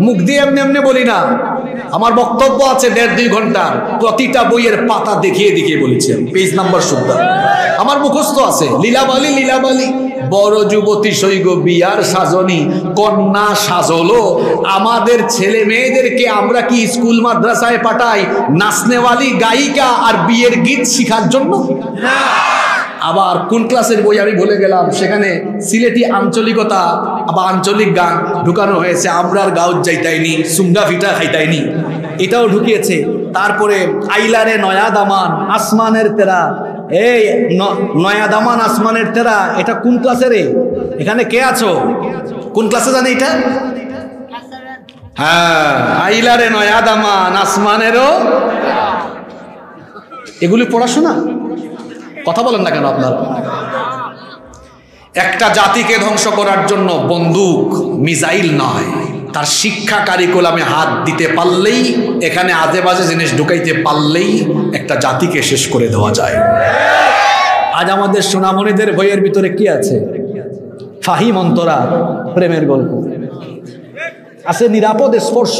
মুখ দিয়ে এমনি এমনি বলি না, আমার বক্তব্য আছে 1.5-2 ঘন্টার, প্রতিটা বইয়ের পাতা দেখিয়ে দেখিয়ে বলেছি, পেজ নাম্বার শুদ্ধ আমার মুখস্থ আছে। লীলাবালি, লীলাবালি, বড় যুবতী সৈগ বিয়ার সাজনী, কন্যা সাজলো। আমাদের ছেলে মেয়েদেরকে আমরা কি স্কুল মাদ্রাসায় পাঠাই নাচনেওয়ালি গায়িকা আর বিয়ের গীত শিখার জন্য? আবার কোন ক্লাসের বই আমি বলে গেলাম, সেখানে সিলেটি আঞ্চলিকতা বা আঞ্চলিক গান ঢুকানো হয়েছে। আমরার গাঁও যাইতাইনি, সুঙ্গা ফিটা খাইতাইনি, এটাও ঢুকিয়েছে। তারপরে আইলারে নয়া দামান আসমানের তেরা, এই নয়া দামান আসমানের তেরা, এটা কোন ক্লাসে রে? এখানে কে আছো? কোন ক্লাসে জানে এটা? হ্যাঁ, আইলারে নয়া দামান আসমানেরও, এগুলি পড়াশোনা। কথা বলেন না কেন আপনারা? একটা জাতিকে ধ্বংস করার জন্য বন্দুক মিসাইল নয়, তার শিক্ষা কারিকুলামে হাত দিতে পারলেই, এখানে আজে বাজে জিনিস ঢুকাইতে পারলেই একটা জাতিকে শেষ করে দেওয়া যায়। আজ আমাদের সোনামণিদের বইয়ের ভিতরে কি আছে? ফাহিম অন্তরা, প্রেমের গল্প আছে, নিরাপদ স্পর্শ,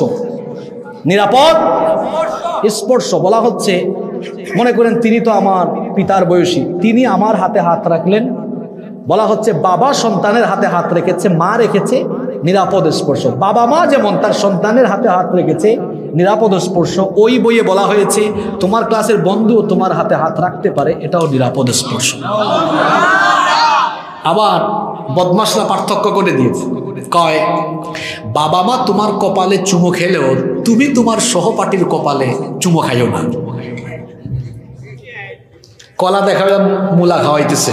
নিরাপদ স্পর্শ বলা হচ্ছে। মনে করেন তিনি তো আমার পিতার বয়সী, তিনি আমার হাতে হাত রাখলেন, বলা হচ্ছে বাবা সন্তানের হাতে হাত রেখেছে, মা রেখেছে নিরাপদ স্পর্শ। বাবা মা যেমন তার সন্তানের হাতে হাত রেখেছে নিরাপদ স্পর্শ, ওই বইয়ে বলা হয়েছে তোমার ক্লাসের বন্ধু তোমার হাতে হাত রাখতে পারে, এটাও নিরাপদ স্পর্শ। আবার বদমাশরা পার্থক্য করে দিয়েছে, কয় বাবা মা তোমার কপালে চুমো খেলেও তুমি তোমার সহপাঠীর কপালে চুমো খাইও না। কলা দেখা মূলা খাওয়াইতেছে।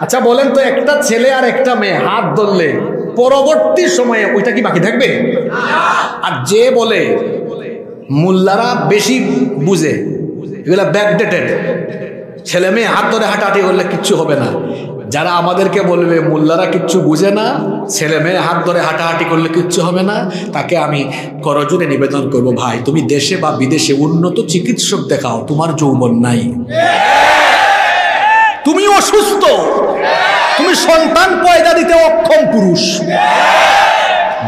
আচ্ছা বলেন তো, একটা ছেলে আর একটা মেয়ে হাত ধরলে পরবর্তী সময়ে ওইটা কি বাকি থাকবে? আর যে বলে মোল্লারা বেশি বুঝে, এগুলা ব্যাকডেটেড, ছেলে মেয়ে হাত ধরে হাঁটাহাঁটি করলে কিচ্ছু হবে না। যারা আমাদেরকে বলবে মোল্লারা কিচ্ছু বুঝে না, ছেলে মেয়ে হাত ধরে হাঁটাহাঁটি করলে কিচ্ছু হবে না, তাকে আমি করজোড়ে নিবেদন করব, ভাই তুমি দেশে বা বিদেশে উন্নত চিকিৎসক দেখাও, তোমার যৌবন নাই, তুমি অসুস্থ, তুমি সন্তান পয়দা দিতে অক্ষম পুরুষ,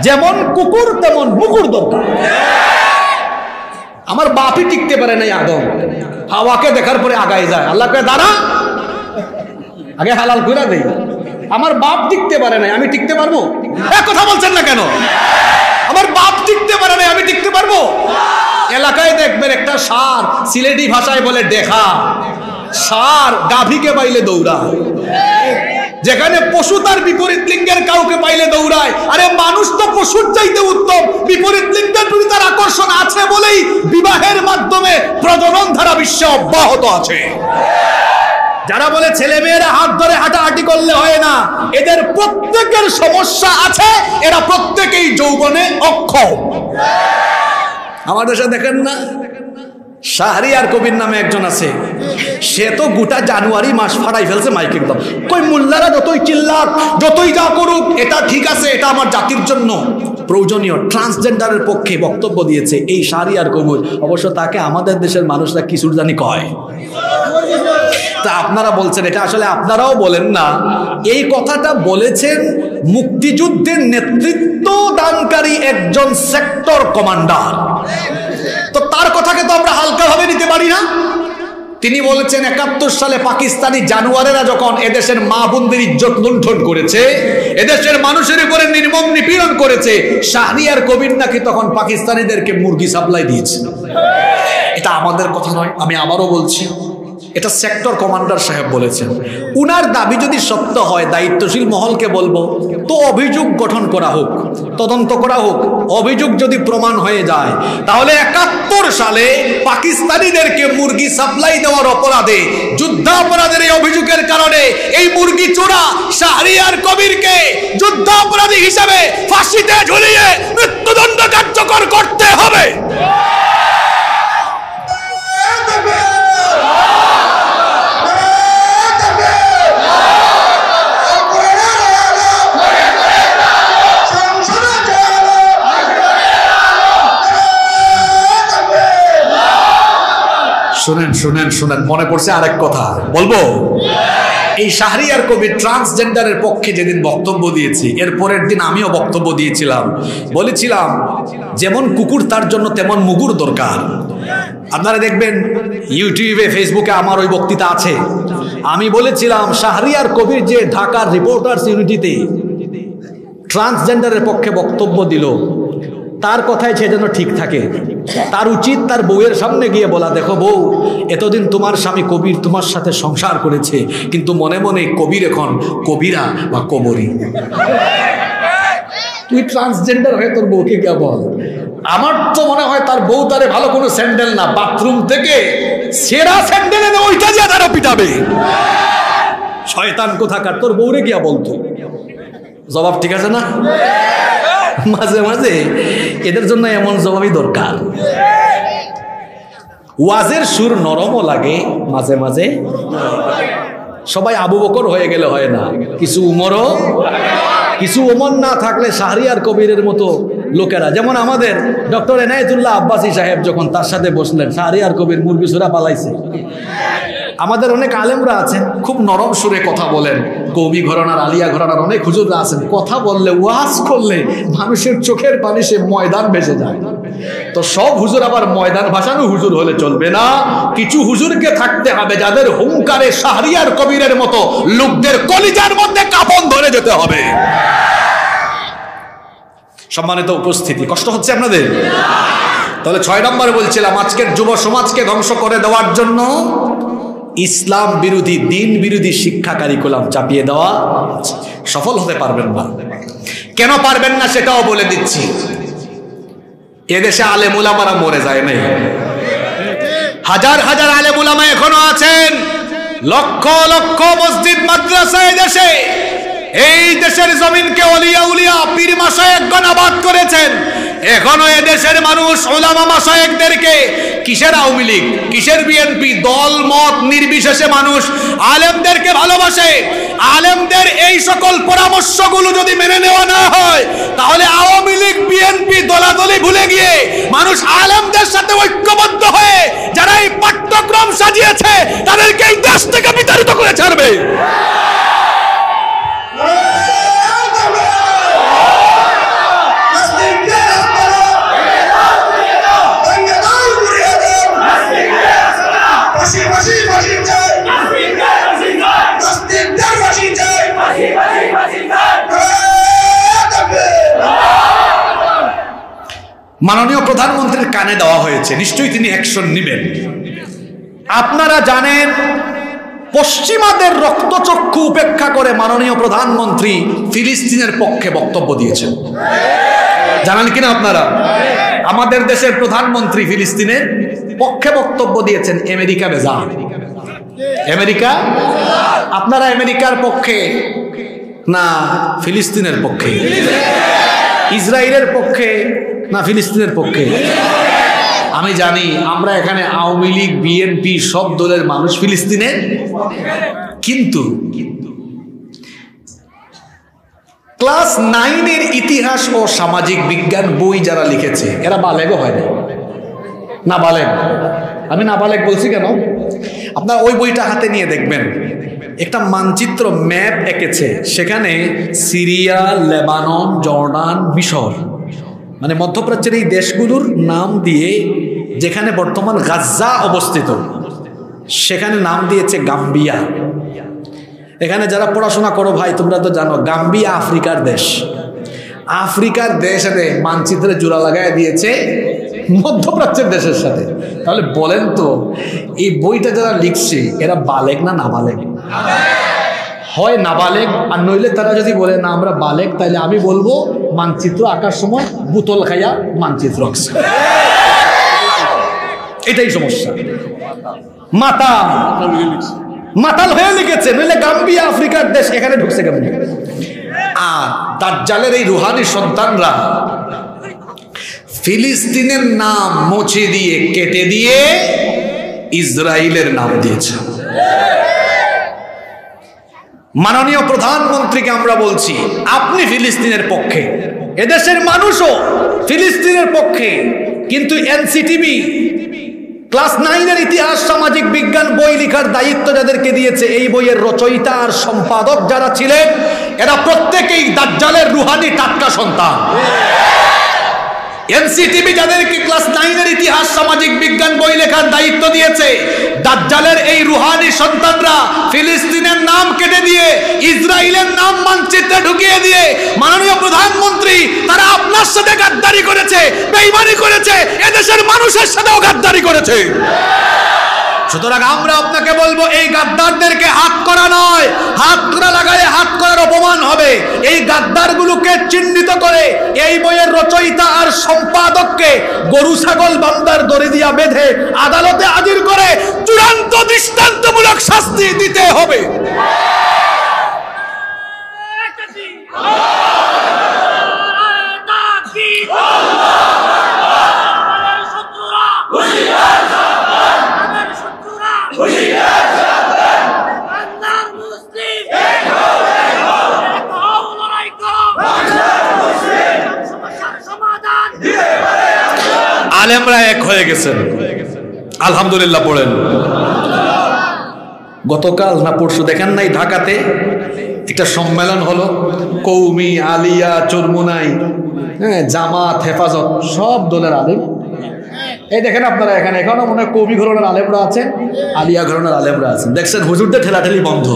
যেমন কুকুর তেমন মুকুর দরকার। আমার বাপই টিকতে পারে নাই আদম, হাওয়াকে দেখার পরে আগায় যায়, আল্লাহ কয় দাঁড়া আগে হালাল কইরা দেই। আমার বাপ টিকতে পারে নাই, আমি টিকতে পারবো? কথা বলছেন না কেন? আমার বাপ টিকতে পারে নাই, আমি টিকতে পারবো? এলাকায় দেখবেন একটা ষাঁড়, সিলেটি ভাষায় বলে দেখা, ষাঁড় গাভীকে পাইলে দৌড়ায়, যেখানে পশু তার বিপরীত লিঙ্গের কাউকে পাইলে দৌড়ায়। আরে মানুষ তো পশুর চাইতে উত্তম, বিপরীত লিঙ্গের প্রতি তার আকর্ষণ আছে বলেই বিবাহের মাধ্যমে প্রজনন ধারা বিশ্বে অব্যাহত আছে। যারা বলে ছেলে মেয়েরা হাত ধরে হাঁটাহাঁটি করলে হয় না, এদের প্রত্যেকের সমস্যা আছে, এরা প্রত্যেকেই যৌবনে অক্ষম। আমাদের দেশে দেখেন না, শাহরিয়ার কবির নামে একজন আছে, সে তো গোটা জানুয়ারি মাস ফাটাই ফেলছে মাইক একদম। কই মোল্লারা যতই চিল্লাক, যতই যা করুক, এটা ঠিক আছে, এটা আমার জাতির জন্য প্রয়োজনীয়, ট্রান্সজেন্ডারের পক্ষে বক্তব্য দিয়েছে এই শাহরিয়ার কবির। অবশ্য তাকে আমাদের দেশের মানুষরা কিছুর জানি কয়। তা আপনারা বলছেন, এটা আসলে আপনারাও বলেন না, এই কথাটা বলেছেন মুক্তিযুদ্ধের নেতৃত্ব দানকারী একজন সেক্টর কমান্ডার। তো তার কথাকে তো আমরা হালকাভাবে নিতে পারি না। তিনি বলেছেন 71 সালে পাকিস্তানি জানুয়ারেরা যখন এদেশের মা বোনদের ইজ্জত লুণ্ঠন করেছে, এদেশের মানুষের উপরে নির্মম নিপীড়ন করেছে, শাহরিয়ার কবির নাকি তখন পাকিস্তানিদেরকে মুরগি সাপ্লাই দিয়েছে। এটা আমাদের কথা নয়, আমি আবারও বলছি, এটা সেক্টর কমান্ডার সাহেব বলেছেন। উনার দাবি যদি সত্য হয়, দায়িত্বশীল মহলকে বলবো তো অভিযোগ গঠন করা হোক, তদন্ত করা হোক। অভিযোগ যদি প্রমাণ হয়ে যায়, তাহলে 71 সালে পাকিস্তানিদেরকে মুরগি সাপ্লাই দেওয়ার অপরাধে, যুদ্ধাপরাধের এই অভিযোগের কারণে এই মুরগি চোরা শাহরিয়ার কবিরকে যুদ্ধাপরাধী হিসেবে ফাঁসিতে ঝুলিয়ে মৃত্যুদণ্ড কার্যকর করতে হবে। শুনেন শুনেন শুনেন, মনে পড়ছে আরেক কথা বলবো। এই শাহরিয়ার কবির ট্রান্সজেন্ডারের পক্ষে যেদিন বক্তব্য দিয়েছি, এর পরের দিন আমিও বক্তব্য দিয়েছিলাম, বলেছিলাম যেমন কুকুর তার জন্য তেমন মুগুর দরকার। আপনারা দেখবেন ইউটিউবে ফেসবুকে আমার ওই বক্তৃতা আছে। আমি বলেছিলাম শাহরিয়ার কবির যে ঢাকার রিপোর্টার্স ইউনিটিতে ট্রান্সজেন্ডারের পক্ষে বক্তব্য দিল, তার কথায় সে যেন ঠিক থাকে। তার উচিত তার বউয়ের সামনে গিয়ে বলা, দেখো বউ, এতদিন তোমার স্বামী কবির তোমার সাথে সংসার করেছে, কিন্তু মনে মনে কবির এখন কবিরা বা কবরী। তুই ট্রান্সজেন্ডার হয়ে তোর বউকে গিয়ে বল, আমার তো মনে হয় তার বউ তারে ভালো কোনো স্যান্ডেল না, বাথরুম থেকে সেরা স্যান্ডেল এনে ওইটা দিয়ে তারা পিটাবে। শয়তান কোথাকার, তোর বউরে গিয়া বলতো। জবাব ঠিক আছে না? মাঝে মাঝে এদের জন্য এমন জবাবই দরকার। ওয়াজের সুর নরমও লাগে মাঝে মাঝে। সবাই আবু বকর হয়ে গেলে হয় না, কিছু উমরও, কিছু ওমর না থাকলে শাহরিয়ার কবিরের মতো লোকেরা, যেমন আমাদের ডক্টর এনায়েতুল্লাহ আব্বাসী সাহেব যখন তার সাথে বসলেন, শাহরিয়ার কবির মুরগি সুরা পালাইছে। আমাদের অনেক আলেমরা আছেন খুব নরম সুরে কথা বলেন, কবি ঘরানার, আলিয়া ঘরানার অনেক হুজুররা আছেন, কথা বললে, ওয়াজ করলে মানুষের চোখের পানি সে ময়দান ভেসে যায়। তো সব হুজুর আবার ময়দান ভাসানো হুজুর হলে চলবে না, কিছু হুজুরকে থাকতে হবে যাদের হুঙ্কারে শাহরিয়ার কবিরের মতো লোকদের কলিজার মধ্যে কাফন ধরে যেতে হবে। সম্মানিত উপস্থিতি, কষ্ট হচ্ছে আপনাদের? তাহলে 6 নম্বরে বলছিলাম, আজকের যুব সমাজকে ধ্বংস করে দেওয়ার জন্য ইসলাম বিরোধী, দিন বিরোধী শিক্ষা কারিকুলাম চাপিয়ে দেওয়া। সফল হতে পারবেন না। কেন পারবেন না সেটাও বলে দিচ্ছি। এদেশে আলেম উলামারা মরে যায় নাই, হাজার হাজার আলেম উলামা এখনো আছেন, লক্ষ লক্ষ মসজিদ মাদ্রাসা এদেশে। এই দেশের জমিনকে ওলিয়া উলিয়া পীর মাশায়েখগণ আবাদ করেছেন। এখনো এদেশের মানুষ উলামা মাশায়েখদেরকে, কিসের আওয়ামী লীগ, কিসের বিএনপি, দল মত নির্বিশেষে মানুষ আলেমদেরকে ভালোবাসে। আলেমদের এই সকল পরামর্শগুলো যদি মেনে নেওয়া না হয়, তাহলে আওয়ামী লীগ বিএনপি দলাদলি ভুলে গিয়ে মানুষ আলেমদের সাথে ঐক্যবদ্ধ হয়ে যারা এই পাঠ্যক্রম সাজিয়েছে তাদেরকে এই দেশ থেকে বিতাড়িত করে ছাড়বে। মাননীয় প্রধানমন্ত্রীর কানে দেওয়া হয়েছে, নিশ্চয়ই তিনি অ্যাকশন নেবেন। আপনারা জানেন, পশ্চিমাদের রক্তচক্ষু উপেক্ষা করে মাননীয় প্রধানমন্ত্রী ফিলিস্তিনের পক্ষে বক্তব্য দিয়েছেন। জানেন কিনা আপনারা? আমাদের দেশের প্রধানমন্ত্রী ফিলিস্তিনের পক্ষে বক্তব্য দিয়েছেন। আমেরিকা বেজা, আমেরিকা। আপনারা আমেরিকার পক্ষে না ফিলিস্তিনের পক্ষে? ইসরায়েলের পক্ষে না ফিলিস্তিনের পক্ষে? আমি জানি আমরা এখানে আওয়ামী লীগ বিএনপি সব দলের মানুষ ফিলিস্তিনের, কিন্তু ক্লাস 9-এর ইতিহাস ও সামাজিক বিজ্ঞান বই যারা লিখেছে এরা বালেগও হয় না বালেগ। আমি না বালেগ বলছি কেন? আপনার ওই বইটা হাতে নিয়ে দেখবেন, একটা মানচিত্র ম্যাপ এঁকেছে, সেখানে সিরিয়া, লেবানন, জর্ডান, মিশর, মানে মধ্যপ্রাচ্যের এই দেশগুলোর নাম দিয়ে, যেখানে বর্তমান গাজ্জা অবস্থিত সেখানে নাম দিয়েছে গাম্বিয়া। এখানে যারা পড়াশোনা করো ভাই, তোমরা তো জানো গাম্বিয়া আফ্রিকার দেশ। আফ্রিকার দেশ এনে মানচিত্রে জোড়া লাগায় দিয়েছে মধ্যপ্রাচ্যের দেশের সাথে। তাহলে বলেন তো, এই বইটা যারা লিখছে এরা বালেগ না নাবালেগ? হয় নাবালেগ, আর নইলে তারা যদি বলে না আমরা বালেগ, তাহলে আমি বলবো মানচিত্র আঁকার সময় বোতল খাইয়া মানচিত্র আঁকছে। এটাই সমস্যা, মাতাল হয়ে লিখেছে, নইলে গাম্বিয়া আফ্রিকার দেশ, এখানে ঢুকছে কেমন? আর দাজ্জালের এই রুহানি সন্তানরা ফিলিস্তিনের নাম মুছে দিয়ে, কেটে দিয়ে ইসরায়েলের নাম দিয়েছে। মাননীয় প্রধানমন্ত্রীকে আমরা বলছি, আপনি ফিলিস্তিনের পক্ষে, এদেশের মানুষও ফিলিস্তিনের পক্ষে, কিন্তু এনসিটিভি ক্লাস 9-এর ইতিহাস সামাজিক বিজ্ঞান বই লেখার দায়িত্ব যাদেরকে দিয়েছে, এই বইয়ের রচয়িতা আর সম্পাদক যারা ছিলেন, এরা প্রত্যেকেই দাজ্জালের রুহানি টাটকা সন্তান। এনসিটিভি যাদেরকে ক্লাস 9-এর ইতিহাস সামাজিক বিজ্ঞান বই লেখার দায়িত্ব দিয়েছে, দাজ্জালের এই রুহানি সন্তানরা ফিলিস্তিনের নাম কেটে দিয়ে ইসরায়েলের নাম মানচিত্রে ঢুকিয়ে দিয়ে, মাননীয় প্রধানমন্ত্রী, তারা আপনার সাথে গাদ্দারি করেছে, বেঈমানি করেছে, এদেশের মানুষের সাথেও গাদ্দারি করেছে। সুতরাং আমরা আপনাকে বলবো এই গাদ্দারদেরকে হাত করা নয়, হাত করা লাগালে হাত করার অপমান হবে। এই গাদ্দারগুলোকে চিহ্নিত করে এই বইয়ের রচয়িতা আর সম্পাদককে গরু ছাগল বান্দার দড়ি দিয়া বেঁধে আদালতে হাজির করে চূড়ান্ত দৃষ্টান্তমূলক শাস্তি দিতে হবে। আলেমরা এক হয়ে গেছেন, আলহামদুলিল্লাহ পড়েন। গতকাল না পরশু দেখেন নাই ঢাকাতে একটা সম্মেলন হলো, কৌমি, আলিয়া, চরমুনাই, জামাত, হেফাজত, সব দলের আলেম। এই দেখেন আপনারা এখানে এখনো মনে হয় কৌমি ঘরানার আলেমরা আছেন, আলিয়া ঘরানার আলেমরা আছেন। দেখছেন হুজুরদের ঠেলাঠেলি বন্ধ।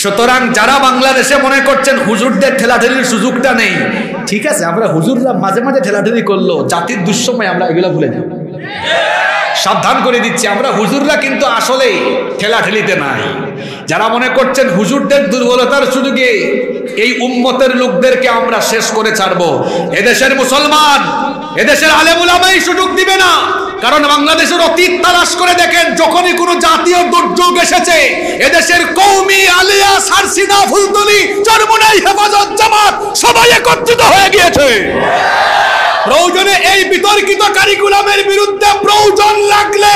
সুতরাং যারা বাংলাদেশে মনে করছেন হুজুরদের ঠেলাঠেলির সুযোগটা নেই, ঠিক আছে, আমরা হুজুররা মাঝে মাঝে ঠেলাঠেলি করলো, জাতির দুঃসময় আমরা এগুলো ভুলে যাই। সাবধান করে দিচ্ছি, আমরা হুজুররা কিন্তু আসলে ঠেলাঠেলিতে নাই। যারা মনে করছেন হুজুরদের দুর্বলতার সুযোগে এই উম্মতের লোকদেরকে আমরা শেষ করে ছাড়বো, এদেশের মুসলমান, এদেশের আলেম উলামাই সুযোগ দিবে না। কারণ বাংলাদেশের অতীত তালাশ করে দেখেন, যখনই কোনো জাতীয় দুর্যোগ এসেছে, এদেশের কওমি, আলিয়া, সারসিনা, ফুলতলি, চরমুনাই, হেফাজত, জামাত সবাই একত্রিত হয়ে গিয়েছে। প্রয়োজনে এই বিতর্কিত কারিকুলামের বিরুদ্ধে প্রয়োজন লাগলে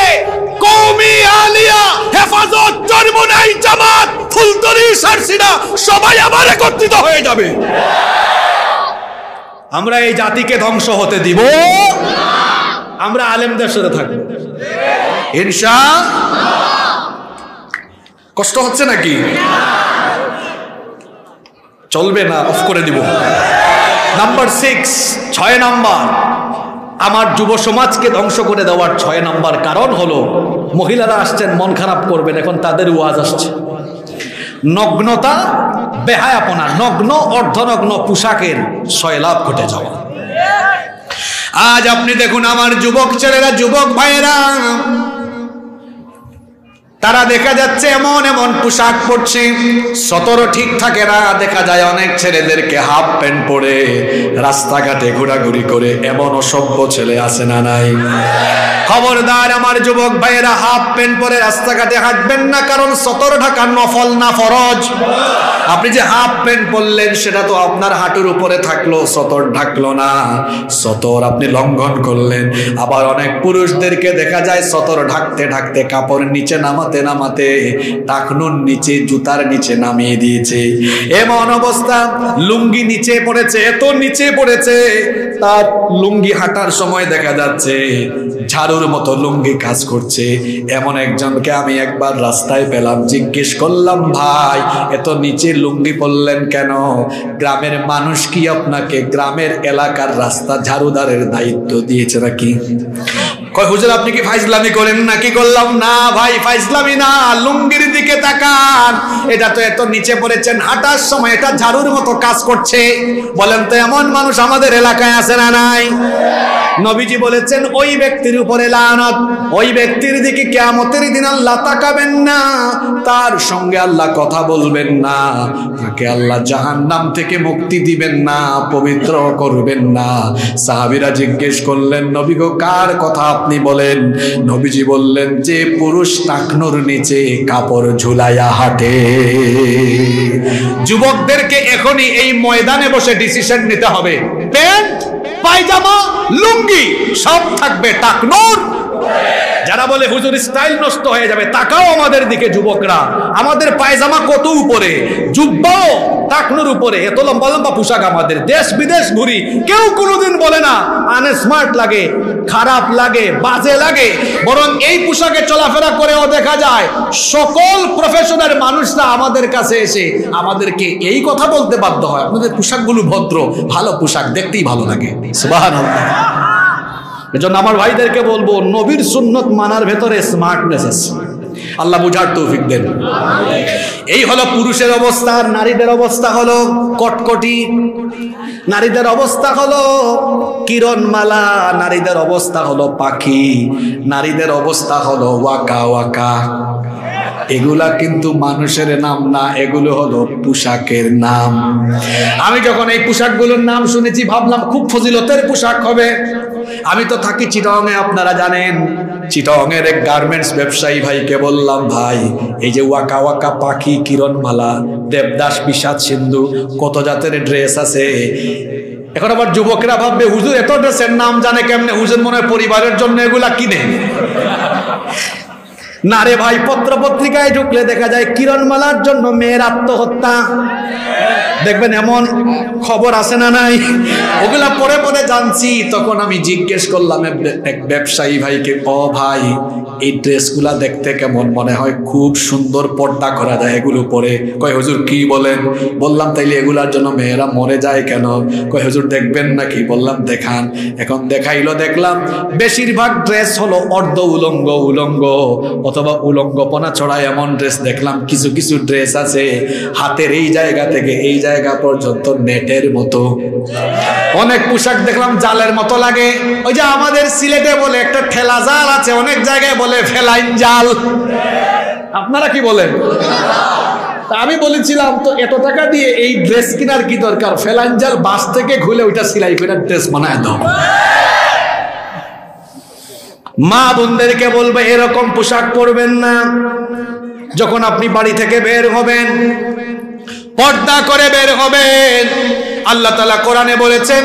কওমি, আলিয়া, হেফাজত, চরমুনাই, জামাত, ফুলতলি, সারসিনা সবাই আবার একত্রিত হয়ে যাবে। আমরা এই জাতিকে ধ্বংস হতে দিব না। আমরা আলেমদের সাথে থাকবো ইনশাআল্লাহ। কষ্ট হচ্ছে নাকি? চলবে না, অফ করে দিব। নাম্বার 6, 6 নাম্বার, আমার যুব সমাজকে ধ্বংস করে দেওয়ার 6 নাম্বার কারণ হলো, মহিলারা আসছেন, মন খারাপ করবেন, এখন তাদের ওয়াজ আসছে। নগ্নতা, বেহায়াপনা, নগ্ন অর্ধনগ্ন পোশাকের সয়লাভ ঘটে যাওয়া। আজ আপনি দেখুন আমার যুবক ছেলেরা, যুবক ভাইয়েরা, তারা দেখা যাচ্ছে এমন এমন পোশাক পরছে, সতরও ঠিক থাকে না। দেখা যায় অনেক ছেলেদেরকে হাফ প্যান্ট পরে রাস্তাঘাটে ঘোরাঘুরি করে, এমন অসভ্য ছেলে আছে না নাই? খবরদার আমার যুবক ভাইয়েরা, হাফ প্যান্ট পরে রাস্তাঘাটে হাঁটবেন না, কারণ সতর ঢাকা নফল না ফরজ। আপনি যে হাফ প্যান্ট পরলেন সেটা তো আপনার হাঁটুর উপরে থাকলো, সতর ঢাকলো না, সতর আপনি লঙ্ঘন করলেন। আবার অনেক পুরুষদেরকে দেখা যায় সতর ঢাকতে ঢাকতে কাপড় নিচে নামাতে নামাতে টাকনুর নিচে, জুতার নিচে নামিয়ে দিয়েছে। এমন অবস্থা, লুঙ্গি নিচে পড়েছে, এত নিচে পড়েছে, তার লুঙ্গি হাঁটার সময় দেখা যাচ্ছে ঝাড়ুর মতো লুঙ্গি কাজ করছে। এমন একজনকে আমি একবার রাস্তায় পেলাম, জিজ্ঞেস করলাম, ভাই এত নিচে লুঙ্গি পরলেন কেন? গ্রামের মানুষ কি আপনাকে গ্রামের এলাকার রাস্তা ঝাড়ুদারের দায়িত্ব দিয়েছে নাকি? কয় হুজুর আপনি কি ফাইজলামি করেন নাকি? করলাম না ভাই, ফাইজলামি না, লুঙ্গির দিকে তাকান, এটা তো এত নিচে পড়েছেন, হাঁটার সময় এটা ঝাড়ুর মতো কাজ করছে। বলেন তো এমন মানুষ আমাদের এলাকায় আছে না নাই? নবীজি বলেছেন ওই ব্যক্তির উপরে লানত, ওই ব্যক্তির দিকে কিয়ামতের দিন আল্লাহ তাকাবেন না, তার সঙ্গে আল্লাহ কথা বলবেন না, তাকে আল্লাহ জাহান্নাম থেকে মুক্তি দিবেন না, পবিত্র করবেন না। সাহাবীরা জিজ্ঞেস করলেন, নবী গো কার কথা আপনি বলেন? নবীজি বললেন, যে পুরুষ টাকনুর নিচে কাপড় ঝুলাইয়া হাঁটে। যুবকদেরকে এখনই এই ময়দানে বসে ডিসিশন নিতে হবে, প্যান্ট, পায়জামা, লুঙ্গি সব থাকবে টাকনুর। যারা বলে হুজুর স্টাইল নষ্ট হয়ে যাবে, তাকাও আমাদের দিকে যুবকরা, আমাদের পায়জামা কত উপরে, জুব্বাও টাকনুর উপরে, এত লম্বা লম্বা পোশাক আমাদের, দেশ বিদেশ ঘুরি, কেউ কোনোদিন বলে না আনস্মার্ট লাগে, খারাপ লাগে, বাজে লাগে। বরং এই পোশাকে চলাফেরা করেও দেখা যায় সকল প্রফেশনের মানুষরা আমাদের কাছে এসে আমাদেরকে এই কথা বলতে বাধ্য হয়, আপনাদের পোশাকগুলো ভদ্র, ভালো পোশাক, দেখতেই ভালো লাগে। সুবহানাল্লাহ। এজন্য আমার ভাইদেরকে বলবো, নবীর সুন্নত মানার ভেতরে স্মার্টনেস আছে। আল্লাহ বুঝার তৌফিক দেন। এই হলো পুরুষের অবস্থা। আর নারীদের অবস্থা হলো কটকটি, নারীদের অবস্থা হলো কিরণমালা, নারীদের অবস্থা হলো পাখি, নারীদের অবস্থা হলো ওয়াকা ওয়াকা। এগুলা কিন্তু মানুষের নাম না, এগুলো হলো পোশাকের নাম। আমি যখন এই পোশাকগুলোর নাম শুনেছি ভাবলাম খুব ফজিলতের পোশাক হবে। আমি তো থাকি চিটাগংয়ে, আপনারা জানেন। চিটাগংয়ের এক গার্মেন্টস ব্যবসায়ী ভাইকে বললাম, ভাই এই যে ওয়াকা ওয়াকা পাখি, কিরণমালা, দেবদাস, বিষাদ সিন্ধু, কত জাতের ড্রেস আছে। এখন আবার যুবকরা ভাববে হুজুর এত ড্রেসের নাম জানে কেমনে? হুজুর মনে হয় পরিবারের জন্য এগুলা কিনে। না রে ভাই, পত্র পত্রিকায় ঢুকলে দেখা যায় কিরণমালার জন্য মেয়ের আত্মহত্যা, দেখবেন এমন খবর আছে না নাই? ওগুলা পরে পরে জানছি। তখন আমি জিজ্ঞেস করলাম এক ব্যবসায়ী ভাইকে, ও ভাই এই ড্রেসগুলা দেখতে কেমন? মনে হয় খুব সুন্দর, পর্দা করা যায় এগুলো পরে। কয় হুজুর কি বলেন? বললাম তাইলে এগুলার জন্য মেয়েরা মরে যায় কেন? কয় হুজুর দেখবেন নাকি? বললাম দেখান। এখন দেখাইলো, দেখলাম বেশিরভাগ ড্রেস হলো অর্ধ উলঙ্গ, উলঙ্গ অথবা উলঙ্গপনা ছড়া এমন ড্রেস দেখলাম। কিছু কিছু ড্রেস আছে হাতের এই জায়গা থেকে এই জায়গা পর্যন্ত নেটের মতো। অনেক পোশাক দেখলাম জালের মতো লাগে। ওই যে আমাদের সিলেটে বলে একটা ঠেলা জাল আছে, অনেক জায়গায় বলে ফেলাইন জাল। আপনারা কি বলেন? আমি বলেছিলাম তো এত টাকা দিয়ে এই ড্রেস কেনার কি দরকার? ফেলাইন জাল বাস থেকে খুলে ওইটা সিলাই করে ড্রেস বানায় দাও। মা বোনদেরকে বলবে এরকম পোশাক পরবেন না। যখন আপনি বাড়ি থেকে বের হবেন পর্দা করে বের হবেন। আল্লাহ তাআলা কোরআনে বলেছেন,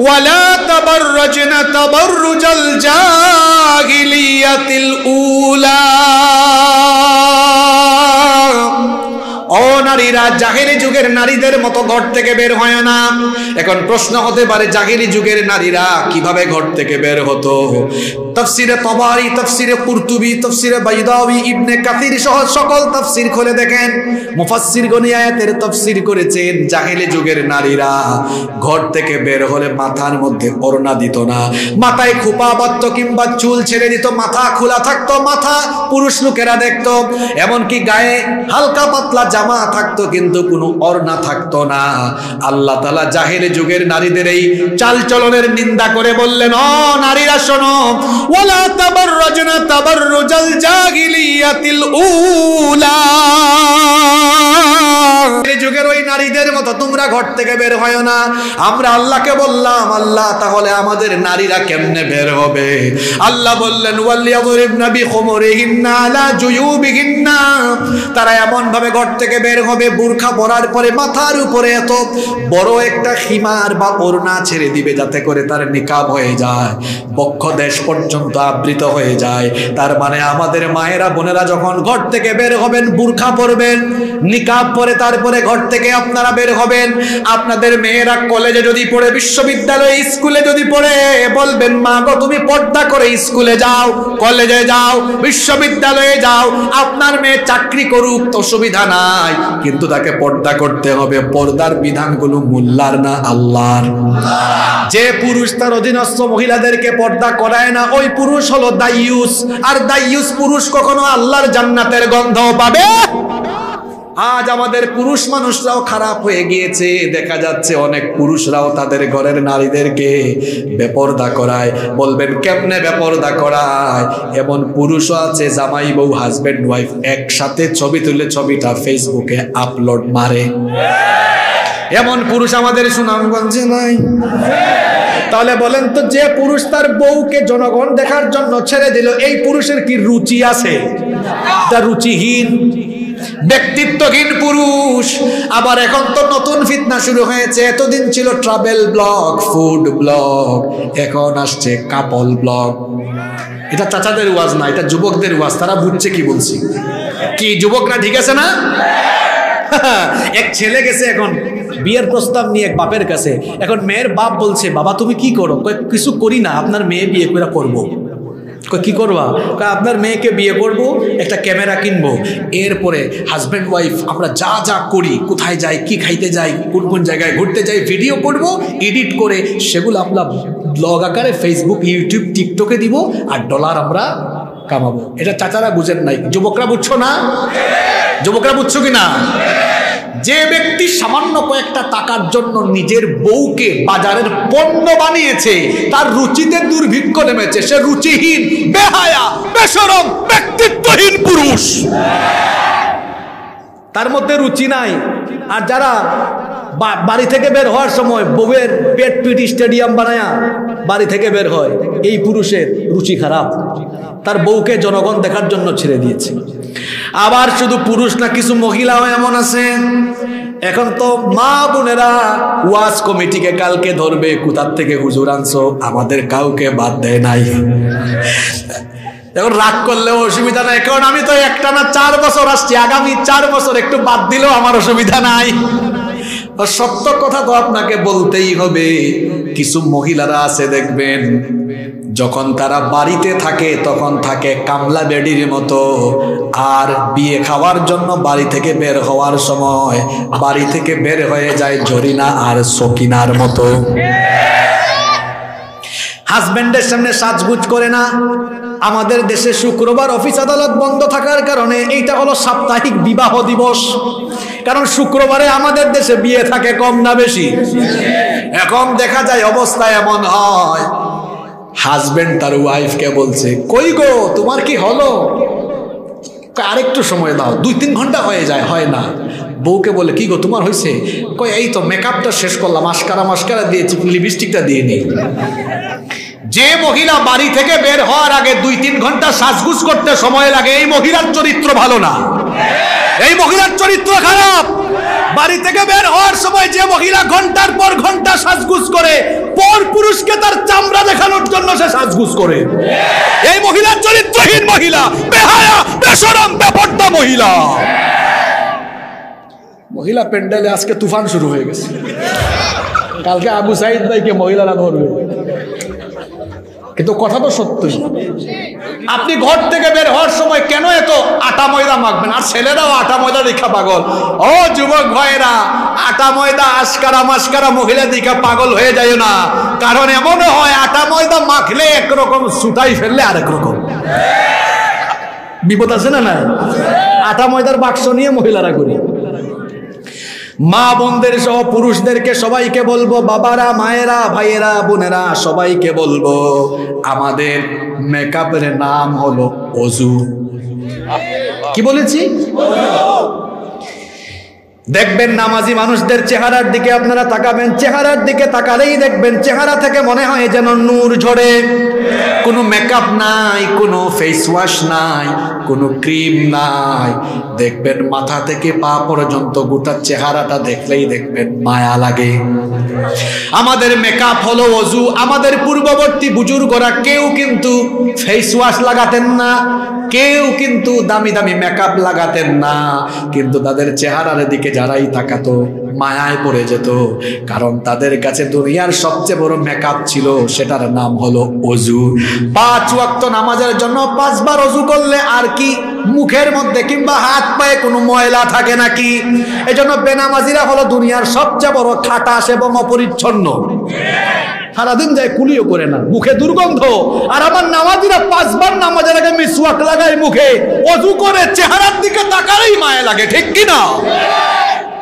ওয়ালা তাবাররাজনা তাবাররুজাল জাহিলিয়াতিল উলা। ও নারীরা, জাহেলি যুগের নারীদের মতো ঘর থেকে বের হয় না। এখন প্রশ্ন হতে পারে জাহেলি যুগের নারীরা কিভাবে ঘর থেকে বের হতো? তাফসিরে তাবারি, তাফসিরে কুরতুবী, তাফসিরে বাইদাউই, ইবনে কাসির সহ সকল তাফসির খুলে দেখেন। মুফাসসিরগণ এই আয়াতের তাফসির করেছেন জাহেলি যুগের নারীরা ঘর থেকে বের হলে মাথার মধ্যে ওড়না দিত না, মাথায় খোপা বাঁধত কিংবা চুল ছেড়ে দিত, মাথা খোলা থাকতো, মাথা পুরুষ লোকেরা দেখতো। এমনকি গায়ে হালকা পাতলা জামা থাকতো কিন্তু কোনো ওড়না থাকতো না। আল্লাহ তাআলা জাহেলি যুগের নারীদের এই চালচলনের নিন্দা করে বললেন, ও নারীরা শোনো, ওয়ালা তাবাররাজনা তাবাররুজাল জাহিলিয়াতিল উলা। এই যুগের ওই নারীদের মতো তোমরা ঘর থেকে বের হয় না। আমরা আল্লাহকে বললাম, আল্লাহ তাহলে আমাদের নারীরা কেমনে বের হবে? আল্লাহ বললেন, ওয়ালিয়াযরিবনা বিখুমুরিহিন্না আলা জুয়ুবিহিন্না। তারা এমন ভাবে ঘর থেকে বের হবে বুরখা পরার পরে মাথার উপরে এত বড় একটা খিমার বা ওড়না ছেড়ে দিবে যাতে করে তার নিকাব হয়ে যায়, বক্ষ দেশ পর্যন্ত আবৃত হয়ে যায়। তার মানে আমাদের মায়েরা বোনেরা যখন ঘর থেকে বের হবেন বুরখা পরবেন, নিকাব পরে তারপরে ঘর থেকে আপনারা বের হবেন। আপনাদের মেয়েরা কলেজে যদি পড়ে, বিশ্ববিদ্যালয়ে স্কুলে যদি পড়ে, বলবেন মা গো তুমি পর্দা করে স্কুলে যাও, কলেজে যাও, বিশ্ববিদ্যালয়ে যাও। আপনার মেয়ে চাকরি করুক তো অসুবিধা নাই, কিন্তু তাকে পর্দা করতে হবে। পর্দার বিধানগুলো মোল্লার না আল্লাহর। যে পুরুষ তার অধীনস্থ মহিলাদেরকে পর্দা করায় না ওই পুরুষ হলো দাইয়ুস। আর দাইয়ুস পুরুষ কখনো আল্লাহর জান্নাতের গন্ধ পাবে। আজ আমাদের পুরুষ মানুষরাও খারাপ হয়ে গিয়েছে। দেখা যাচ্ছে অনেক পুরুষরাও তাদের ঘরের নারীদেরকে বেপরদা করায়। বলবেন কেমনে বেপরদা করায়? এমন পুরুষও আছে জামাই বউ, হাজবেন্ড ওয়াইফ একসাথে ছবি তুলে ছবিটা ফেসবুকে আপলোড মারে। এমন পুরুষ আমাদের সুনামগঞ্জে নাই। তাহলে বলেন তো, যে পুরুষ তার বউকে জনগণ দেখার জন্য ছেড়ে দিল, এই পুরুষের কি রুচি আছে? তার রুচিহীন, ব্যক্তিত্বহীন পুরুষ। আবার এখন তো নতুন ফিতনা শুরু হয়েছে। এতদিন ছিল ট্রাভেল ব্লগ, ফুড ব্লগ, এখন আসছে কাপল ব্লগ। এটা চাচাদের ওয়াজ না, এটা যুবকদের ওয়াজ। তারা বুঝছে কি বলছি। কি যুবকরা ঠিক আছে না? এক ছেলে গেছে এখন বিয়ের প্রস্তাব নিয়ে এক বাপের কাছে। এখন মেয়ের বাপ বলছে, বাবা তুমি কি করো? কিছু করি না, আপনার মেয়ে বিয়ে করে করবো। কি করবা? আপনার মেয়েকে বিয়ে করব, একটা ক্যামেরা কিনবো, এরপরে হাজব্যান্ড ওয়াইফ আমরা যা যা করি, কোথায় যাই, কি খাইতে যাই, কোন কোন জায়গায় ঘুরতে যাই, ভিডিও করব, এডিট করে সেগুলো আমরা ব্লগ আকারে ফেসবুক, ইউটিউব, টিকটকে দিব, আর ডলার আমরা কামাবো। এটা চাচারা বুঝেন নাই, যুবকরা বুঝছো না? যুবকরা বুঝছো কিনা? যে ব্যক্তি সামান্য কয়েকটা টাকার জন্য নিজের বউকে বাজারের পণ্য বানিয়েছে, তার রুচিতে দুর্ভিক্ষ নেমেছে, সে রুচিহীন, বেহায়া, বেশরম, ব্যক্তিত্বহীন পুরুষ। তার মধ্যে রুচি নাই। আর যারা বাড়ি থেকে বের হওয়ার সময় বউয়ের পেট পিট স্টেডিয়াম বানায়া বাড়ি থেকে বের হয়, এই পুরুষের রুচি খারাপ, তার বউকে জনগণ দেখার জন্য ছেড়ে দিয়েছে। আবার শুধু পুরুষ না, কিছু মহিলাও এমন আছে, এখন তো মা বোনেরা ওয়াজ কমিটিকে কালকে ধরবে, কোথার থেকে হুজুর আনছো, আমাদের কাউকে বাদ দেয় নাই। এখন রাগ করলেও অসুবিধা নাই, কারণ আমি তো একটানা 4 বছর আসছি, আগামী 4 বছর একটু বাদ দিলেও আমার অসুবিধা নাই। সত্য কথা তো আপনাকে বলতেই হবে। কিছু মহিলারা আছে দেখবেন, যখন তারা বাড়িতে থাকে তখন থাকে কামলা বেডির মতো, আর বিয়ে খাওয়ার জন্য বাড়ি থেকে বের হওয়ার সময় বাড়ি থেকে বের হয়ে যায় জরিনা আর সকিনার মতো। হাজবেন্ডের সামনে সাজগুজ করে না। আমাদের দেশে শুক্রবার অফিস আদালত বন্ধ থাকার কারণে এইটা হলো সাপ্তাহিক বিবাহ দিবস, কারণ শুক্রবারে আমাদের দেশে বিয়ে থাকে কম না বেশি। এখন দেখা যায় অবস্থা এমন হয়, হাজবেন্ড তার ওয়াইফকে বলছে, কই গো তোমার কি হলো, আরেকটু সময় দাও, 2-3 ঘন্টা হয়ে যায়, হয় না। বউকে বলে, কি গো তোমার হয়েছে, কই এই তো মেকআপটা শেষ করলাম, মাস্কারা দিয়েছি, লিপস্টিকটা দিয়ে নেই। যে মহিলা বাড়ি থেকে বের হওয়ার আগে 2-3 ঘন্টা সাজগুজ করতে সময় লাগে, এই মহিলার চরিত্র ভালো না, এই মহিলার চরিত্র খারাপ। বাড়ি থেকে বের হওয়ার সময় যে মহিলা ঘন্টার পর ঘন্টা সাজগুজ করে, পর পুরুষকে তার চামড়া দেখানোর জন্য সে সাজগুজ করে, এই মহিলার চরিত্রহীন মহিলা, বেহায়া, বেশরম, বেপর্দা মহিলা। মহিলা প্যান্ডেলে আজকে তুফান শুরু হয়ে গেছে, কালকে আবু সাইদ ভাইকে মহিলারা ধরবে, কিন্তু কথা তো সত্যই। আপনি ঘর থেকে বের হওয়ার সময় কেন এত আটা ময়দা মাখবেন? আর ছেলেরাও আটা ময়দা দেখা পাগল। ও যুবক ভাইরা, আটা ময়দা আশকারা মাস্কারা মহিলা দেখা পাগল হয়ে যায় না, কারণ এমনও হয় আটা ময়দা মাখলে একরকম, সুটাই ফেললে আরেক রকম। বিপদ আছে না? না, আটা ময়দার বাক্স নিয়ে মহিলারা করি। মা বোনদের সহ পুরুষদেরকে সবাইকে বলবো, বাবারা, মায়েরা, ভাইয়েরা, বোনেরা, সবাইকে বলবো, আমাদের মেকআপের নাম হলো অজু। কি বলেছি? দেখবেন নামাজি মানুষদের চেহারার দিকে আপনারা তাকাবেন, চেহারার দিকে তাকালেই দেখবেন চেহারা থেকে মনে হয় যেন নূর ঝরে। কোনো মেকআপ নাই, কোনো ফেস ওয়াশ নাই, কোনো ক্রিম নাই, দেখবেন মাথা থেকে পা পর্যন্ত গোটা চেহারাটা দেখলেই দেখবেন মায়া লাগে। আমাদের মেকআপ হলো অজু। আমাদের পূর্ববর্তী বুজুর্গরা কেউ কিন্তু ফেস ওয়াশ লাগাতেন না, কেউ কিন্তু দামি দামি মেকআপ লাগাতেন না, কিন্তু তাদের চেহারার দিকে যারাই তাকাতো মায়ায় পড়ে যেত, কারণ তাদের কাছে দুনিয়ার সবচেয়ে বড় মেকআপ ছিল, সেটার নাম হলো অজু। 5 ওয়াক্ত নামাজের জন্য 5 বার অজু করলে আর কি মুখের মধ্যে কিংবা হাত পায়ে কোনো ময়লা থাকে নাকি? এজন্য বেনামাজিরা হলো দুনিয়ার সবচেয়ে বড় খাটাস এবং অপরিচ্ছন্ন। সারাদিন যায় কুলিও করে না, মুখে দুর্গন্ধ। আর আমার নামাজিরা 5 বার নামাজের আগে মিসওয়াক লাগায় মুখে, অজু করে, চেহারার দিকে তাকালেই মায়া লাগে, ঠিক কিনা?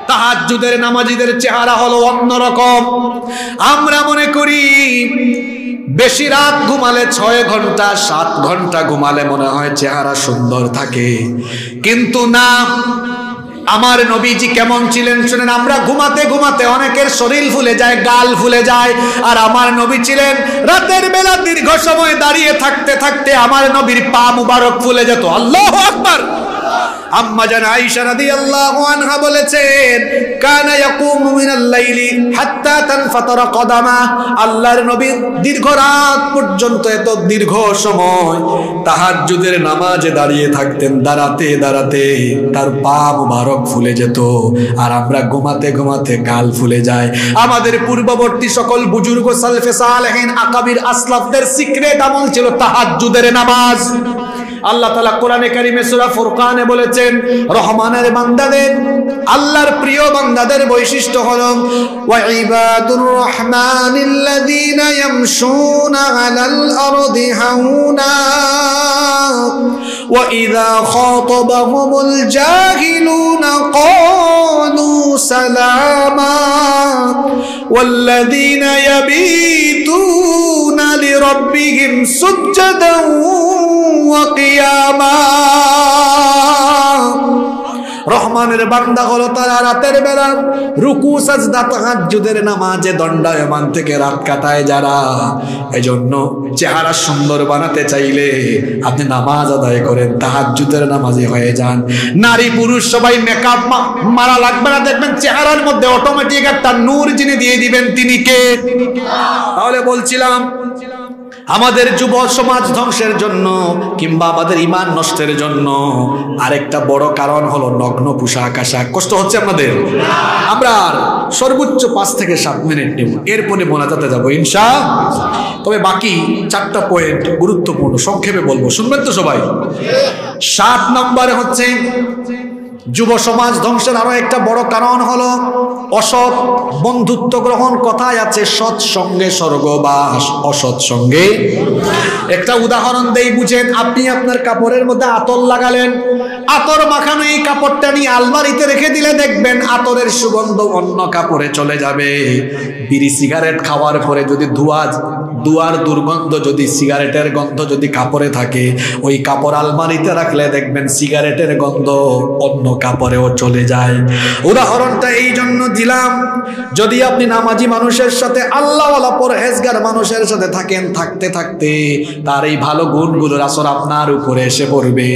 তাহাজ্জুদের নামাজিদের চেহারা হলো অন্যরকম। আমরা মনে করি বেশি রাত ঘুমালে 6 ঘন্টা 7 ঘন্টা ঘুমালে মনে হয় চেহারা সুন্দর থাকে, কিন্তু না। আমার নবীজি কেমন ছিলেন শুনেন। আমরা ঘুমাতে ঘুমাতে অনেকের শরীর ফুলে যায়, গাল ফুলে যায়, আর আমার নবী ছিলেন রাতের বেলা দীর্ঘ সময় দাঁড়িয়ে থাকতে থাকতে আমার নবীর পা মুবারক ফুলে যেত। আল্লাহু আকবার। আম্মা জান আয়েশা রাদিয়াল্লাহু আনহা বলেছেন, কানা ইয়াকুমু মিনাল লাইলি হাত্তা তানফাতারা কদামা। আল্লাহর নবী দীর্ঘ রাত পর্যন্ত, এত দীর্ঘ সময় তাহাজ্জুদের নামাজে দাঁড়িয়ে থাকতেন, দাঁড়াতে দাঁড়াতে তার পা মুবারক ফুলে যেত, আর আমরা ঘুমাতে ঘুমাতে গাল ফুলে যায়। আমাদের পূর্ববর্তী সকল বুজুর্গ সালফে সালেহিন আকাবির আসলাফদের সিক্রেট আমল ছিল তাহাজ্জুদের নামাজ। আল্লাহ তাআলা কোরআনে কারীমে সূরা ফুরকানে বলেছেন, রহমানের বান্দাদের, আল্লাহর প্রিয় বান্দাদের বৈশিষ্ট্য হলো ওয়া ইবাদুর রহমানিল্লাযীনা ইয়ামশুনা আলাল আরদি হাওনা وإذا خاطبهم الجاهلون قالوا سلاما والذين يبيتون لربهم سجدا وقياما রহমানের বান্দা হলো তারা রাতের বেলা রুকু সাজদা তাহাজ্জুদের নামাজে দণ্ডায়মান থেকে রাত কাটায় যারা। এজন্য চেহারা সুন্দর বানাতে চাইলে আপনি নামাজ আদায় করেন, তাহাজ্জুদের নামাজি হয়ে যান। নারী পুরুষ সবাই মেকআপ মারা লাগবে না, দেখবেন চেহারার মধ্যে অটোমেটিক একটা নূর যিনি দিয়ে দিবেন তিনি কে? তাহলে বলছিলাম আমাদের যুব সমাজ ধ্বংসের জন্য কিংবা আমাদের ঈমান নষ্টের জন্য আরেকটা বড় কারণ হলো নগ্ন পোশাক আশাক। কষ্ট হচ্ছে আপনাদের? আমরা সর্বোচ্চ 5 থেকে 7 মিনিট নেব, এরপরে মোনাজাতে যাব ইনশাআল্লাহ। তবে বাকি 4টা পয়েন্ট গুরুত্বপূর্ণ, সংক্ষেপে বলবো, শুনবেন তো সবাই? 7 নম্বরে হচ্ছে যুব সমাজ ধ্বংসের আরো একটা বড় কারণ হলো অসৎ বন্ধুত্ব গ্রহণ। কথায় আছে সৎ সঙ্গে স্বর্গবাস, অসৎ সঙ্গে। একটা উদাহরণ দেই বুঝেন। আপনি আপনার কাপড়ের মধ্যে আতর লাগালেন, আতর মাখানো এই কাপড়টা নিয়ে আলমারিতে রেখে দিলে দেখবেন আতরের সুগন্ধ অন্য কাপড়ে চলে যাবে। বিড়ি সিগারেট খাওয়ার পরে যদি দুয়ার দুর্গন্ধ, যদি সিগারেটের গন্ধ যদি কাপড়ে থাকে, ওই কাপড় আলমারিতে রাখলে দেখবেন সিগারেটের গন্ধ অন্য কাপড়েও চলে যায়। উদাহরণটা এই জন্য দিলাম, যদি আপনি নামাজি মানুষের সাথে, আল্লাহওয়ালা পরহেজগার মানুষের সাথে থাকেন, থাকতে থাকতে তার এই ভালো গুণগুলোর আসর আপনার উপরে এসে পড়বে।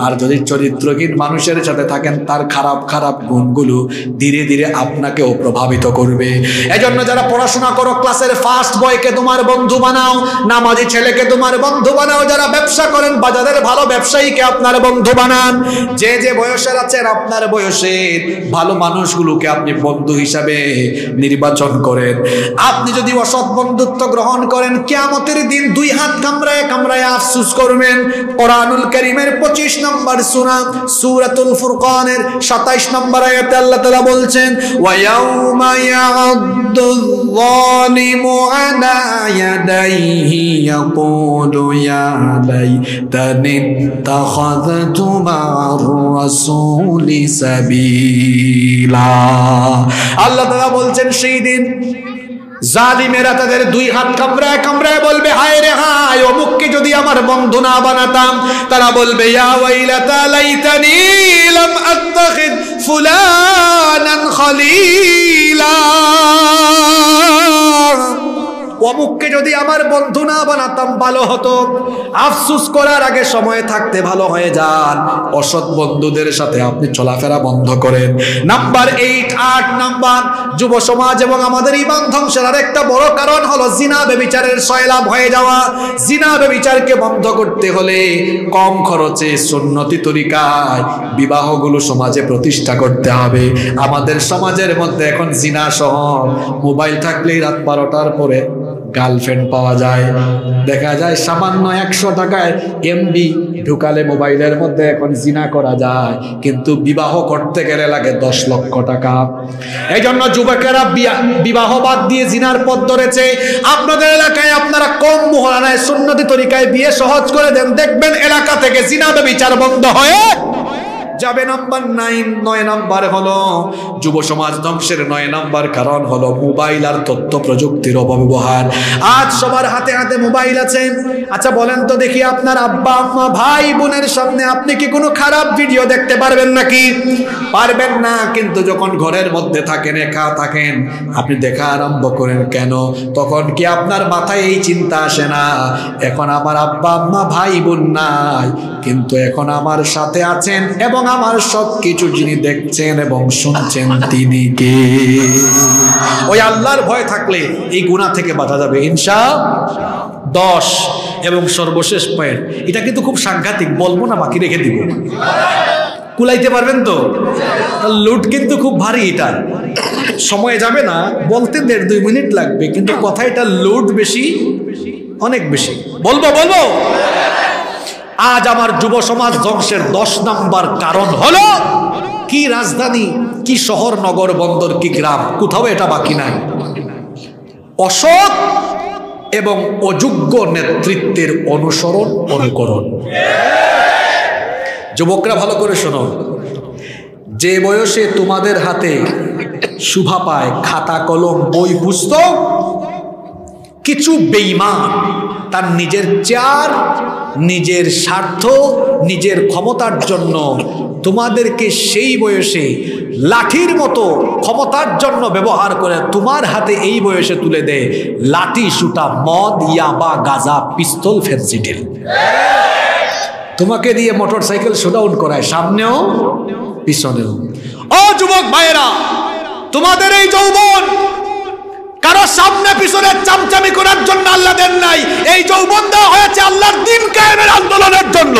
আর যদি চরিত্রহীন মানুষের সাথে থাকেন, তার খারাপ খারাপ গুণগুলো ধীরে ধীরে আপনাকেও প্রভাবিত করবে। এজন্য যারা পড়াশোনা করো, ক্লাসের ফার্স্ট বয়কে তোমার বন্ধু বানাও, নামাজি ছেলেকে তোমার বন্ধু বানাও। যারা ব্যবসা করেন, বাজারের ভালো ব্যবসায়ীকে আপনার বন্ধু বানান। যে যে বয়সের আছেন, আপনার বয়সের ভালো মানুষগুলোকে আপনি বন্ধু হিসাবে নির্বাচন করেন। আপনি যদি অসৎ বন্ধুত্ব গ্রহণ করেন, কিয়ামতের দিন 2 হাত কামড়ায় কামড়ায় আফসোস করবেন। কোরআনুল কারীমের 25 নম্বর সূরা সূরাতুল ফুরকানের 27 নম্বর আয়াতে আল্লাহ তাআলা বলছেন, ওয়া ইয়াউমা ইয়া'আদ্দুয যালিমু আলা ইয়াদাইহি ইয়াকুলু ইয়া লাইতানি ইত্তাখাযতু মা'আর রাসূলি সাবিলা। আল্লাহ তাআলা বলছেন সেই দিন জালিমেরা তাদের 2 হাত কামড়ায় কামড়ায় বলবে, হায় রে হায়, অমুককে যদি আমার বন্ধু না বানাতাম। তারা বলবে, ইয়া ওয়াইলাতা লাইতানি লাম আত্তাখিদ ফুলানান খলিলা, অমুককে যদি আমার বন্ধু না বানাতাম ভালো হতো। আফসোস করার আগে সময় থাকতে ভালো হয়ে যান। অসৎ বন্ধুদের সাথে আপনি চলাফেরা বন্ধ করেন। নাম্বার 8 নাম্বার, যুব সমাজ এবং আমাদের ঈমান ধ্বংসের আরেকটা বড় কারণ হলো জিনা ব্যভিচারের সয়লাভ হয়ে যাওয়া। জিনা ব্যভিচারকে বন্ধ করতে হলে কম খরচে সুন্নতি তরিকায় বিবাহগুলো সমাজে প্রতিষ্ঠা করতে হবে। আমাদের সমাজের মধ্যে এখন জিনা সহ মোবাইল থাকলেই রাত 12টার পরে গার্লফ্রেন্ড পাওয়া যায়। দেখা যায় সামান্য 100 টাকায় এমবি ঢুকালে মোবাইলের মধ্যে এখন জিনা করা যায়, কিন্তু বিবাহ করতে গেলে লাগে 10 লক্ষ টাকা। এই জন্য যুবকেরা বিবাহ বাদ দিয়ে জিনার পথ ধরেছে। আপনাদের এলাকায় আপনারা কম মোহরানায় সুন্নতি তরিকায় বিয়ে সহজ করে দেন, দেখবেন এলাকা থেকে জিনা ব্যভিচার বন্ধ হয়ে যাবে। নাম্বার 9 নাম্বার হলো যুব সমাজ ধ্বংসের 9 নাম্বার কারণ হলো মোবাইল আর তথ্য প্রযুক্তির অপব্যবহার। আজ সবার হাতে হাতে মোবাইল আছে। আচ্ছা বলেন তো দেখি, আপনার আব্বা আম্মা ভাই বোনের সামনে আপনি কি কোনো খারাপ ভিডিও দেখতে পারবেন নাকি? পারবেন না। কিন্তু যখন ঘরের মধ্যে থাকেন, একা থাকেন, আপনি দেখা আরম্ভ করেন কেন? তখন কি আপনার মাথায় এই চিন্তা আসে না, এখন আমার আব্বা আম্মা ভাই বোন নাই, কিন্তু এখন আমার সাথে আছেন এবং আমার সবকিছু যিনি দেখছেন এবং শুনছেন তিনি কে? ওই আল্লাহর ভয় থাকলে এই গুনাহ থেকে বাঁচা যাবে ইনশাআল্লাহ। 10 এবং সর্বশেষ পয়েন্ট, এটা কিন্তু খুব সাংঘাতিক, বলবো না বাকি রেখে দিব। কুলাইতে পারবেন তো? লুট কিন্তু খুব ভারী, এটা সময় যাবে না, বলতে 1.5-2 মিনিট লাগবে, কিন্তু কথা এটা লুট বেশি, অনেক বেশি। বলবো আজ আমার যুব সমাজ ধ্বংসের 10 নম্বর কারণ হলো, কি রাজধানী, কি শহর, নগর, বন্দর, কি গ্রাম, কোথাও এটা বাকি নাই, অসৎ এবং অযোগ্য নেতৃত্বের অনুকরণ। যুবকরা ভালো করে শোনো, যে বয়সে তোমাদের হাতে শুভা পায় খাতা কলম বই পুস্তক, কিছু বেঈমান তার নিজের চেয়ার, নিজের স্বার্থ, নিজের ক্ষমতার জন্য তোমাদেরকে সেই বয়সে লাঠির মতো ক্ষমতার জন্য ব্যবহার করে তোমার হাতে এই বয়সে তুলে দেয় লাঠি, সুটা, মদ, ইয়াবা, গাঁজা, পিস্তল, ফেন্সিডিল। তোমাকে দিয়ে মোটর সাইকেল শোডাউন করায়, সামনেও পিছনেও। ও যুবক ভাইয়েরা, তোমাদের এই যৌবন কারো সামনে পিছনে চামচামি করার জন্য আল্লাহ দেন নাই। এই যৌবন দেওয়া হয়েছে আল্লাহর দ্বীন কায়েমের আন্দোলনের জন্য।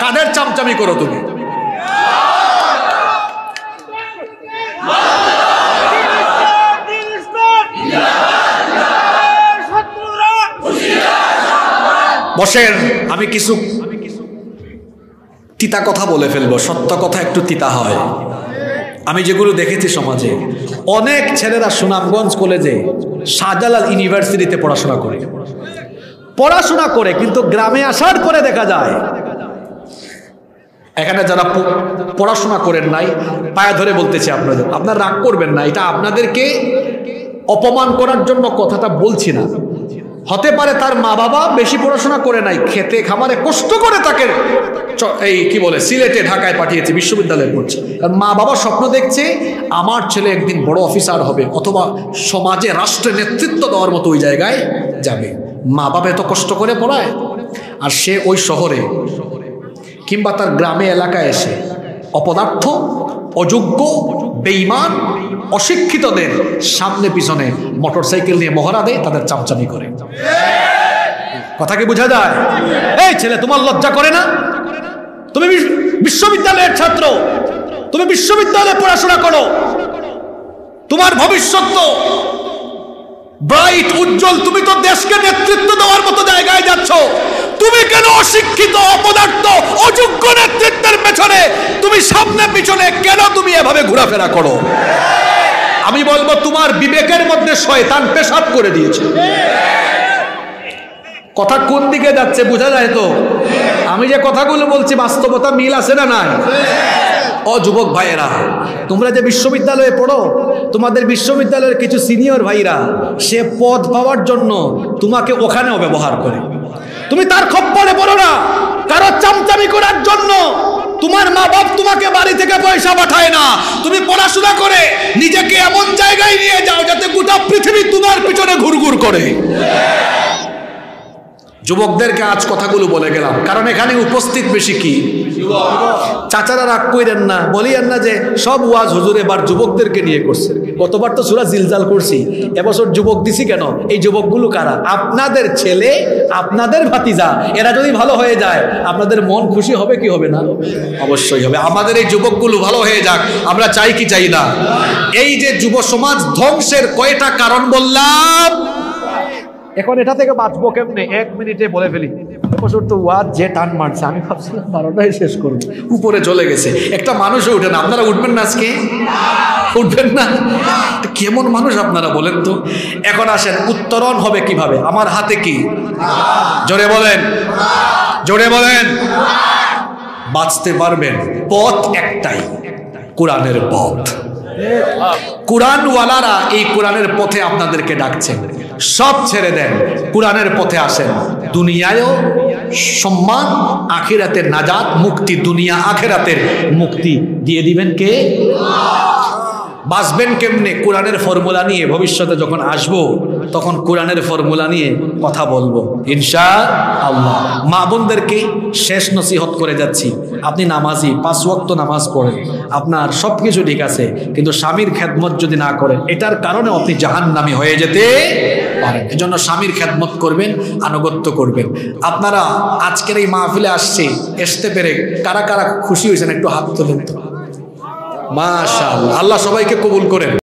কাদের চামচামি করো তুমি? বসেন, আমি কিছু তিতা কথা বলে ফেলবো। সত্য কথা একটু তিতা হয়। আমি যেগুলো দেখেছি সমাজে, অনেক ছেলেরা সুনামগঞ্জ কলেজে, শাহজালাল ইউনিভার্সিটিতে পড়াশোনা করে কিন্তু গ্রামে আসার পরে দেখা যায় এখানে যারা পড়াশোনা করেন নাই, পায়ে ধরে বলতেছে আপনারা রাগ করবেন না, এটা আপনাদেরকে অপমান করার জন্য কথাটা বলছি না। হতে পারে তার মা বাবা বেশি পড়াশোনা করে নাই, খেতে খামারে কষ্ট করে তাকে এই কি বলে সিলেটে ঢাকায় পাঠিয়েছে, বিশ্ববিদ্যালয়ে পড়ছে। কারণ মা বাবা স্বপ্ন দেখছে আমার ছেলে একদিন বড় অফিসার হবে, অথবা সমাজে রাষ্ট্রে নেতৃত্ব দেওয়ার মতো ওই জায়গায় যাবে। মা বাবা এত কষ্ট করে পড়ায়, আর সে ওই শহরে কিংবা তার গ্রামে এলাকায় এসে অপদার্থ, অযোগ্য, বেঈমান, অশিক্ষিতদের সামনে পিছনে মোটরসাইকেল নিয়ে মহড়া দেয়, তাদের চামচামি করে। কথা কি বোঝা যায়? এই ছেলে, তোমার লজ্জা করে না? তুমি বিশ্ববিদ্যালয়ের ছাত্র, তুমি বিশ্ববিদ্যালয়ে পড়াশোনা করো, তোমার ভবিষ্যৎ তো ব্রাইট, উজ্জ্বল। তুমি তো দেশকে নেতৃত্ব দেওয়ার মতো জায়গায় যাচ্ছ। তুমি কেন অশিক্ষিত, অপদার্থ, অযোগ্য নেতৃত্বের পেছনে তুমি সামনে পিছনে কেন তুমি এভাবে ঘোরাফেরা করো? আমি বলবো তোমার বিবেকের মধ্যে শয়তান পেশাব করে দিয়েছে। কথা কোন দিকে যাচ্ছে বোঝা যায় তো? আমি যে কথাগুলো বলছি বাস্তবতা মিল আছে না নাই? ও যুবক ভাইয়েরা, তোমরা যে বিশ্ববিদ্যালয়ে পড়ো, তোমাদের বিশ্ববিদ্যালয়ের কিছু সিনিয়র ভাইরা সে পদ পাওয়ার জন্য তোমাকে ওখানেও ব্যবহার করে। তুমি তার খপ্পরে পড়ো না, কারো চামচামি করার জন্য। তোমার মা বাপ তোমাকে বাড়ি থেকে পয়সা পাঠায় না, তুমি পড়াশোনা করে নিজেকে এমন জায়গায় নিয়ে যাও যাতে গোটা পৃথিবী তোমার পিছনে ঘুরঘুর করে। যুবকদেরকে আজ কথাগুলো বলে গেলাম, কারণ এখানে উপস্থিত বেশি কি চাচারা রাগ কইরেন না, বলিয়েন না যে সব ওয়াজ হুজুর এবার যুবকদেরকে নিয়ে করছে। গতবার তো সূরা জিলজাল করছি, এবছর যুবক দিছি কেন? এই যুবকগুলো কারা? আপনাদের ছেলে, আপনাদের ভাতিজা। এরা যদি ভালো হয়ে যায় আপনাদের মন খুশি হবে কি হবে না? অবশ্যই হবে। আমাদের এই যুবকগুলো ভালো হয়ে যাক, আমরা চাই কি চাই না? এই যে যুব সমাজ ধ্বংসের কয়টা কারণ বললাম, এখন এটা থেকে বাঁচবো কেমনে? 1 মিনিটে বলে ফেলি। এবছর তো ওয়াজ যে টান মারছে, আমি ভাবছিলাম 12টায় শেষ করবো, উপরে চলে গেছে। একটা মানুষও উঠে না। আপনারা উঠবেন না আজকে? উঠবেন না? কেমন মানুষ আপনারা বলেন তো? এখন আসেন, উত্তরণ হবে কিভাবে? আমার হাতে কি? জোরে বলেন, জোরে বলেন। বাঁচতে পারবেন, পথ একটাই, কোরআনের পথ। কোরআনওয়ালারা এই কোরআনের পথে আপনাদেরকে ডাকছেন। সব ছেড়ে দেন, কোরআনের পথে আসেন। দুনিয়ায়ও সম্মান, আখিরাতের নাজাত, মুক্তি। দুনিয়া আখিরাতের মুক্তি দিয়ে দিবেন কে? বাঁচবেন কেমনে? কোরআনের ফর্মুলা নিয়ে ভবিষ্যতে যখন আসবো তখন কোরআনের ফর্মুলা নিয়ে কথা বলবো ইনশাআল্লাহ। মা বোনদেরকে শেষ নসিহত করে যাচ্ছি, আপনি নামাজি, 5 ওয়াক্ত নামাজ পড়েন, আপনার সব কিছু ঠিক আছে, কিন্তু স্বামীর খেদমত যদি না করেন এটার কারণে আপনি জাহান্নামী হয়ে যেতে পারেন। এজন্য স্বামীর খেদমত করবেন, আনুগত্য করবেন। আপনারা আজকের এই মাহফিলে আসতে পেরে কারা কারা খুশি হয়েছেন একটু হাত তোলেন তো। মাশাআল্লাহ, আল্লাহ সবাইকে কবুল করেন।